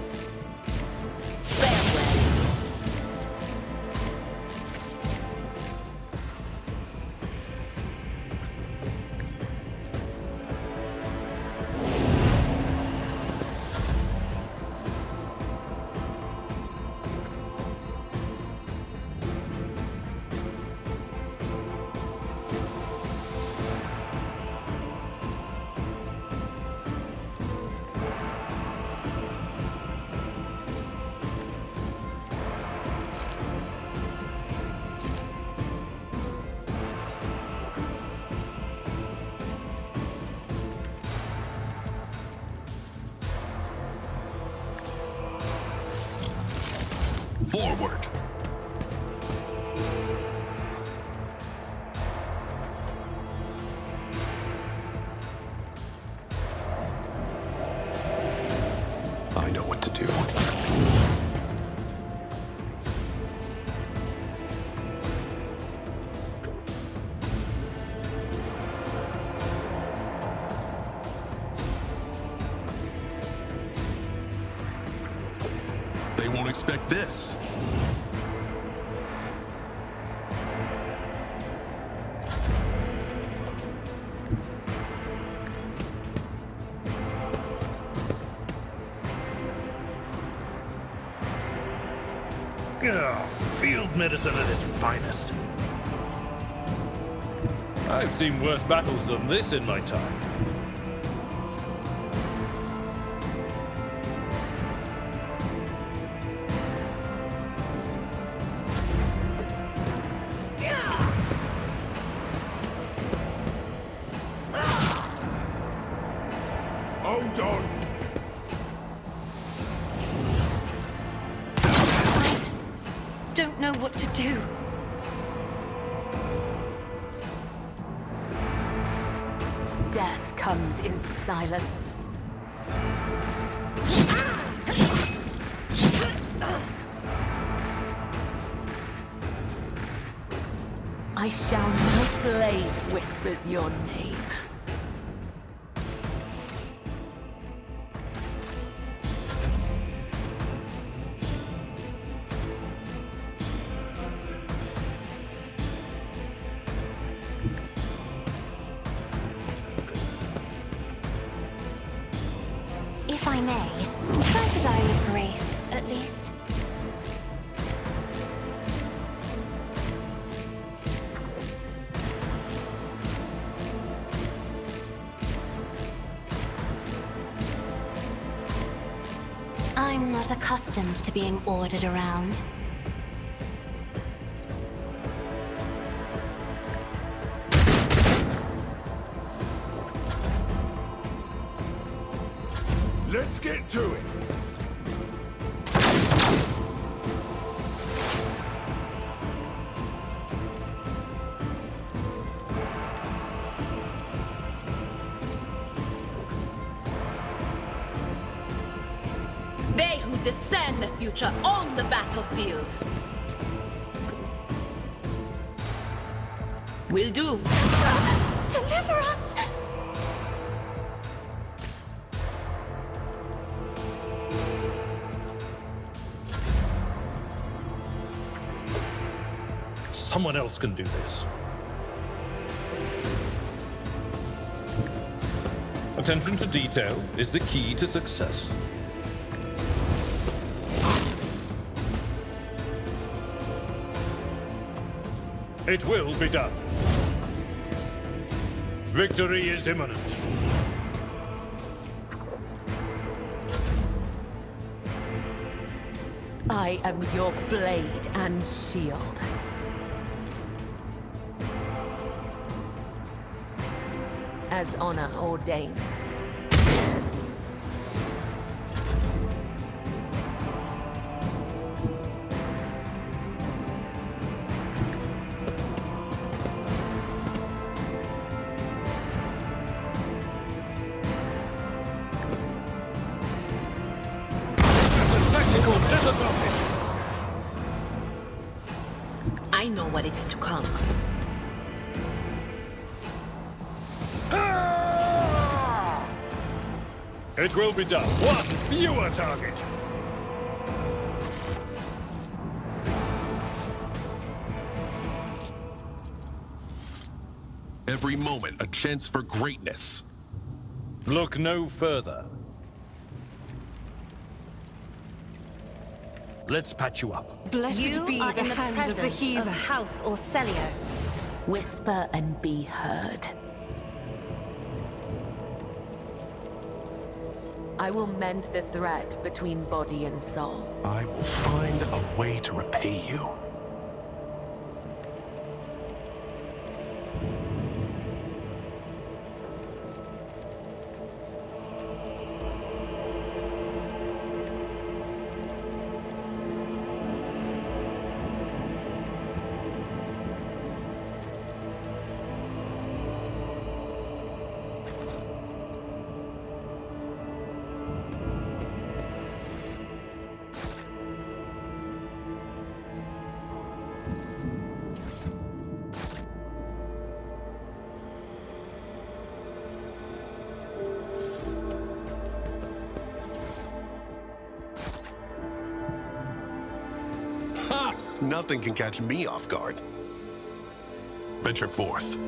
I: Forward. I know what to do.
C: They won't expect this.
G: Field medicine at its finest. I've seen worse battles than this in my time.
I: Hold on.
H: Don't know what to do.
D: Death comes in silence. I shall my blade whispers your name.
H: If I may, try to die with grace, at least. I'm not accustomed to being ordered around.
I: Let's get to it.
K: They who discern the future on the battlefield. Will do.
H: Deliver us!
G: Someone else can do this. Attention to detail is the key to success. It will be done. Victory is imminent.
D: I am your blade and shield. As honor ordains.
G: Tactical disadvantage.
K: I know what is to come.
G: It will be done. One fewer target.
C: Every moment a chance for greatness.
G: Look no further. Let's patch you up.
L: Blessed
H: You
L: be
H: are
L: the
H: in the
L: hand of the
H: presence
L: healer.
H: of House Orcelio.
D: Whisper and be heard. I will mend the thread between body and soul.
C: I will find a way to repay you. Nothing can catch me off guard. Venture forth.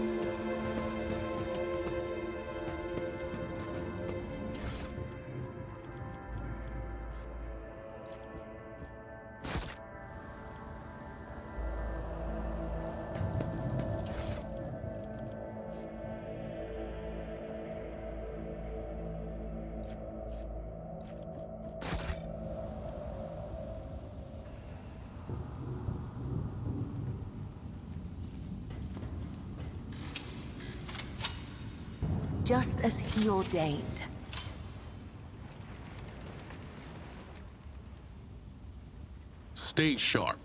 D: Just as he ordained.
C: Stay sharp.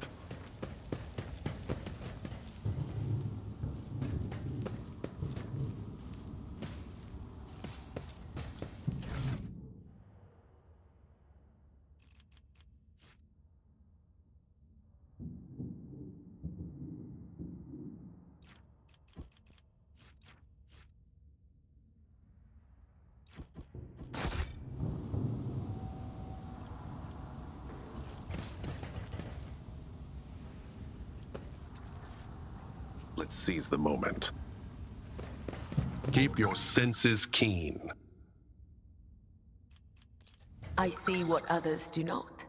C: Let's seize the moment. Keep your senses keen.
D: I see what others do not.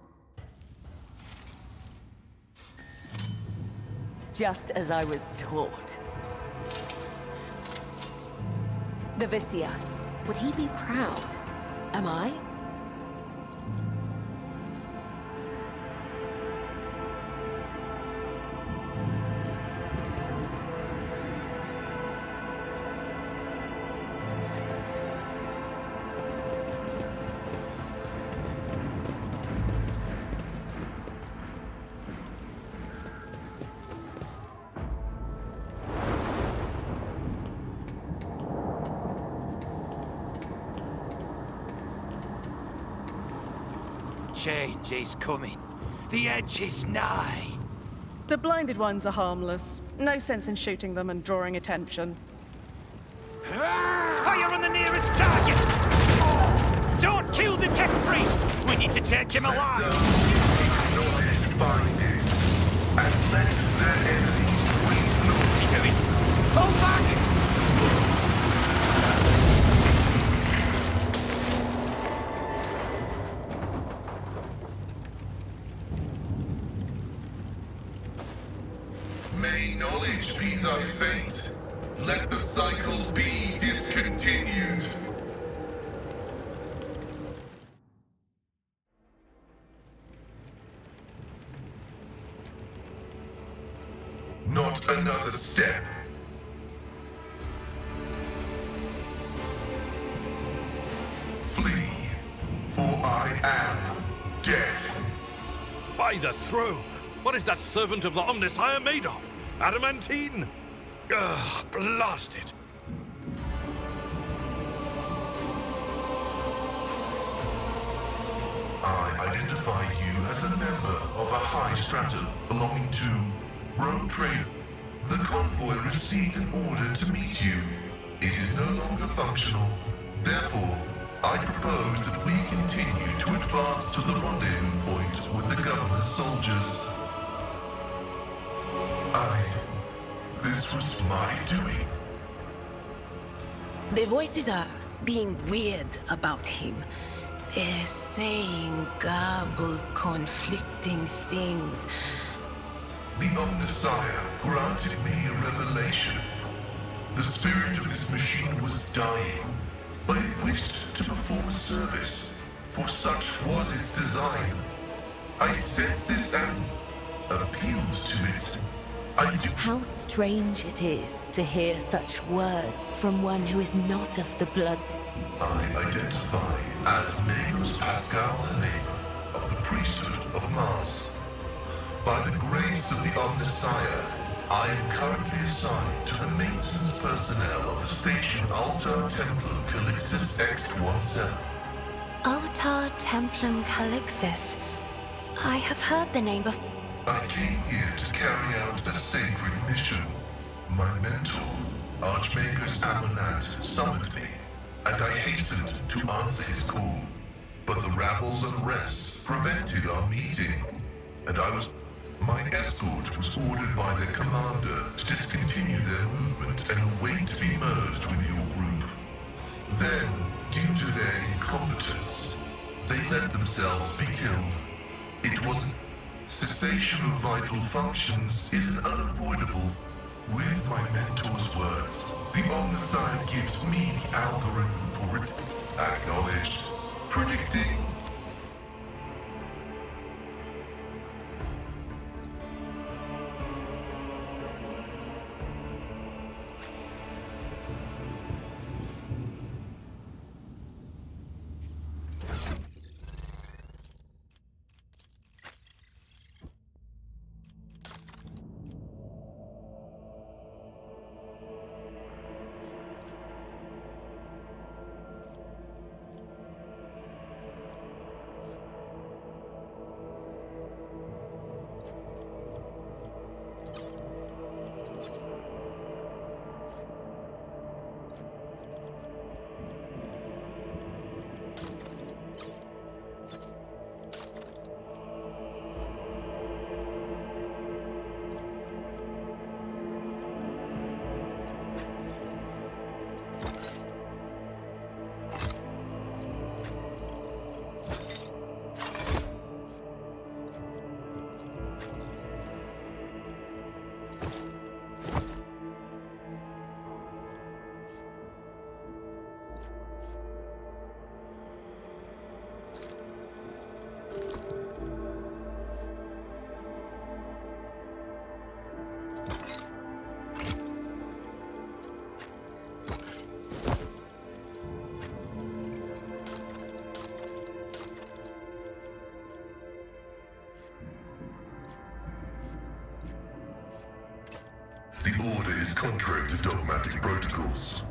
D: Just as I was taught. The Vizier, would he be proud? Am I?
M: Change is coming. The edge is nigh.
N: The blinded ones are harmless. No sense in shooting them and drawing attention.
M: Fire on the nearest target! Don't kill the tech priest! We need to take him alive!
I: Knowledge find it, and let their enemies wait.
M: What's he doing? Hold back!
I: May knowledge be thy fate. Let the cycle be discontinued. Not another step. Flee, for I am death.
G: By the throne! What is that servant of the Omnissiah made of? Adamantine? Ugh, blast it!
I: I identify you as a member of a high stratum belonging to Rogue Trader. The convoy received an order to meet you. It is no longer functional. Therefore, I propose that we continue to advance to the rendezvous point with the governor's soldiers. This was my doing.
K: The voices are being weird about him. They're saying garbled, conflicting things.
I: The Omnissiah granted me a revelation. The spirit of this machine was dying, but it wished to perform a service, for such was its design. I sensed this and appealed to it.
D: How strange it is to hear such words from one who is not of the blood.
I: I identify as Magus Pascal Helena of the priesthood of Mars. By the grace of the Omnissiah, I am currently assigned to the maintenance personnel of the station Altar Templum Calixis X-17.
H: Altar Templum Calixis. I have heard the name before.
I: I came here to carry out a sacred mission. My mentor, Archmagus Amonat, summoned me, and I hastened to answer his call. But the rabble's unrest prevented our meeting, and I was... My escort was ordered by their commander to discontinue their movement and await to be merged with your group. Then, due to their incompetence, they let themselves be killed. It wasn't. Cessation of vital functions is an unavoidable. With my mentor's words, the Omnicide gives me the algorithm for it. Acknowledged. Predicting. The order is contrary to dogmatic protocols.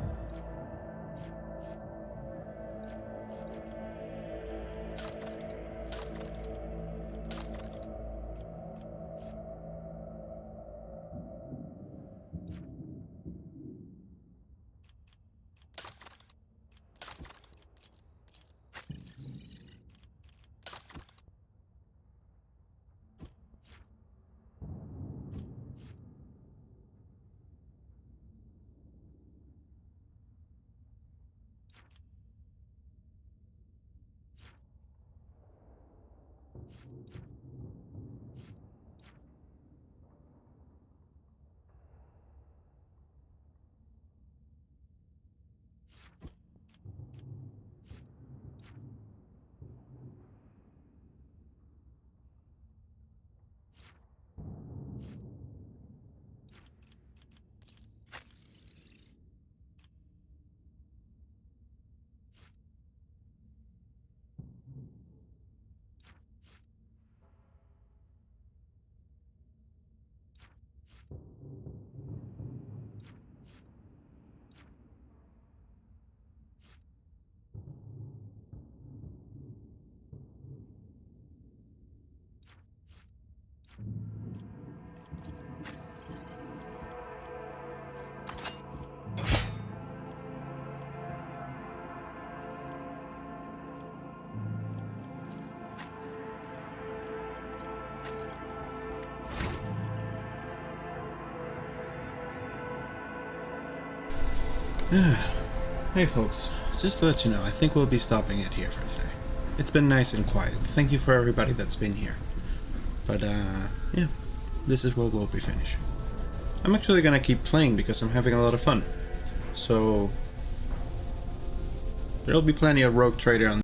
A: Hey folks, just to let you know, I think we'll be stopping it here for today. It's been nice and quiet. Thank you for everybody that's been here. But yeah, this is where we'll be finishing. I'm actually gonna keep playing because I'm having a lot of fun. So there'll be plenty of Rogue Trader on